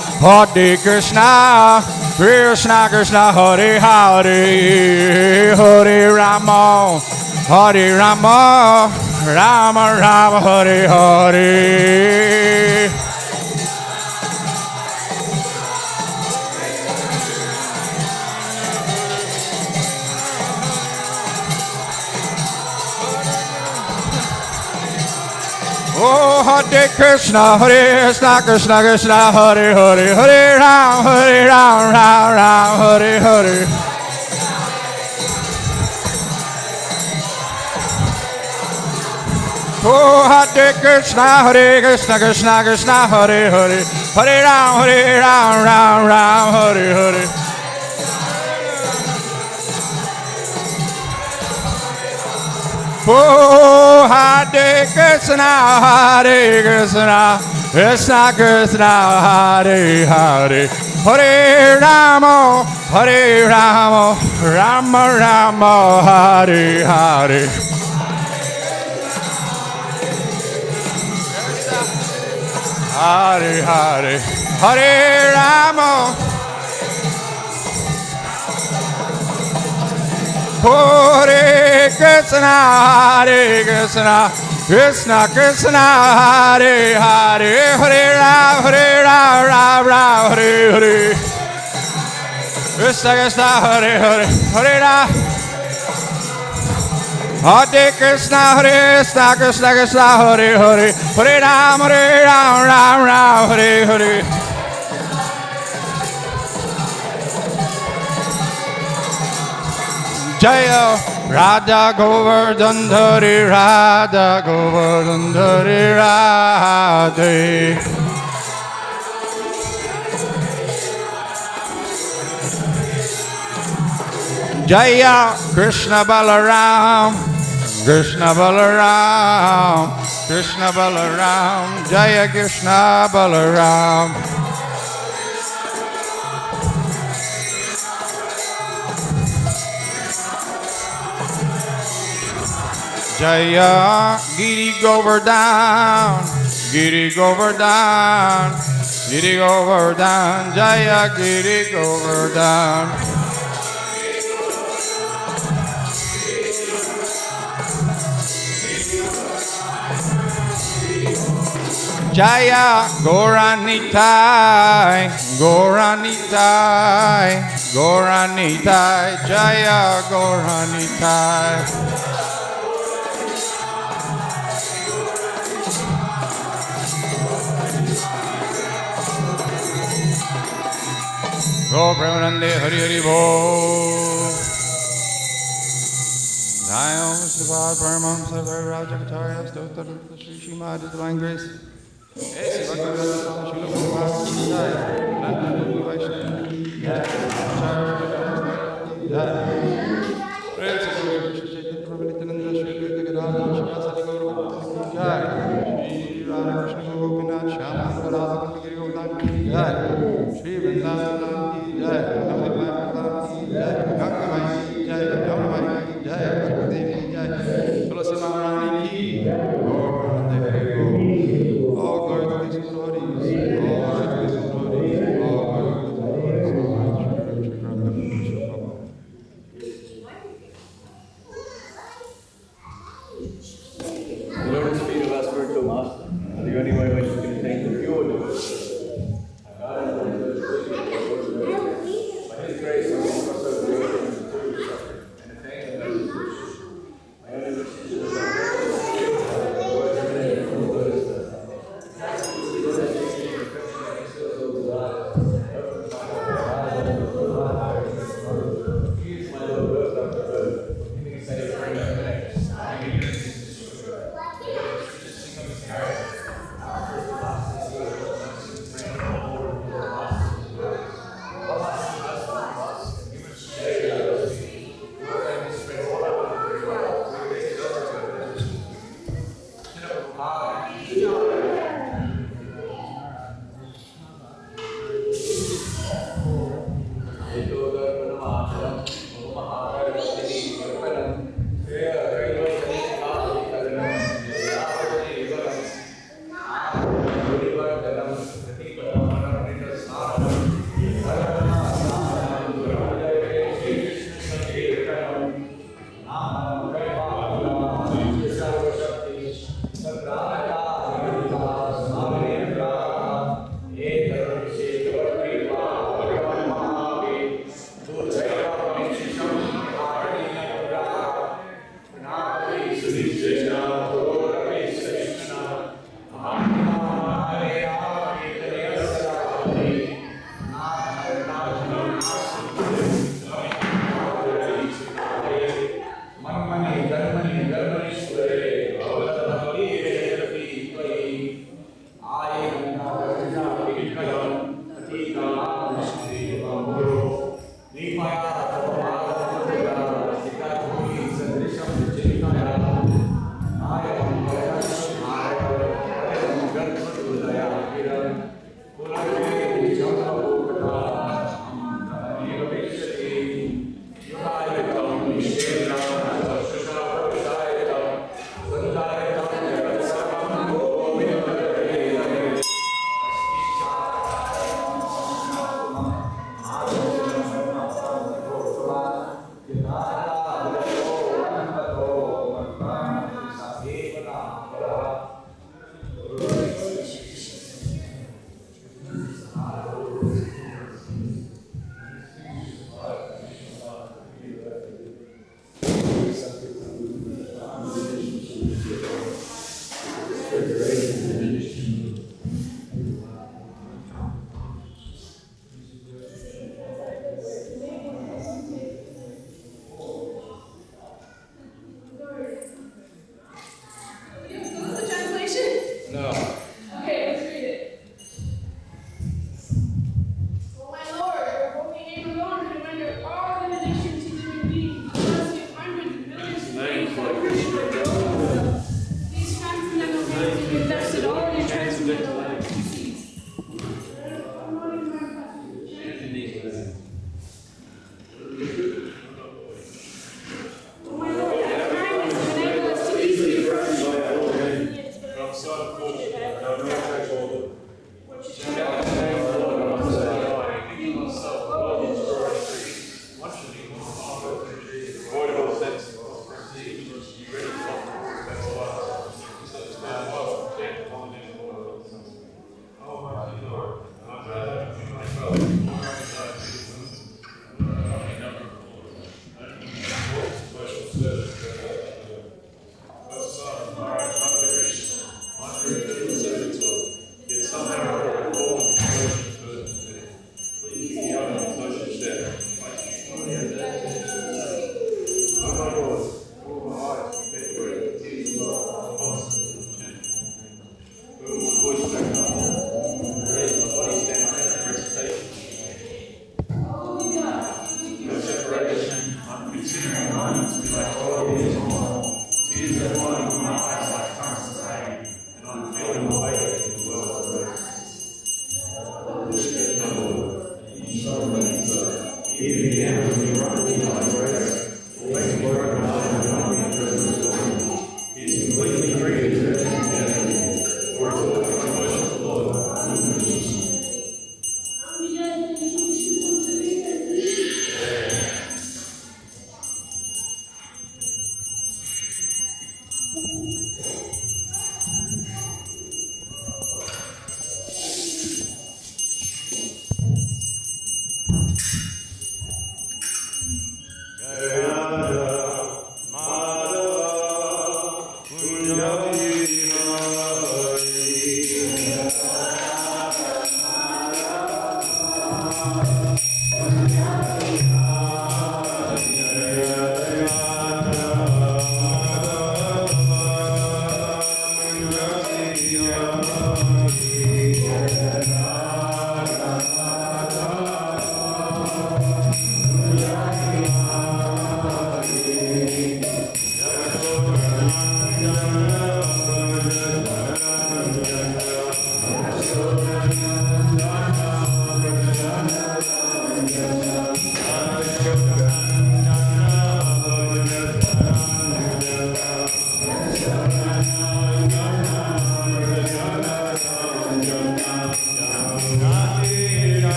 Krishna Krishna, Hare Hare, Hare Rama, Rama Rama, Hare Hare. Oh, Hare Krishna, Krishna Krishna, Hare Hare, Hare Ram, Ram Ram, Hare Hare. Oh, Hare Krishna, Krishna, Hare Hare, Hare Ram, Ram, Hare Hare. Oh, Hare Krishna, Krishna Krishna, Hare Hare, Hare Rama, Rama Rama, Hare Hare. Hare Hare, Hare Rama, Hare Krishna, Krishna Krishna, Hare Hare, Hare Ram, Hare Hare. Krishna Krishna, Hare Hare, Hare Ram. Hare Krishna, Krishna Hare Hare, Hare Ram, Ram, Hare Hare. Jaya Radha Govardhana Dhari, Radha Govardhana Dhari, Radhe. Jaya Krishna Balaram, Krishna Balaram, Krishna Balaram, Jaya Krishna Balaram. Jaya Giri Govardhan, Giri Govardhan, Giri Govardhan, Jaya Giri Govardhan. Jaya Gauranitai, Gauranitai, Gauranitai, Jaya Gauranitai. Go Premanande Hari Hari Bo. Nayam Srivad Paramam Sarva Rajakataya Stotar Sri Srimad Divine Grace. Esi Bhagavatam Srila Prabhupada Jaya. Nanda Guru Vaishnava Jaya. Jaya. Prince of Guru Krishna Chaitanya Prabhu Nityananda Shri Guru Gadadhar Shivasati Guru Jaya. Shri Radha Krishna Gopinath Shyama Radha Giri Govardhan Jaya. Shri Vrindavan Jai. Lord, speak of our spiritual master. Are there any way in which we can attain the pure devotion? By His grace, I will cross over the ocean into true suffering and attain the blessed position. My only wish is to completely free to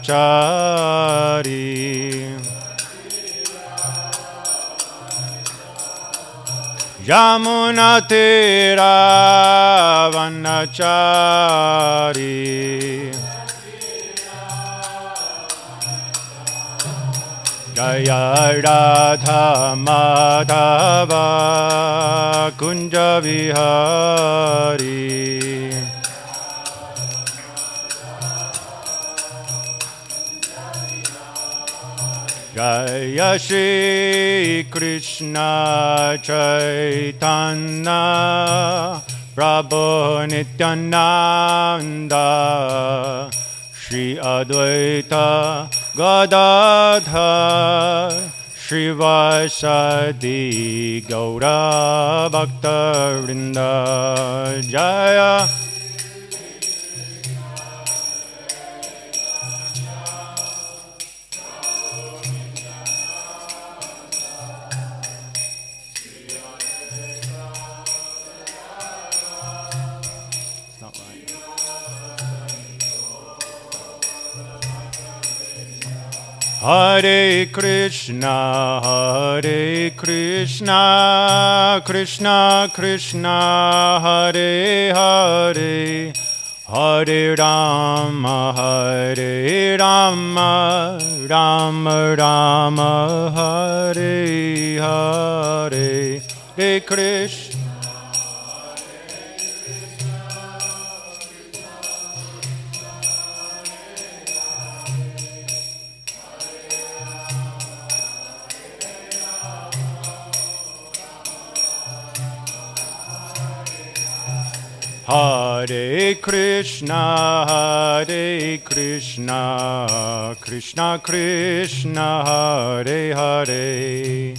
Chari Yamuna Tira Vanachari Jaya Radha Madhava Kunja Vihari Jaya Shri Krishna Chaitanya Prabhu Nityananda Shri Advaita Gadadhar Shri Vasadi Gaura Bhakta Vrinda Jaya Hare Krishna, Krishna Krishna, Hare Hare, Hare Rama, Rama Rama, Hare Hare, Hare Krishna. Hare Krishna, Krishna Krishna, Hare Hare,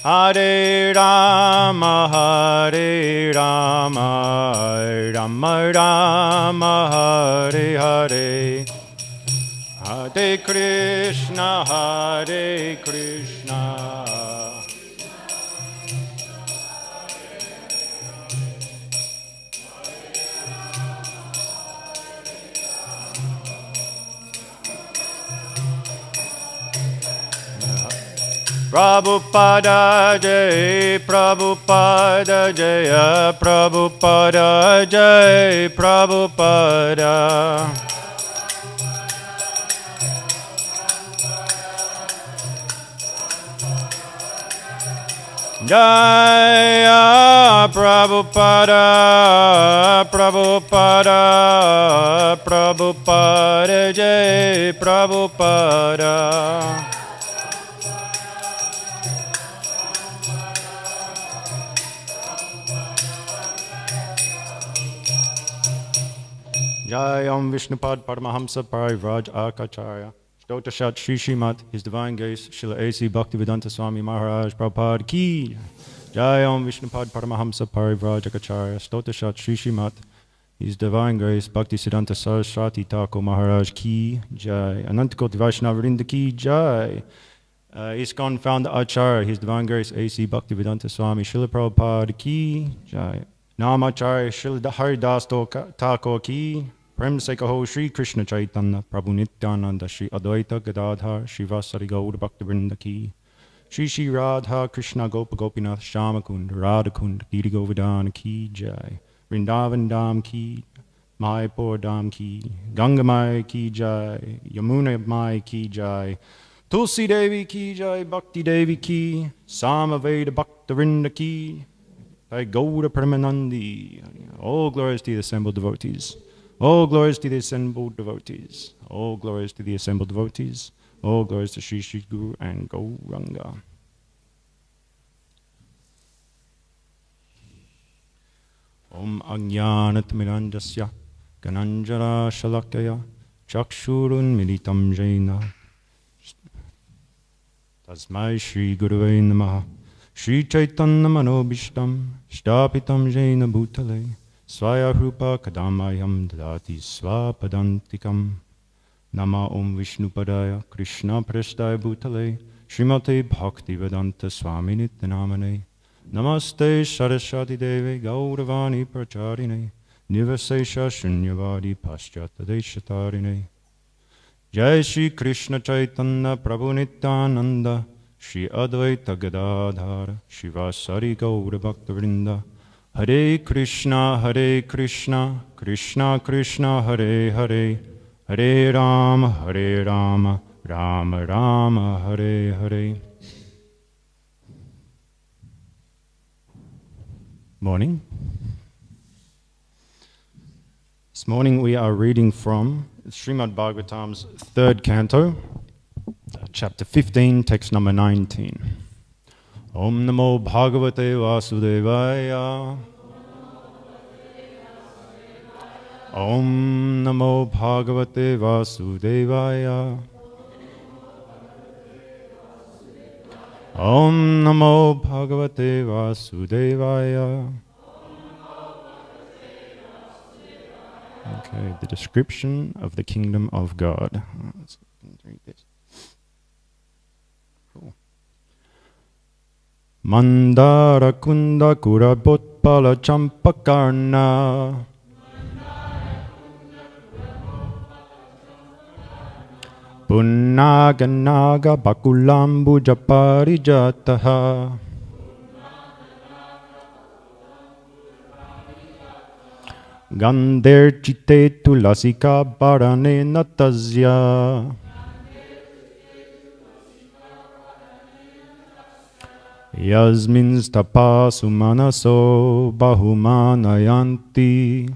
Hare Rama, Hare Rama, Rama Rama, Hare Hare. Hare Krishna, Hare Krishna. Prabhupada Jai, Prabhupada Jaya, Prabhupada Jai, Prabhupada. Jaya Prabhupada, Prabhupada, Prabhupada Jai, Prabhupada. Jayam Vishnupad Paramahamsa Parivraj Akacharya. Stottashat Shri Srimad, His Divine Grace, Srila A.C. Bhaktivedanta Swami Maharaj Prabhupada Ki. Jayam Vishnupad Paramahamsa Parivraj Akacharya. Stottashat Shri Srimad, His Divine Grace, Bhaktisiddhanta Saraswati Thakur Maharaj Ki. Jai. Anantakoti Vaishnavarinda Ki. Jai. ISKCON founder Acharya, His Divine Grace, A.C. Bhaktivedanta Swami Srila Prabhupada Ki. Jai. Namacharya Srila Haridas Thakur Ki. Prem Sekaho Shri Krishna Chaitanya Prabhu Nityananda Shri Advaita Gadadhar Shri Vasari Gaur Bhaktivinoda Ki. Shri Shri Radha Krishna Gopa Gopinath Shamakund Radhakund Giri Govardhana Ki Jai. Vrindavan Dham Ki. Mayapur Dham Ki. Gangamai Ki Jai. Yamuna Mai Ki Jai. Tulsi Devi Ki Jai. Bhakti Devi Ki. Samaveda Bhaktavinda Ki. Thy Gauda Premanandi. All glories to the assembled devotees. All glories to the assembled devotees. All glories to the assembled devotees. All glories to Sri Sri Guru and Gauranga. Om Ajnanat Miranjasya Gananjara Shalakaya Chakshurun Militam Jaina Tasmai Shri Guruvai Namaha Shri Chaitanya Manobishtam Shtapitam Jaina Bhutale Swaya Rupa Kadamayam Dadati Swapadantikam Nama Om Vishnupadaya Krishna Prestaya Bhutale Srimate Bhaktivedanta Swami Nityanamane Namaste Saraswati Deve Gauravani Pracharine Nivasesha Shunyavadi Paschata Deshatarine Jai Shri Krishna Chaitanya Prabhu Nityananda Shri Advaita Gadadhara Shivasari Gaura Bhaktivinoda Hare Krishna, Krishna Krishna, Hare Hare, Hare Rama, Rama Rama, Hare Hare. Morning. This morning we are reading from Srimad Bhagavatam's 3rd canto, chapter 15, text number 19. Om Namo Bhagavate Vasudevaya. Om Namo Bhagavate Vasudevaya. Om Namo Bhagavate Vasudevaya. Okay, the description of the kingdom of God. Let's read this. Cool. Mandara Kunda Kurabotpala Champakarna. Punnaganaga Bakulambu Japarijataha. Gander Chite Tulasika Barane Natasya. Yasmin Stapasu Manaso Bahumanayanti.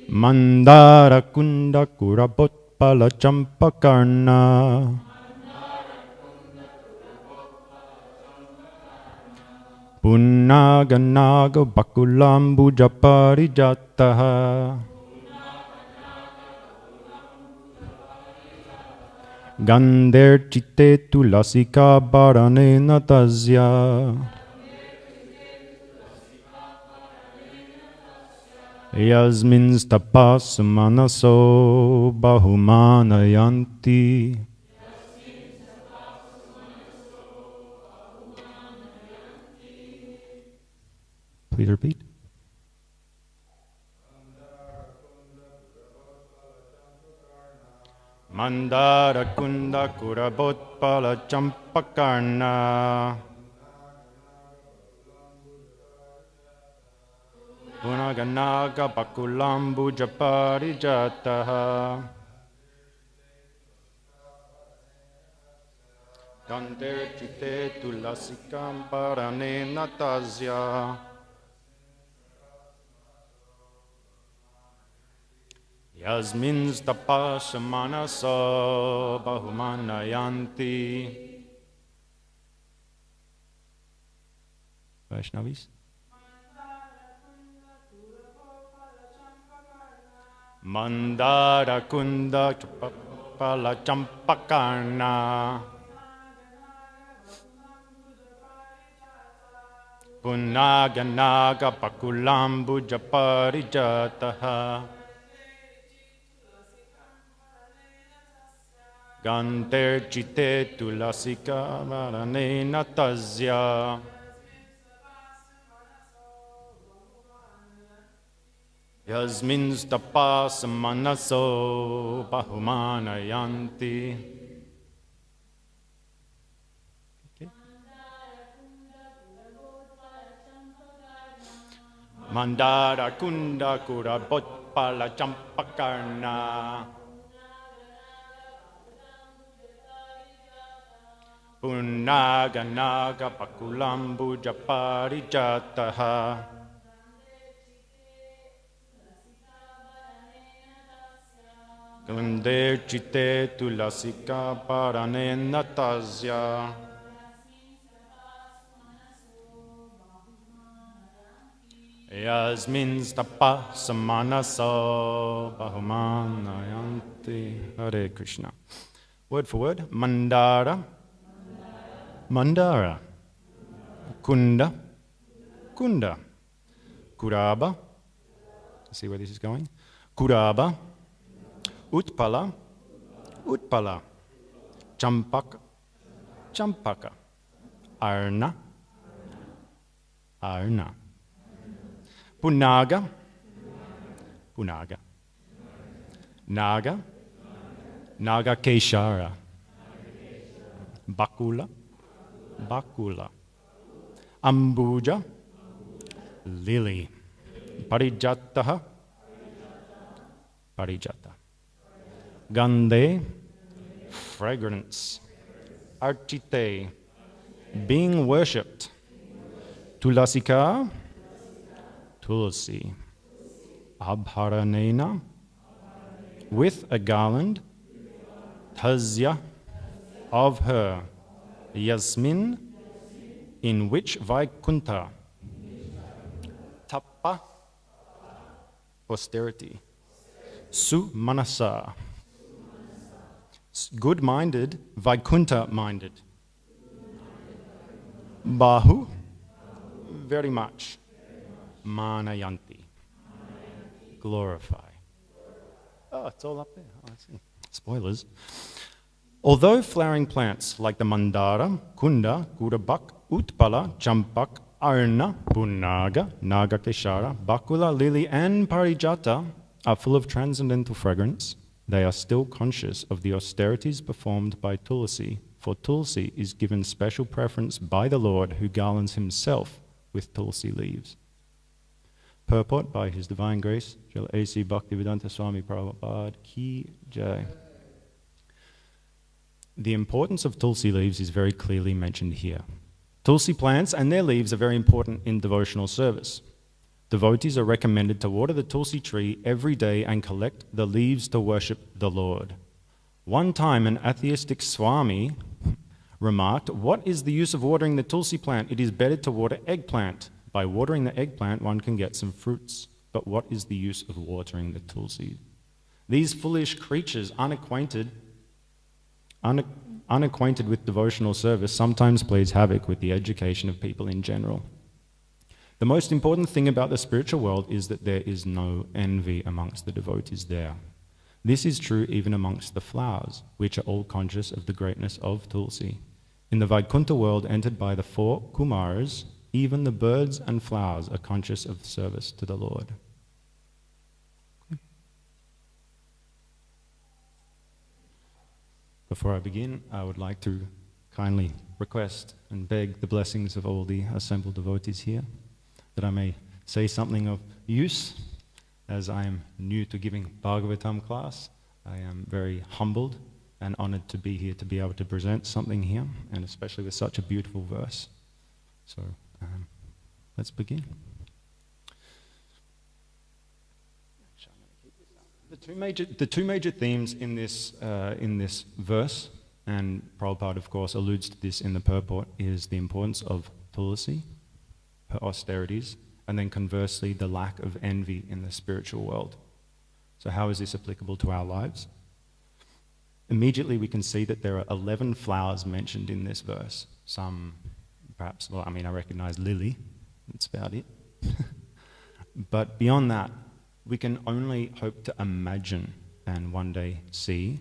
Mandara Kunda Kurabotpala Champakarna. Punnaganaga Bakulambu Japarijataha. Gander chitte tulasika paranena tasya. Yasmin tapas manaso bahumanayanti. Please repeat. Mandara kunda kurabot pala champakarna. Punaganaga bakulambu japarijataha. Gander chite tulasikam paranena tasya. Yasmin tapas manasa bahumanayanti. Vaishnavis. Mandara kunda pala champakarna. Punaganaga pakulambu japarijataha. Gander chite tulasika maranena tasya. Yasmin tapas manaso bahumanayanti. Okay. Mandara kunda kurabot pala champakarna. Punaganaga pakulambu japarijataha. Gander chite tulasika paranena tasya. Yasmin tapas manaso bahumanayanti. Hare Krishna. Word for word. Mandara. Mandara. Kunda. Kunda. Kuraba. See where this is going? Kuraba. Utpala. Utpala. Champaka. Champaka. Arna. Arna. Punaga. Punaga. Naga. Naga Keshara. Bakula. Bakula. Ambuja. Lily. Parijataha. Parijata. Gande. Fragrance. Archite. Being worshipped. Tulasika. Tulsi. Abharanena. With a garland. Tasya. Of her. Yasmin. In which Vaikunta. Tapa. Austerity. Sumanasa. Good-minded, Vaikunta-minded. Bahu. Very much. Manayanti. Glorify. Oh, it's all up there. Oh, I see. Spoilers. Although flowering plants like the mandara, kunda, kurabak, utpala, champak, arna, punaga, nagakeshara, bakula, lily, and parijata are full of transcendental fragrance, they are still conscious of the austerities performed by Tulsi, for Tulsi is given special preference by the Lord who garlands himself with Tulsi leaves. Purport by His Divine Grace, Srila A.C. Bhaktivedanta Swami Prabhupada Ki Jai. The importance of Tulsi leaves is very clearly mentioned here. Tulsi plants and their leaves are very important in devotional service. Devotees are recommended to water the Tulsi tree every day and collect the leaves to worship the Lord. One time an atheistic Swami remarked, "What is the use of watering the Tulsi plant? It is better to water eggplant. By watering the eggplant, one can get some fruits. But what is the use of watering the Tulsi?" These foolish creatures, unacquainted unacquainted with devotional service sometimes plays havoc with the education of people in general. The most important thing about the spiritual world is that there is no envy amongst the devotees there. This is true even amongst the flowers, which are all conscious of the greatness of Tulsi. In the Vaikuntha world entered by the 4 Kumaras, even the birds and flowers are conscious of service to the Lord. Before I begin, I would like to kindly request and beg the blessings of all the assembled devotees here, that I may say something of use. As I am new to giving Bhagavatam class, I am very humbled and honored to be here to be able to present something here, and especially with such a beautiful verse. So let's begin. The two major themes in this verse, and Prabhupada of course alludes to this in the purport, is the importance of Tulsi, her austerities, and then conversely the lack of envy in the spiritual world. So how is this applicable to our lives? Immediately we can see that there are 11 flowers mentioned in this verse. Some perhaps, well, I mean, I recognize lily, that's about it. But beyond that, we can only hope to imagine and one day see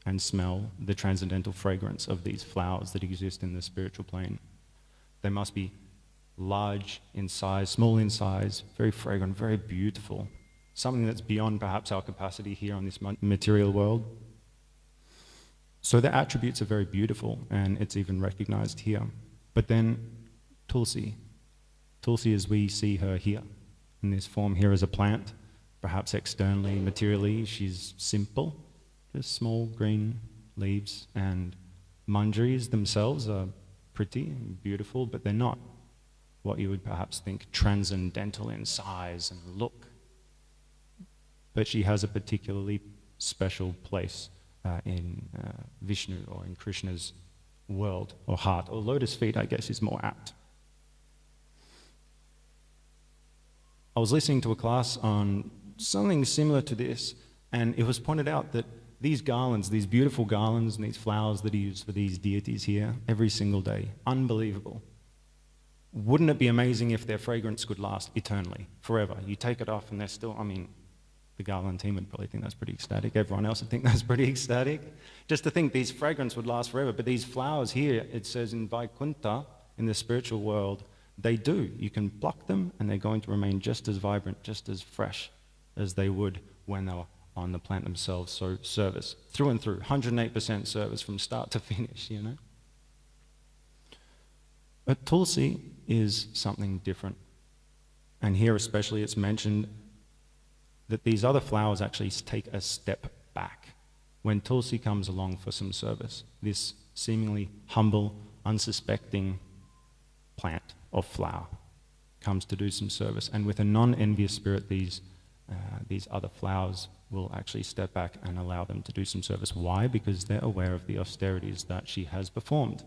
and smell the transcendental fragrance of these flowers that exist in the spiritual plane. They must be large in size, small in size, very fragrant, very beautiful, something that's beyond perhaps our capacity here on this material world. So the attributes are very beautiful, and it's even recognized here. But then Tulsi as we see her here, in this form here as a plant, perhaps externally, materially, she's simple, just small green leaves, and manjaris themselves are pretty and beautiful, but they're not what you would perhaps think transcendental in size and look. But she has a particularly special place in Vishnu, or in Krishna's world or heart, or lotus feet, I guess, is more apt. I was listening to a class on something similar to this, and it was pointed out that these garlands, these beautiful garlands and these flowers that are used for these deities here every single day, unbelievable. Wouldn't it be amazing if their fragrance could last eternally, forever? You take it off and they're still, I mean, the garland team would probably think that's pretty ecstatic. Everyone else would think that's pretty ecstatic. Just to think these fragrance would last forever. But these flowers here, it says in Vaikuntha, in the spiritual world, they do. You can pluck them and they're going to remain just as vibrant, just as fresh as they would when they were on the plant themselves. So service, through and through, 108% service from start to finish, you know. But Tulsi is something different. And here especially it's mentioned that these other flowers actually take a step back when Tulsi comes along for some service. This seemingly humble, unsuspecting plant or flower comes to do some service. And with a non-envious spirit, these other flowers will actually step back and allow them to do some service. Why? Because they're aware of the austerities that she has performed.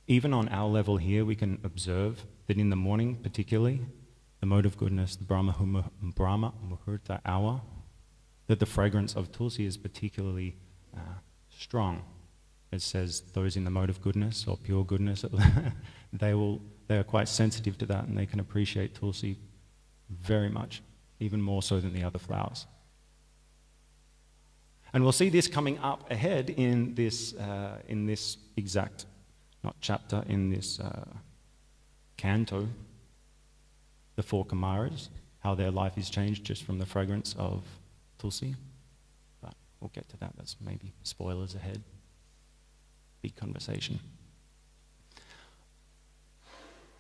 Even on our level here, we can observe that in the morning particularly, the mode of goodness, the Brahma Muhurta hour, that the fragrance of Tulsi is particularly strong. It says those in the mode of goodness or pure goodness, they are quite sensitive to that, and they can appreciate Tulsi very much, even more so than the other flowers. And we'll see this coming up ahead in this exact, not chapter, in this canto, the 4 Kumaras, how their life is changed just from the fragrance of Tulsi. But we'll get to that. That's maybe spoilers ahead. Big conversation.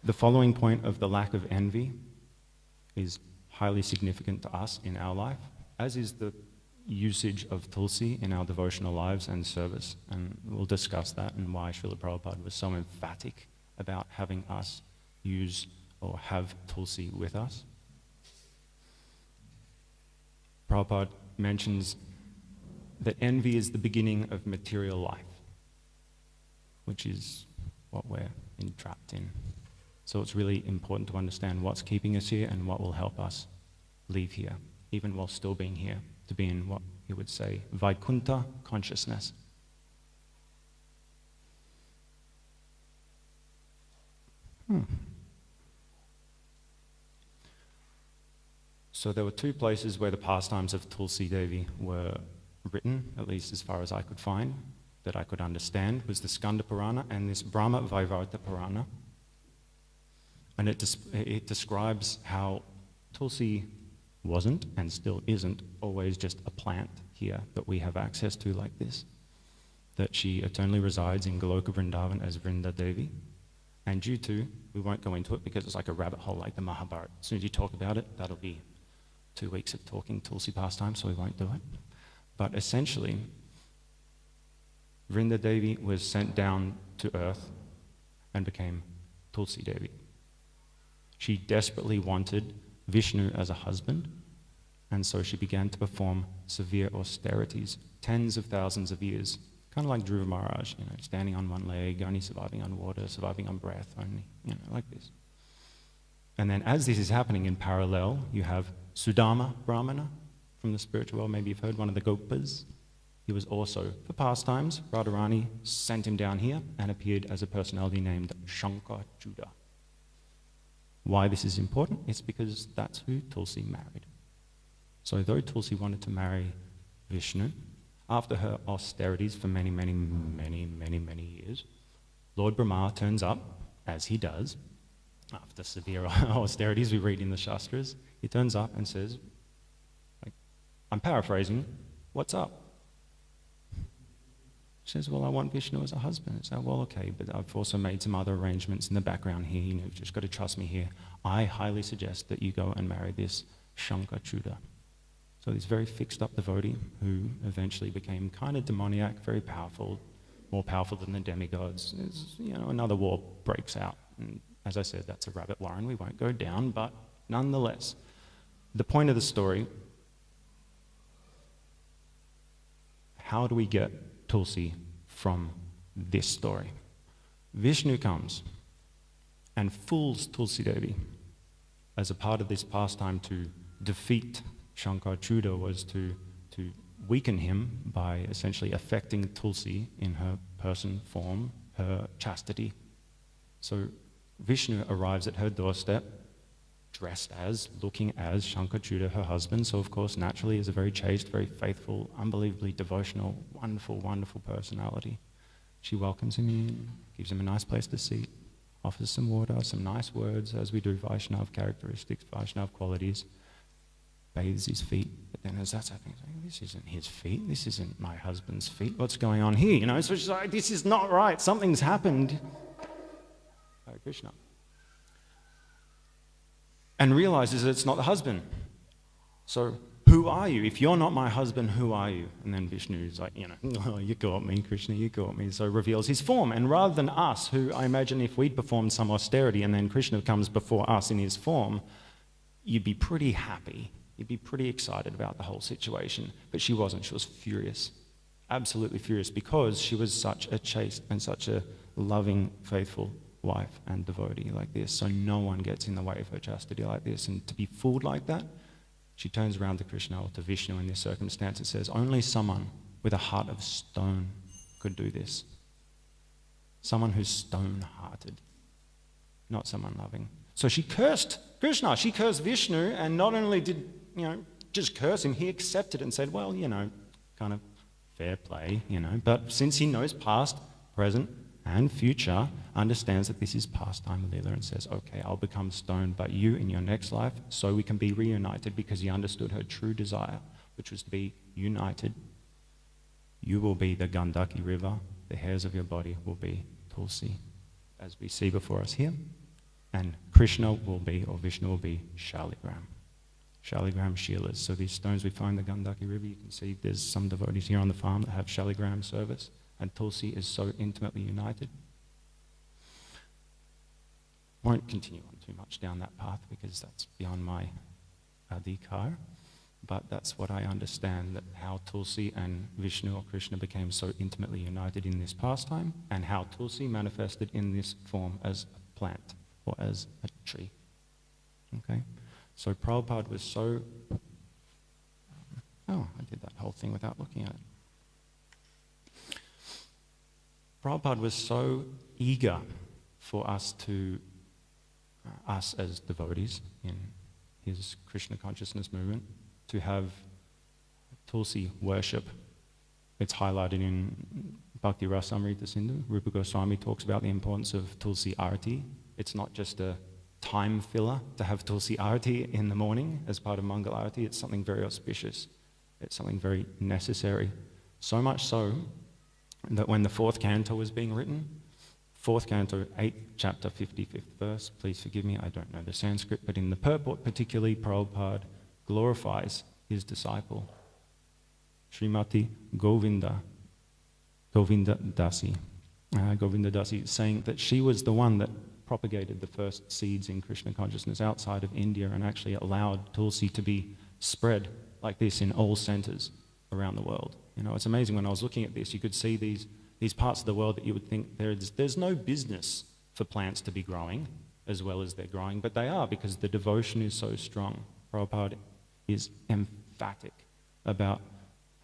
The following point of the lack of envy is highly significant to us in our life, as is the usage of Tulsi in our devotional lives and service. And we'll discuss that and why Srila Prabhupada was so emphatic about having us use or have Tulsi with us. Prabhupada mentions that envy is the beginning of material life, which is what we're entrapped in. So it's really important to understand what's keeping us here and what will help us leave here, even while still being here, to be in what he would say Vaikuntha consciousness. So there were two places where the pastimes of Tulsi Devi were written, at least as far as I could find, that I could understand, was the Skanda Purana and this Brahma Vaivarta Purana. And it describes how Tulsi wasn't and still isn't always just a plant here that we have access to like this, that she eternally resides in Goloka Vrindavan as Vrinda Devi. And due to, we won't go into it because it's like a rabbit hole like the Mahabharata. As soon as you talk about it, that'll be 2 weeks of talking Tulsi pastime, so we won't do it. But essentially, Vrinda Devi was sent down to earth and became Tulsi Devi. She desperately wanted Vishnu as a husband, and so she began to perform severe austerities, tens of thousands of years, kind of like Dhruva Maharaj, standing on one leg, only surviving on water, surviving on breath, only, like this. And then as this is happening in parallel, you have Sudama Brahmana from the spiritual world. Maybe you've heard, one of the Gopas. He was also, for pastimes, Radharani sent him down here and appeared as a personality named Shankachuda. Why this is important? It's because that's who Tulsi married. So though Tulsi wanted to marry Vishnu, after her austerities for many, many, many, many, many years, Lord Brahma turns up, as he does, after severe austerities we read in the Shastras. He turns up and says, I'm paraphrasing, what's up? She says, well, I want Vishnu as a husband. I say, well, okay, but I've also made some other arrangements in the background here. You've just got to trust me here. I highly suggest that you go and marry this Shankachuda. So this very fixed up devotee who eventually became kind of demoniac, very powerful, more powerful than the demigods. Another war breaks out. And as I said, that's a rabbit warren. We won't go down, but nonetheless, the point of the story, how do we get Tulsi from this story? Vishnu comes and fools Tulsi Devi as a part of this pastime to defeat Shankachuda, was to weaken him by essentially affecting Tulsi in her person, form, her chastity. So Vishnu arrives at her doorstep, dressed as, looking as Shankachuda, her husband. So of course, naturally, is a very chaste, very faithful, unbelievably devotional, wonderful, wonderful personality. She welcomes him in, gives him a nice place to sit, offers some water, some nice words, as we do Vaishnava characteristics, Vaishnava qualities, bathes his feet. But then as that's happening, this isn't his feet, this isn't my husband's feet, what's going on here? So she's like, this is not right, something's happened. Hare Krishna. And realizes that it's not the husband. So, who are you? If you're not my husband, who are you? And then Vishnu's like, oh, you got me, Krishna, you got me. So reveals his form. And rather than us, who I imagine if we'd performed some austerity and then Krishna comes before us in his form, you'd be pretty happy. You'd be pretty excited about the whole situation. But she wasn't. She was furious. Absolutely furious, because she was such a chaste and such a loving, faithful wife and devotee like this. So no one gets in the way of her chastity like this. And to be fooled like that, she turns around to Krishna, or to Vishnu in this circumstance, and says, only someone with a heart of stone could do this. Someone who's stone-hearted, not someone loving. So she cursed Krishna, she cursed Vishnu, and not only did, just curse him, he accepted it and said, well, kind of fair play, but since he knows past, present, and future, understands that this is pastime Leela, and says, okay, I'll become stone, but you in your next life, so we can be reunited, because he understood her true desire, which was to be united. You will be the Gandaki river, the hairs of your body will be Tulsi, as we see before us here, and Krishna will be, or Vishnu will be, Shaligram. Shaligram Shilas. So these stones we find in the Gandaki river, you can see there's some devotees here on the farm that have Shaligram service, and Tulsi is so intimately united. Won't continue on too much down that path, because that's beyond my adhikar, but that's what I understand, that how Tulsi and Vishnu or Krishna became so intimately united in this pastime, and how Tulsi manifested in this form as a plant or as a tree. Okay? So Prabhupada was so Oh, I did that whole thing without looking at it. Prabhupada was so eager for us as devotees in his Krishna consciousness movement, to have Tulsi worship. It's highlighted in Bhakti Rasamrita Sindhu. Rupa Goswami talks about the importance of Tulsi Arati. It's not just a time filler to have Tulsi Arati in the morning as part of Mangalarati. It's something very auspicious. It's something very necessary. So much so that when the 4th canto was being written, 4th canto, 8th chapter, 55th verse, please forgive me, I don't know the Sanskrit, but in the purport particularly, Prabhupada glorifies his disciple, Srimati Govinda Dasi, saying that she was the one that propagated the first seeds in Krishna consciousness outside of India and actually allowed Tulsi to be spread like this in all centers around the world. You know, it's amazing. When I was looking at this, you could see these parts of the world that you would think there's no business for plants to be growing as well as they're growing, but they are, because the devotion is so strong. Prabhupada is emphatic about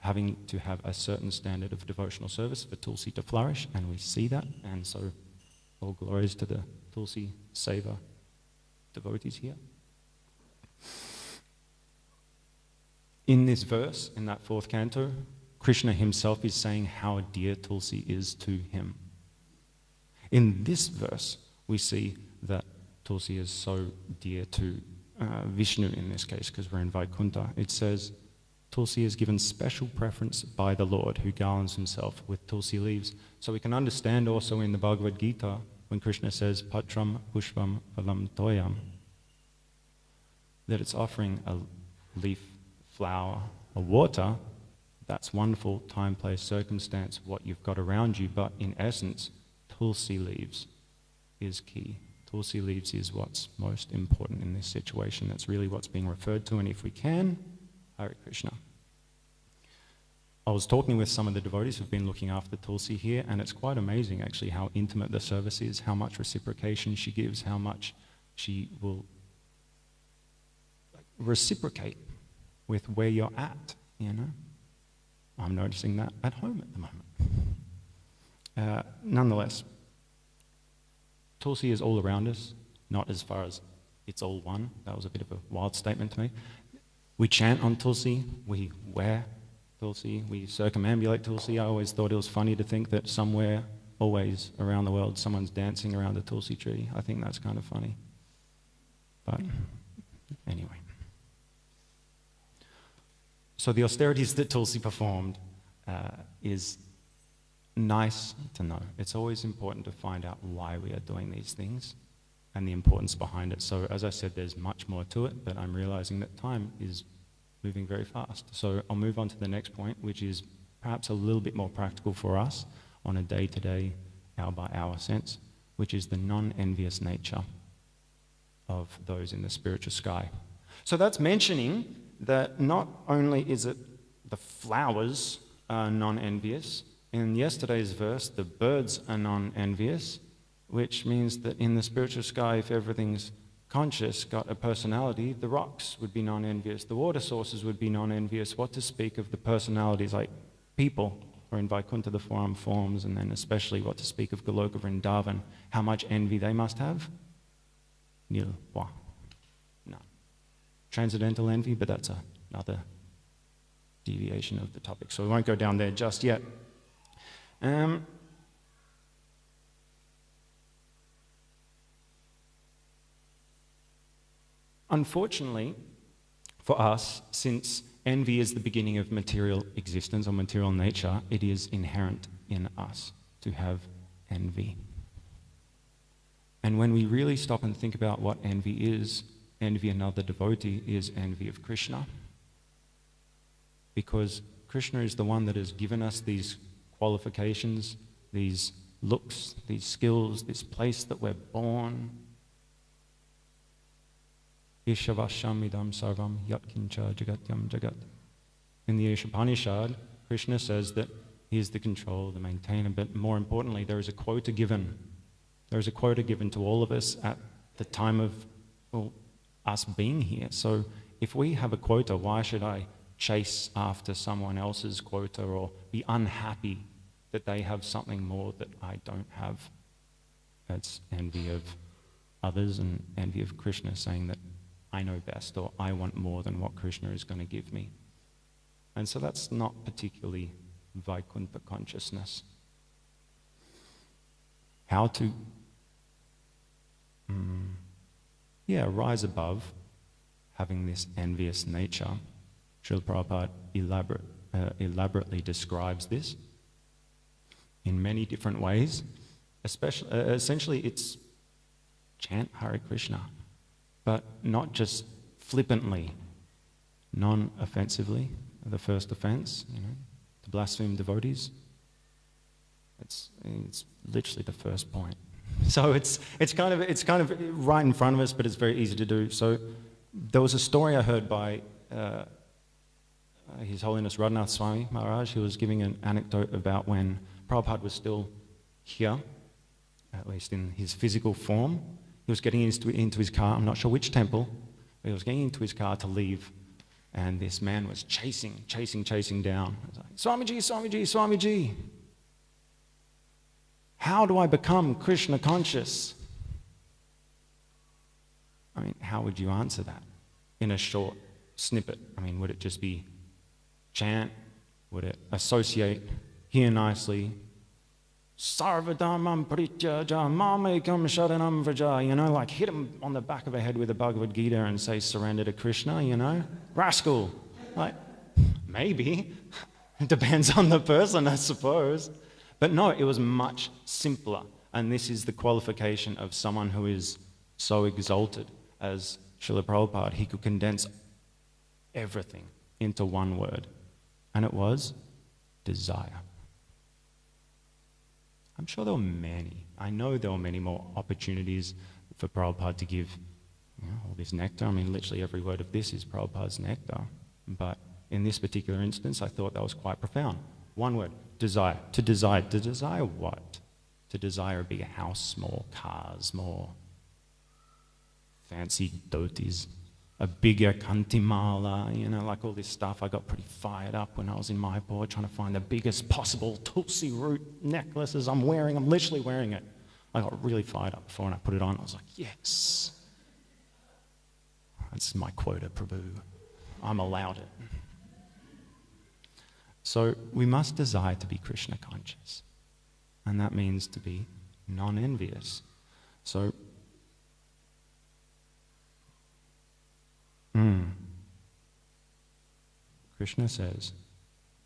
having to have a certain standard of devotional service for Tulsi to flourish, and we see that, and so all glories to the Tulsi Seva devotees here. In this verse, in that 4th canto, Krishna himself is saying how dear Tulsi is to him. In this verse, we see that Tulsi is so dear to Vishnu in this case, because we're in Vaikuntha. It says, Tulsi is given special preference by the Lord, who garlands himself with Tulsi leaves. So we can understand also in the Bhagavad Gita, when Krishna says, Patram Pushpam Phalam Toyam, that it's offering a leaf, flower, or water. That's wonderful, time, place, circumstance, what you've got around you, but in essence, Tulsi leaves is key. Tulsi leaves is what's most important in this situation. That's really what's being referred to, and if we can, Hare Krishna. I was talking with some of the devotees who've been looking after Tulsi here, and it's quite amazing actually how intimate the service is, how much reciprocation she gives, how much she will reciprocate with where you're at, you know. I'm noticing that at home at the moment. Nonetheless, Tulsi is all around us, not as far as it's all one. That was a bit of a wild statement to me. We chant on Tulsi, we wear Tulsi, we circumambulate Tulsi. I always thought it was funny to think that somewhere, always around the world, someone's dancing around a Tulsi tree. I think that's kind of funny. But anyway. So the austerities that Tulsi performed is nice to know. It's always important to find out why we are doing these things and the importance behind it. So as I said, there's much more to it, but I'm realizing that time is moving very fast. So I'll move on to the next point, which is perhaps a little bit more practical for us on a day-to-day, hour-by-hour sense, which is the non-envious nature of those in the spiritual sky. So that's mentioning that not only is it the flowers are non-envious, in yesterday's verse, the birds are non-envious, which means that in the spiritual sky, if everything's conscious, got a personality, the rocks would be non-envious, the water sources would be non-envious. What to speak of the personalities like people, or in Vaikuntha the four-armed forms, and then especially what to speak of Goloka Vrindavan, how much envy they must have? Nil, wa. No. Transcendental envy, but that's another deviation of the topic, so we won't go down there just yet. Unfortunately, for us, since envy is the beginning of material existence or material nature, it is inherent in us to have envy. And when we really stop and think about what envy is, envy another devotee is envy of Krishna. Because Krishna is the one that has given us these qualifications, these looks, these skills, this place that we're born. Ishavashamidam sarvam yatkincha jagatyam jagat. In the Upanishad, Krishna says that he is the controller, the maintainer, but more importantly, there is a quota given. There is a quota given to all of us at the time of us being here. So if we have a quota, why should I chase after someone else's quota or be unhappy that they have something more that I don't have. That's envy of others and envy of Krishna, saying that I know best or I want more than what Krishna is going to give me. And so that's not particularly Vaikuntha consciousness. How to rise above having this envious nature. Srila Prabhupada elaborately describes this in many different ways. Essentially, it's chant Hare Krishna, but not just flippantly, non-offensively. The first offense, to blaspheme devotees. It's literally the first point. So it's kind of right in front of us, but it's very easy to do. So there was a story I heard by His Holiness Radhanath Swami Maharaj. He was giving an anecdote about when Prabhupada was still here, at least in his physical form. He was getting into his car. I'm not sure which temple, but he was getting into his car to leave. And this man was chasing down. He was like, Swamiji, Swamiji, Swamiji. How do I become Krishna conscious? I mean, how would you answer that in a short snippet? I mean, would it just be chant? Would it associate here nicely? Sarvadhamam prityaja mamekam sharanam vraja, like hit him on the back of the head with a Bhagavad Gita and say surrender to Krishna, rascal. Like, maybe. It depends on the person, I suppose. But no, it was much simpler. And this is the qualification of someone who is so exalted as Srila Prabhupada. He could condense everything into one word. And it was desire. I'm sure there were many. I know there were many more opportunities for Prabhupada to give all this nectar. I mean, literally every word of this is Prabhupada's nectar. But in this particular instance, I thought that was quite profound. One word, desire. To desire. To desire what? To desire a bigger house, more cars, more fancy deities, a bigger kantimala, like all this stuff. I got pretty fired up when I was in Mayapur trying to find the biggest possible tulsi root necklaces I'm wearing. I'm literally wearing it. I got really fired up before and I put it on. I was like, yes. That's my quota, Prabhu. I'm allowed it. So we must desire to be Krishna conscious. And that means to be non-envious. So Krishna says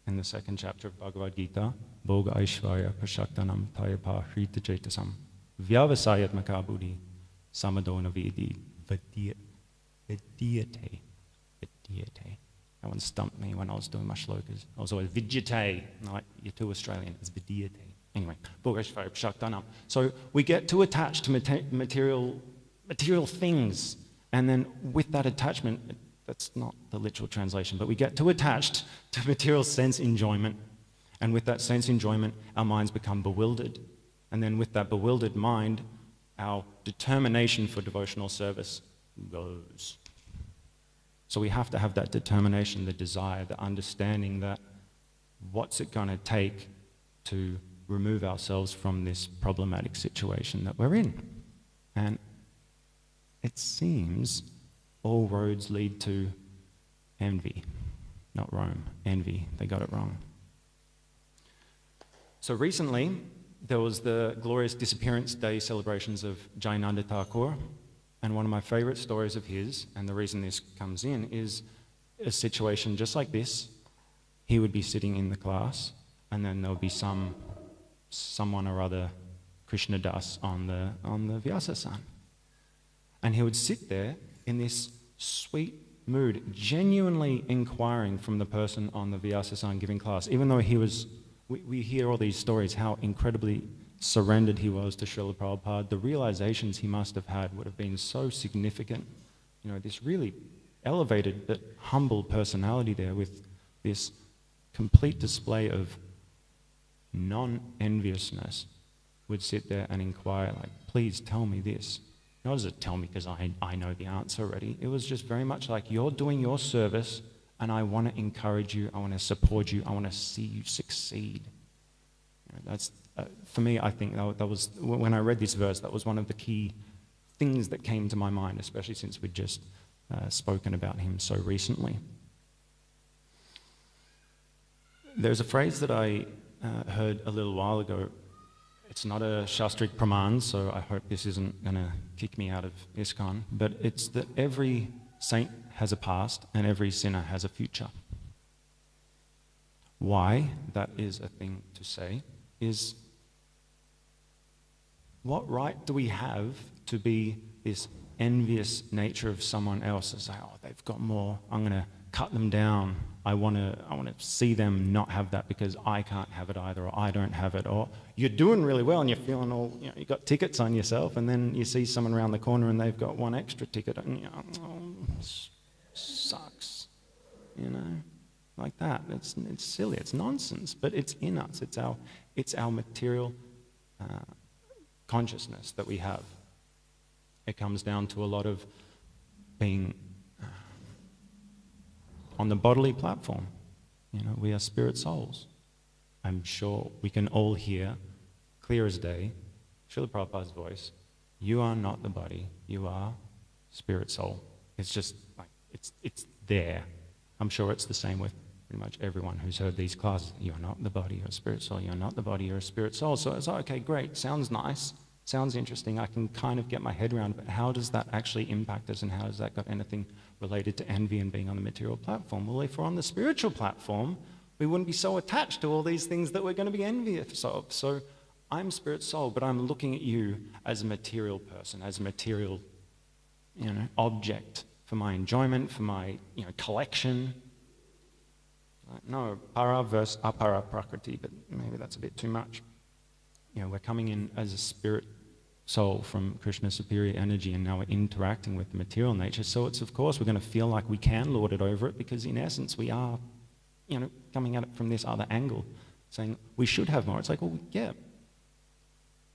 in the second chapter of Bhagavad Gita, Bhoga Aishvarya Prashaktanam Tayapa Hrita Chetasam Vyavasayatmaka Buddhi Samadona Vidiyate. That one stumped me when I was doing my shlokas. I was always Vidyate. Like, you're too Australian. It's Vidyate. Anyway, Bhoga Aishvarya Prashaktanam. So we get too attached to material things. And then with that attachment, that's not the literal translation, but we get too attached to material sense enjoyment. And with that sense enjoyment, our minds become bewildered. And then with that bewildered mind, our determination for devotional service goes. So we have to have that determination, the desire, the understanding that what's it going to take to remove ourselves from this problematic situation that we're in. And it seems all roads lead to envy. Not Rome, envy. They got it wrong. So recently, there was the glorious Disappearance Day celebrations of Jayananda Thakur. And one of my favorite stories of his, and the reason this comes in, is a situation just like this. He would be sitting in the class, and then there would be someone or other, Krishna Das, on the Vyasasan. And he would sit there in this sweet mood, genuinely inquiring from the person on the Vyasasan giving class, even though we hear all these stories, how incredibly surrendered he was to Srila Prabhupada. The realizations he must have had would have been so significant. This really elevated but humble personality there with this complete display of non-enviousness would sit there and inquire, like, please tell me this. Not as a tell me because I know the answer already. It was just very much like, you're doing your service and I want to encourage you, I want to support you, I want to see you succeed. That's for me, I think that was, when I read this verse, that was one of the key things that came to my mind, especially since we'd just spoken about him so recently. There's a phrase that I heard a little while ago. It's not a Shastric Praman, so I hope this isn't going to kick me out of ISKCON, but it's that every saint has a past and every sinner has a future. Why that is a thing to say is, what right do we have to be this envious nature of someone else and say, oh, they've got more, I'm going to cut them down. I want to see them not have that because I can't have it either, or I don't have it, or you're doing really well and you're feeling all, you know, you've got tickets on yourself, and then you see someone around the corner and they've got one extra ticket, and you know, oh, sucks, you know, like that. It's silly, it's nonsense, but it's in us. It's our material consciousness that we have. It comes down to a lot of being on the bodily platform. You know, we are spirit souls. I'm sure we can all hear, clear as day, Srila Prabhupada's voice, you are not the body, you are spirit soul. It's just like, it's there. I'm sure it's the same with pretty much everyone who's heard these classes. You're not the body, you're a spirit soul. You're not the body, you're a spirit soul. So it's like, okay, great, sounds nice, sounds interesting. I can kind of get my head around, but how does that actually impact us, and how does that got anything related to envy and being on the material platform? Well, if we're on the spiritual platform, we wouldn't be so attached to all these things that we're going to be envious of. So I'm spirit soul, but I'm looking at you as a material person, as a material, you know, object for my enjoyment, for my, you know, collection. No, para versus apara prakriti, but maybe that's a bit too much. You know, we're coming in as a spirit soul from Krishna's superior energy, and now we're interacting with the material nature. So it's, of course, we're going to feel like we can lord it over it, because in essence we are, you know, coming at it from this other angle, saying we should have more. It's like, well, yeah,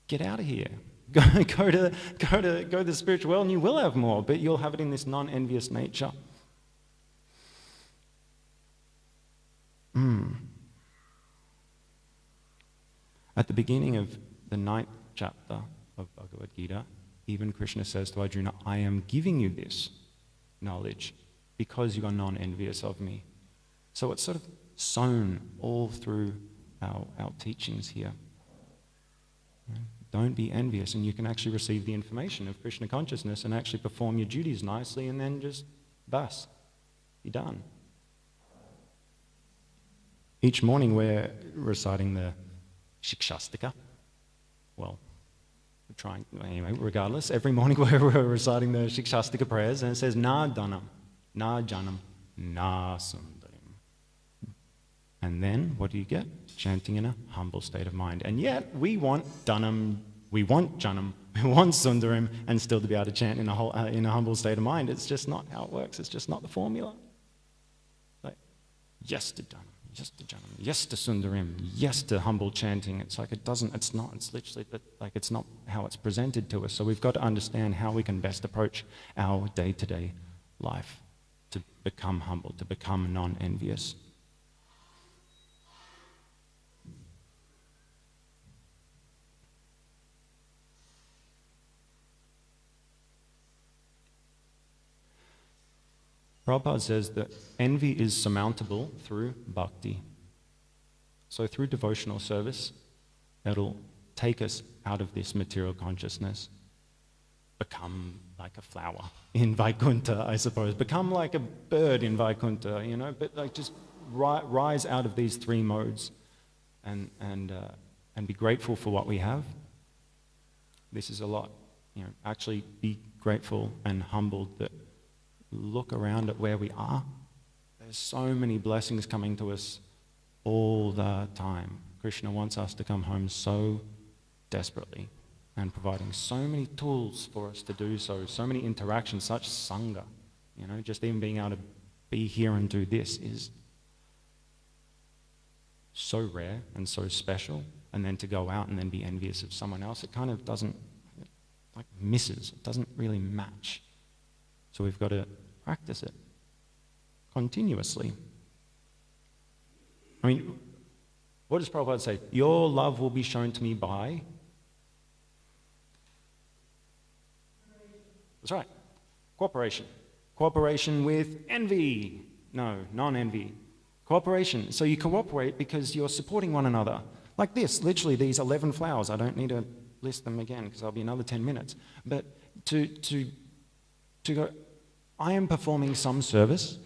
get out of here. Go to the spiritual world and you will have more, but you'll have it in this non-envious nature. At the beginning of the 9th chapter of Bhagavad Gita, even Krishna says to Arjuna, I am giving you this knowledge because you are non-envious of me. So it's sort of sown all through our teachings here. Don't be envious, and you can actually receive the information of Krishna consciousness and actually perform your duties nicely, and then just bas, you're done. Each morning we're reciting the Shikshastika. Well, we're trying, anyway, regardless, every morning we're reciting the Shikshastika prayers, and it says, Na Dhanam, Na Janam, Na Sundarim. And then, what do you get? Chanting in a humble state of mind. And yet, we want Dhanam, we want Janam, we want Sundarim, and still to be able to chant in a humble state of mind. It's just not how it works. It's just not the formula. Like, yes to Dhanam, yes to Janam, yes to Sundarim, yes to humble chanting. It's like it's literally, like it's not how it's presented to us. So we've got to understand how we can best approach our day-to-day life to become humble, to become non-envious. Prabhupada says that envy is surmountable through bhakti. So through devotional service, it'll take us out of this material consciousness, become like a flower in Vaikuntha, I suppose, become like a bird in Vaikuntha, you know, but like just rise out of these three modes and be grateful for what we have. This is a lot, you know, actually be grateful and humbled that look around at where we are. There's so many blessings coming to us all the time. Krishna wants us to come home so desperately, and providing so many tools for us to do so, so many interactions, such sangha. You know, just even being able to be here and do this is so rare and so special. And then to go out and then be envious of someone else, it kind of doesn't, like, misses. It doesn't really match. So we've got to practice it. continuously. I mean, what does Prabhupada say? Your love will be shown to me by... That's right. Cooperation. Cooperation with envy. No, non-envy. Cooperation. So you cooperate because you're supporting one another. Like this, literally these 11 flowers. I don't need to list them again because I'll be another 10 minutes. But to go, I am performing some service,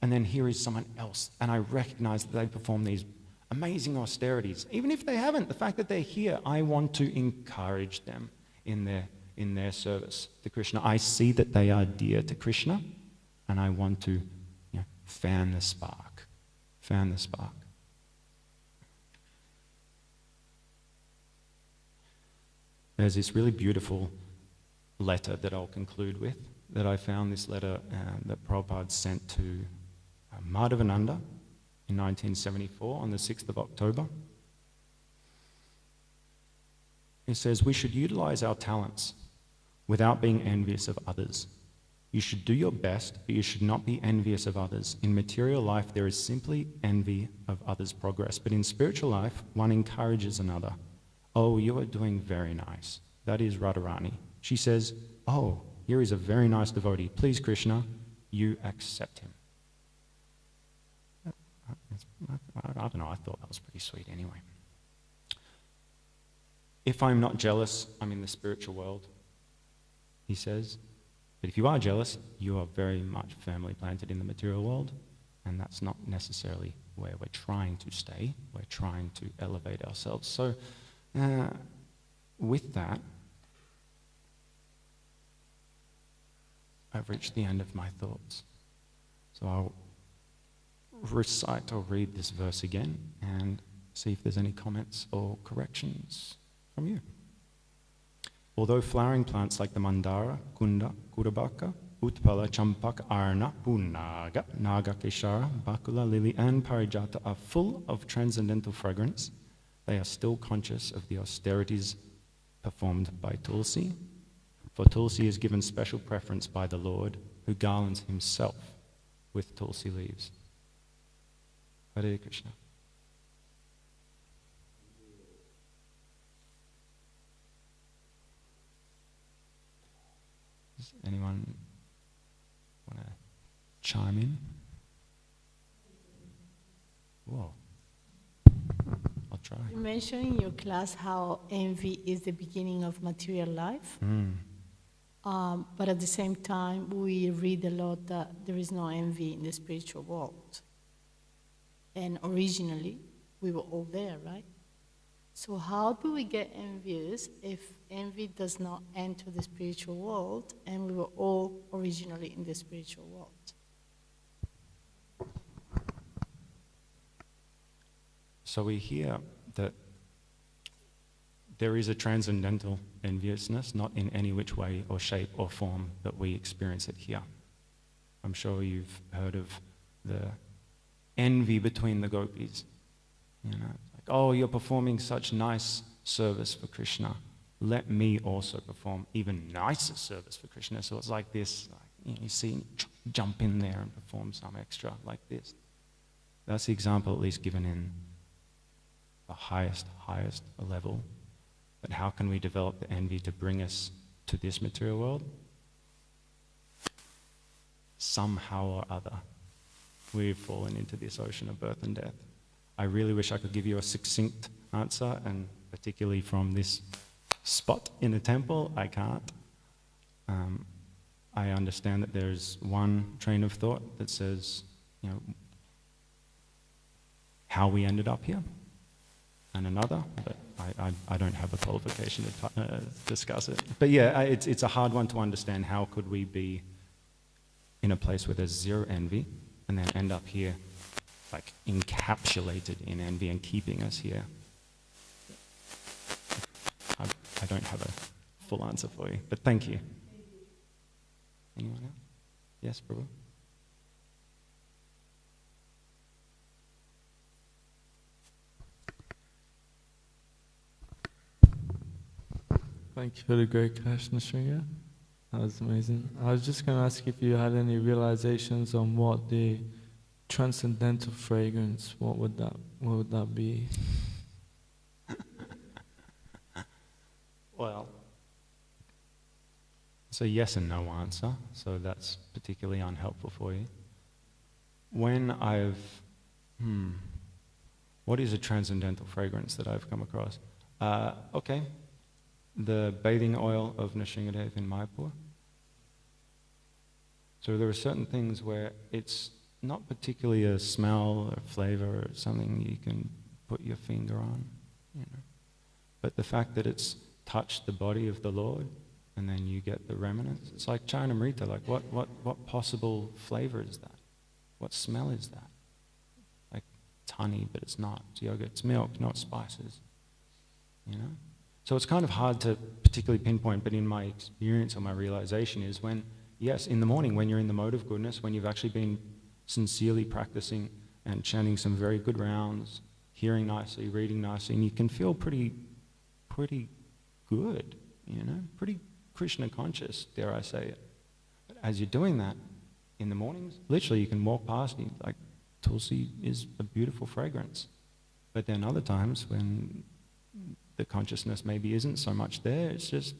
and then here is someone else, and I recognize that they perform these amazing austerities. Even if they haven't, the fact that they're here, I want to encourage them in their service to Krishna. I see that they are dear to Krishna, and I want to fan the spark. Fan the spark. There's this really beautiful letter that I'll conclude with, that I found this letter that Prabhupada sent to Madhavananda in 1974 on the 6th of October. It says, we should utilize our talents without being envious of others. You should do your best, but you should not be envious of others. In material life, there is simply envy of others' progress, but in spiritual life, one encourages another. Oh, you are doing very nice. That is Radharani. She says, oh, here is a very nice devotee. Please, Krishna, you accept him. I don't know, I thought that was pretty sweet anyway. If I'm not jealous, I'm in the spiritual world, he says. But if you are jealous, you are very much firmly planted in the material world, and that's not necessarily where we're trying to stay. We're trying to elevate ourselves. So, with that, I've reached the end of my thoughts. So I'll recite or read this verse again and see if there's any comments or corrections from you. Although flowering plants like the Mandara, Kunda, Kurabaka, Utpala, Champak, Arna, Punaga, Nagakeshara, Bakula, Lily, and Parijata are full of transcendental fragrance, they are still conscious of the austerities performed by Tulsi. For Tulsi is given special preference by the Lord, who garlands himself with Tulsi leaves. Hare Krishna. Does anyone want to chime in? Whoa. I'll try. You mentioned in your class how envy is the beginning of material life. But at the same time, we read a lot that there is no envy in the spiritual world. And originally, we were all there, right? So how do we get envious if envy does not enter the spiritual world and we were all originally in the spiritual world? So we hear that there is a transcendental enviousness, not in any which way or shape or form that we experience it here. I'm sure you've heard of the envy between the gopis. You know, like, oh, you're performing such nice service for Krishna. Let me also perform even nicer service for Krishna. So it's like this, like, you see, jump in there and perform some extra like this. That's the example at least given in the highest level. But how can we develop the envy to bring us to this material world? Somehow or other, we've fallen into this ocean of birth and death. I really wish I could give you a succinct answer, and particularly from this spot in the temple, I can't. I understand that there's one train of thought that says, you know, how we ended up here, and another, but I don't have a qualification to discuss it. But yeah, it's a hard one to understand. How could we be in a place where there's zero envy and then end up here, like encapsulated in envy and keeping us here? I don't have a full answer for you, but thank you. Anyone else? Yes, Prabhu? Thank you for the great class, Nrsimha. That was amazing. I was just going to ask if you had any realizations on what the transcendental fragrance, what would that be? Well, it's a yes and no answer, so that's particularly unhelpful for you. When what is a transcendental fragrance that I've come across? Okay, the bathing oil of Nrsimha in Mayapur. So there are certain things where it's not particularly a smell or flavor or something you can put your finger on, you know. But the fact that it's touched the body of the Lord, and then you get the remnants. It's like Caritamrita. Like what possible flavor is that? What smell is that? Like it's honey, but it's not. It's yogurt. It's milk, not spices. You know. So it's kind of hard to particularly pinpoint. But in my experience or my realization is when, yes, in the morning when you're in the mode of goodness, when you've actually been sincerely practicing and chanting some very good rounds, hearing nicely, reading nicely, and you can feel pretty good, you know, pretty Krishna conscious, dare I say it. But as you're doing that in the mornings, literally you can walk past and like Tulsi is a beautiful fragrance. But then other times when the consciousness maybe isn't so much there, it's just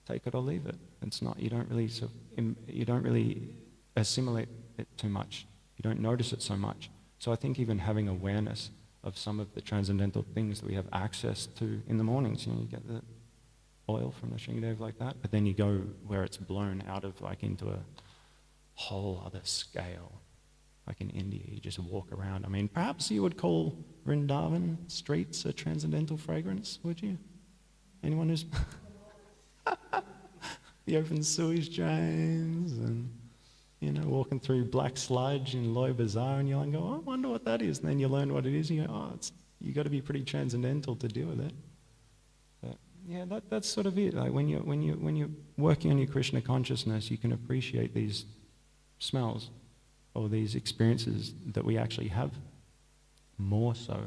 take it or leave it. It's not, you don't really assimilate it too much. You don't notice it so much. So I think even having awareness of some of the transcendental things that we have access to in the mornings, you know, you get the oil from the Nrsimha like that, but then you go where it's blown out of like into a whole other scale. Like in India, you just walk around. I mean, perhaps you would call Vrindavan streets a transcendental fragrance, would you? Anyone who's the open sewage drains and, you know, walking through black sludge in Loy Bazaar, and you'll go, oh, I wonder what that is. And then you learn what it is, and you go, oh, you got to be pretty transcendental to deal with it. But yeah, that's sort of it. Like when you're working on your Krishna consciousness, you can appreciate these smells or these experiences that we actually have. More so,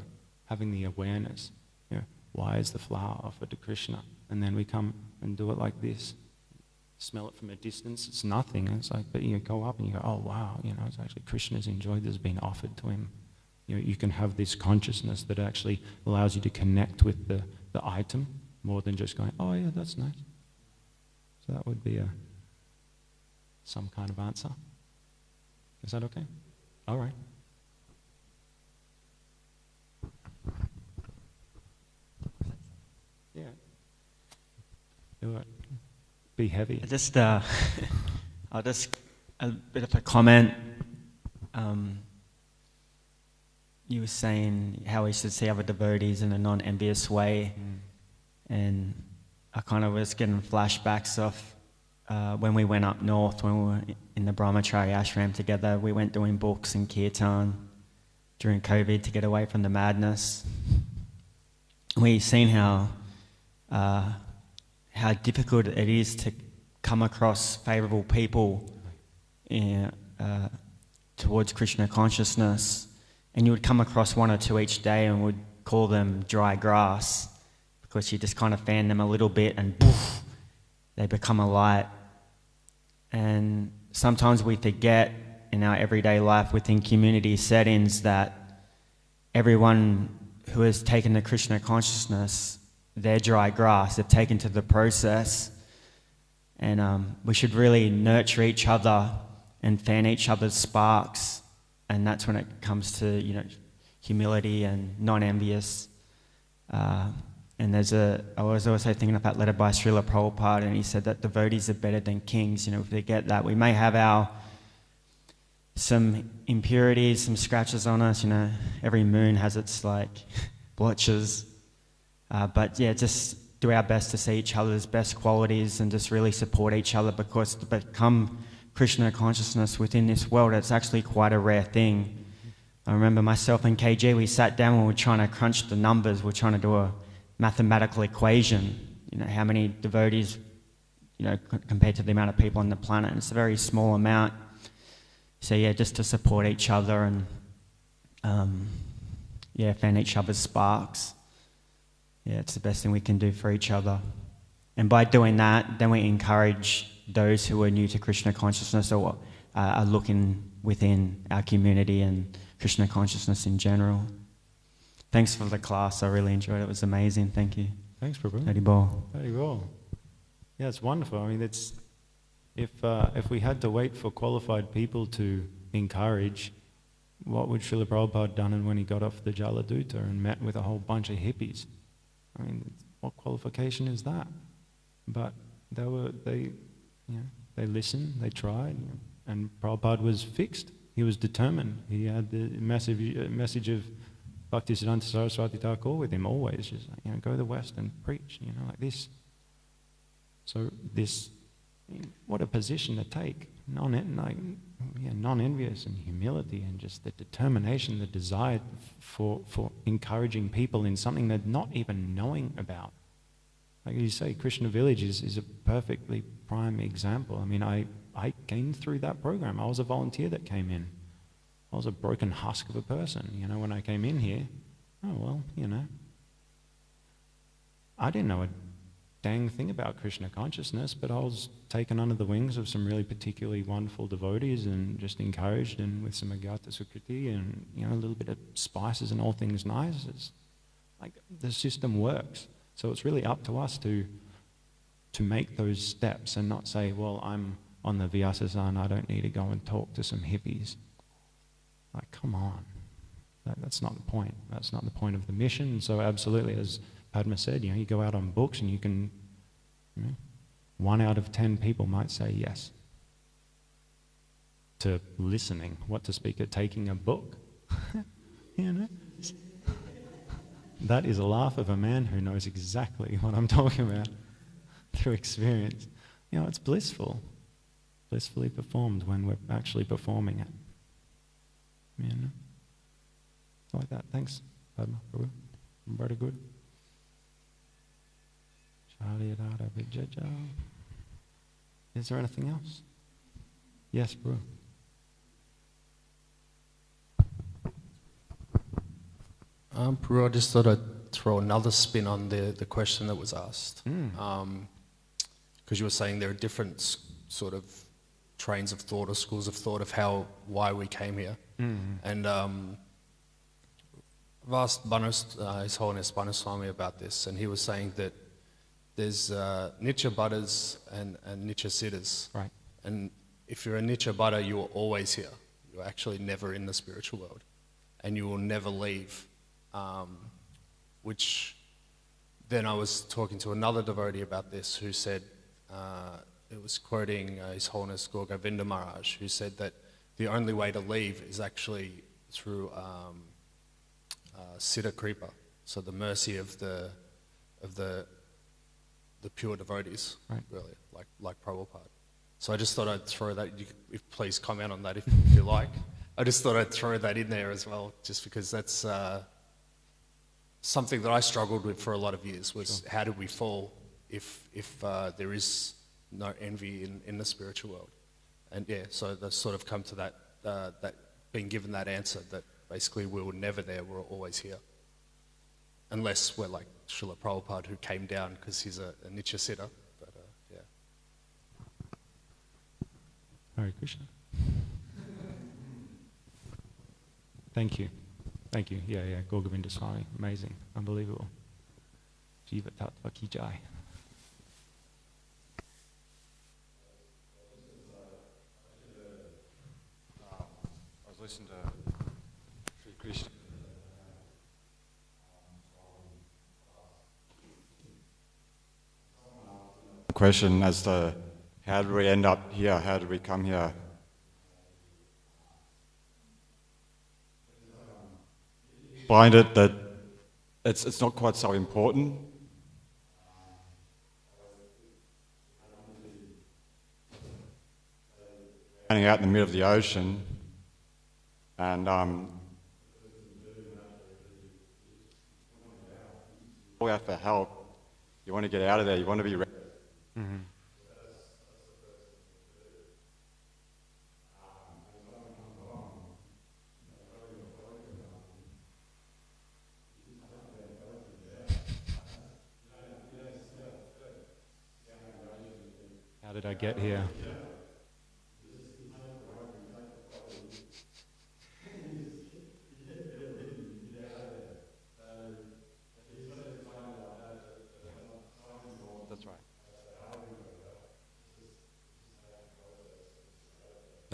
having the awareness. You know, why is the flower offered to Krishna? And then we come and do it like this. Smell it from a distance, it's nothing. It's like, but you go up and you go, oh wow, you know, it's actually Krishna's enjoyed this being offered to him. You know, you can have this consciousness that actually allows you to connect with the item more than just going, oh yeah, that's nice. So that would be some kind of answer. Is that okay? All right. Yeah. Do it. Be heavy. Just, I'll just, a bit of a comment. You were saying how we should see other devotees in a non-envious way. And I kind of was getting flashbacks of when we went up north, when we were in the Brahmachari ashram together. We went doing books and kirtan during COVID to get away from the madness. We've seen how difficult it is to come across favourable people towards Krishna consciousness. And you would come across one or two each day and would call them dry grass, because you just kind of fan them a little bit and poof, they become a light. And sometimes we forget in our everyday life within community settings that everyone who has taken the Krishna consciousness, they're dry grass, they've taken to the process. And we should really nurture each other and fan each other's sparks. And that's when it comes to, you know, humility and non-envious. And I was also thinking of that letter by Srila Prabhupada, and he said that devotees are better than kings. You know, if they get that, we may have some impurities, some scratches on us. You know, every moon has its like blotches. But yeah, just do our best to see each other's best qualities and just really support each other, because to become Krishna consciousness within this world, it's actually quite a rare thing. I remember myself and KG, we sat down and we were trying to crunch the numbers. We're trying to do a mathematical equation. You know, how many devotees, you know, compared to the amount of people on the planet. And it's a very small amount. So yeah, just to support each other and fan each other's sparks. Yeah, it's the best thing we can do for each other. And by doing that, then we encourage those who are new to Krishna consciousness or are looking within our community and Krishna consciousness in general. Thanks for the class. I really enjoyed it. It was amazing. Thank you. Thanks, Prabhu. Hari Bol. Very well. Yeah, it's wonderful. I mean, it's if we had to wait for qualified people to encourage, what would Srila Prabhupada done when he got off the Jaladuta and met with a whole bunch of hippies? I mean, what qualification is that? But they listened, they tried, and Prabhupada was fixed. He was determined. He had the message of Bhaktisiddhanta Saraswati Thakur with him always, just like, go to the West and preach, like this. So this, what a position to take, non-envious and humility and just the determination, the desire for encouraging people in something they're not even knowing about. Like you say, Krishna Village is a perfectly prime example. I mean, I came through that program. I was a volunteer that came in. I was a broken husk of a person, when I came in here. Oh, well, I didn't know a dang thing about Krishna consciousness, but I was taken under the wings of some really particularly wonderful devotees and just encouraged, and with some Agata Sukriti and, a little bit of spices and all things nice. It's like the system works. So it's really up to us to make those steps and not say, well, I'm on the Vyasasana, I don't need to go and talk to some hippies. Like, come on. That's not the point. That's not the point of the mission. So absolutely, as Padma said, you go out on books and you can, 1 out of 10 people might say yes to listening. What to speak of taking a book? That is a laugh of a man who knows exactly what I'm talking about through experience. It's blissful. Blissfully performed when we're actually performing it. Like that. Thanks, Padma. Very good. Is there anything else? Yes, bro. Prabhu, I just thought I'd throw another spin on the question that was asked. Because you were saying there are different sort of trains of thought or schools of thought of why we came here. And I've asked His Holiness Banaswami about this, and he was saying that there's Nitya Buddhas and Nitya Siddhas. Right. And if you're a Nitya Buddha, you're always here. You're actually never in the spiritual world. And you will never leave. Which then I was talking to another devotee about this who said, it was quoting His Holiness Gaur Govinda Maharaj, who said that the only way to leave is actually through Siddha Kripa, so the mercy of the pure devotees, right. Really, like Prabhupada. So I just thought I'd throw that. Please comment on that if you like. I just thought I'd throw that in there as well, just because that's something that I struggled with for a lot of years. Was How did we fall if there is no envy in the spiritual world? And so they've sort of come to that being given that answer that basically we were never there, we're always here. Unless we're like Srila Prabhupada, who came down because he's a Nitya Siddha. But Hare Krishna. Thank you. Yeah, Gaur Govinda Swami. Amazing. Unbelievable. Jiva Tattva Ki Jai. I was listening to Sri Krishna. Question as to how did we end up here? How did we come here? Find it that it's not quite so important. Standing out in the middle of the ocean, and call out for help. You want to get out of there. You want to be ready. Mm-hmm. How did I get here?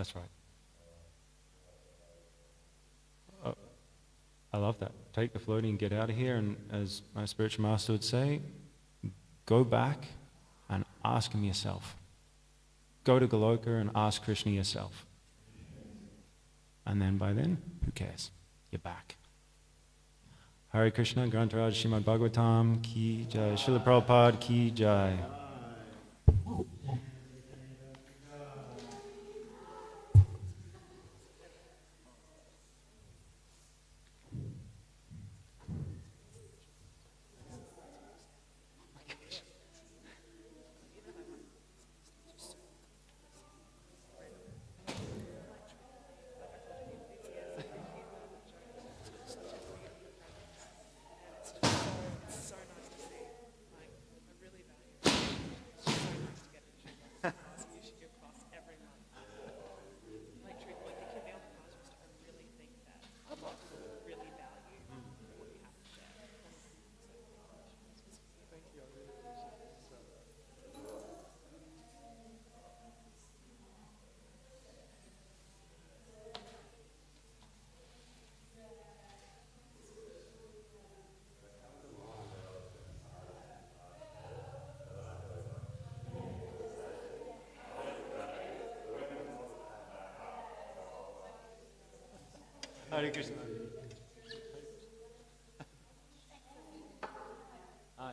That's right. I love that. Take the floating, get out of here, and as my spiritual master would say, go back and ask him yourself. Go to Goloka and ask Krishna yourself. And then by then, who cares? You're back. Hare Krishna, Grantaraj Srimad Bhagavatam, Ki Jai, Srila Prabhupada, Ki Jai. Hare Krishna.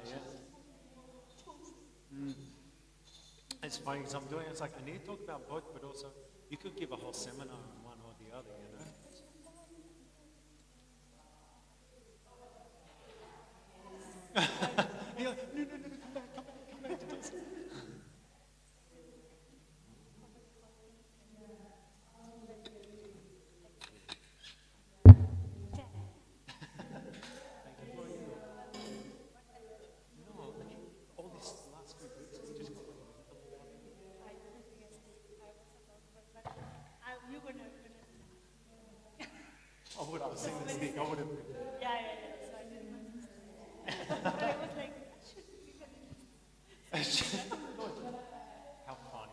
Yes. It's funny because I'm doing it's like I need to talk about both, but also you could give a whole seminar on one or the other, you know. You're like, no, come back to this. I would have seen this thing. I would have. Yeah. So I didn't want to say. But I was like, I should be How funny.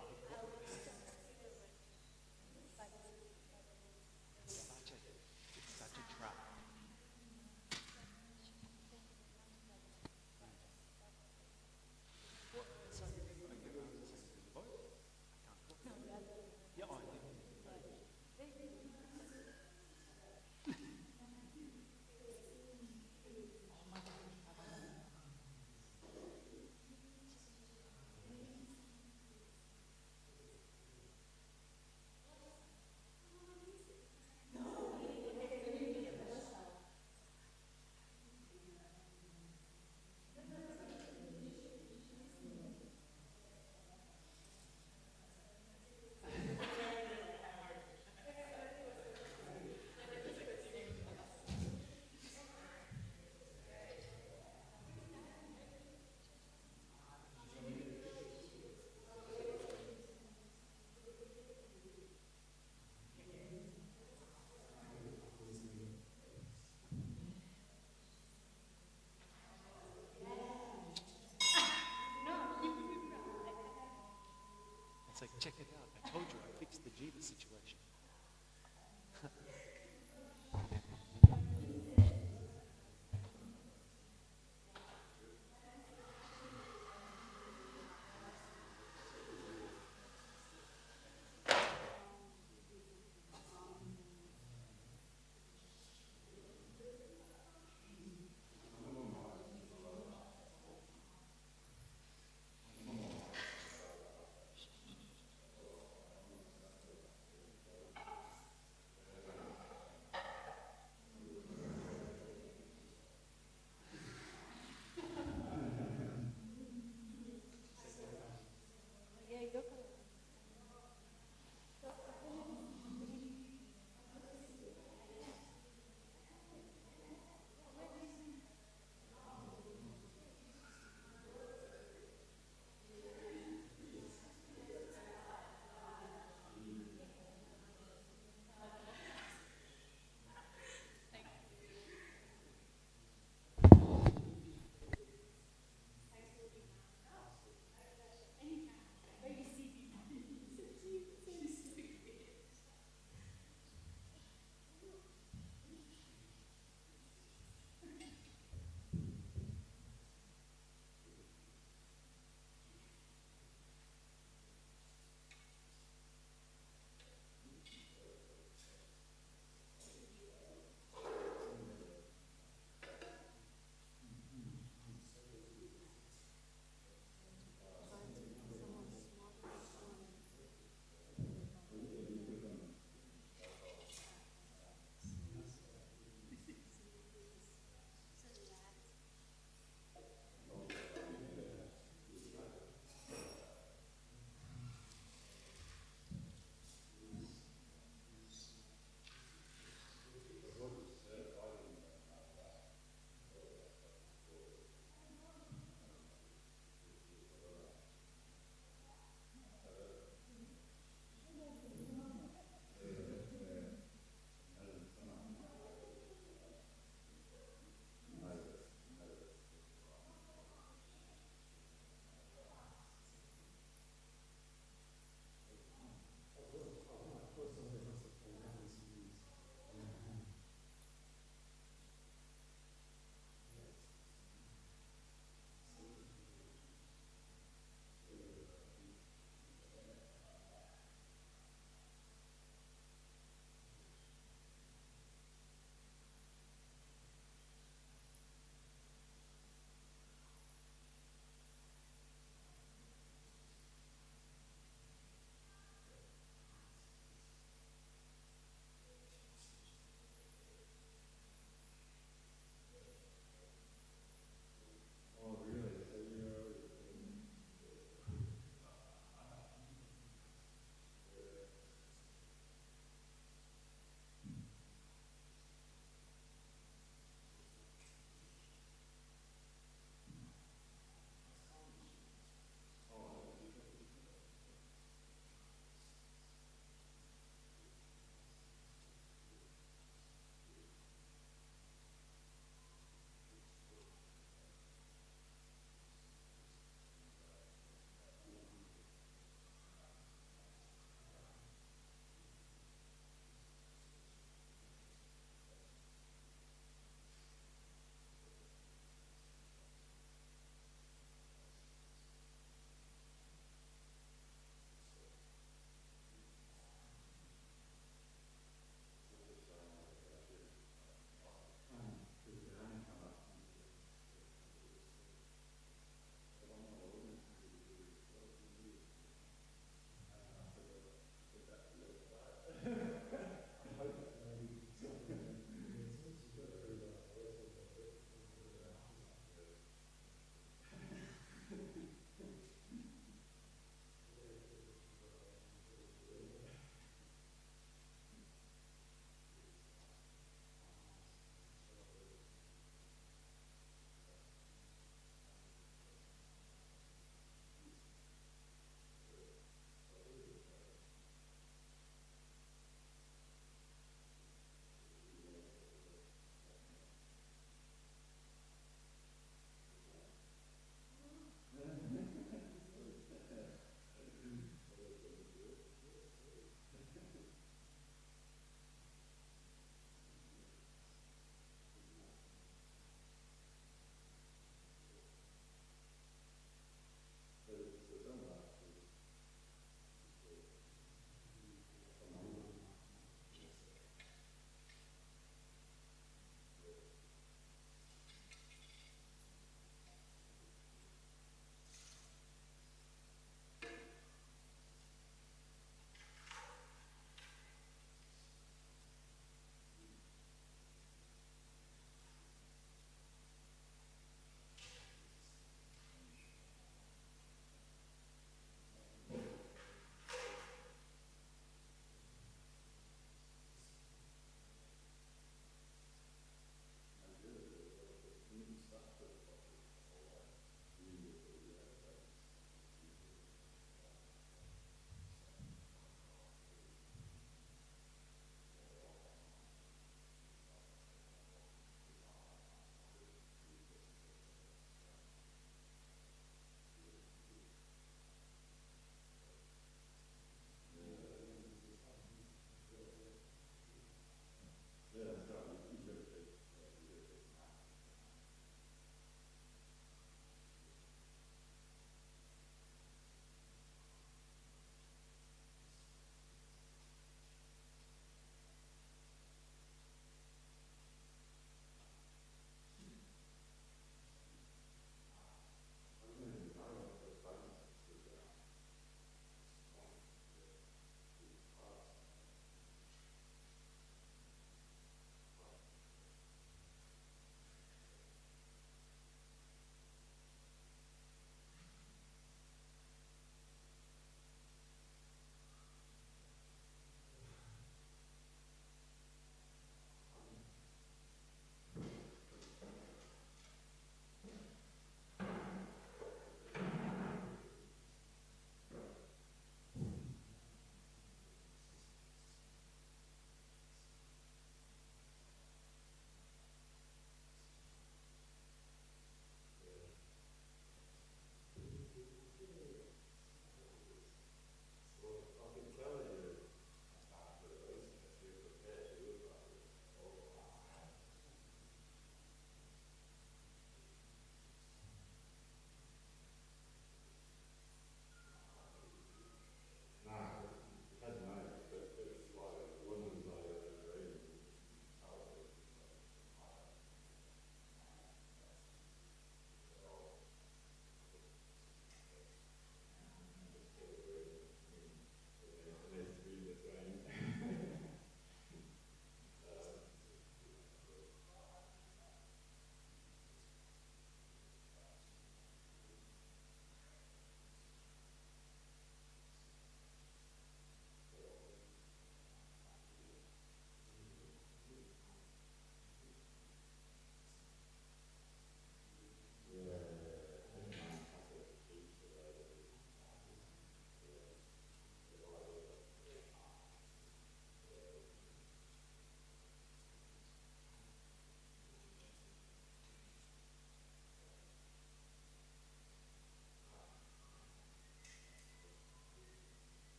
It's such a trap. Yeah, I did. It's like, check it out. I told you I fixed the Jiva situation.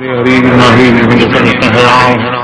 Hare Krishna, Hare Krishna, Krishna Krishna, Hare Ram, Hare Ram.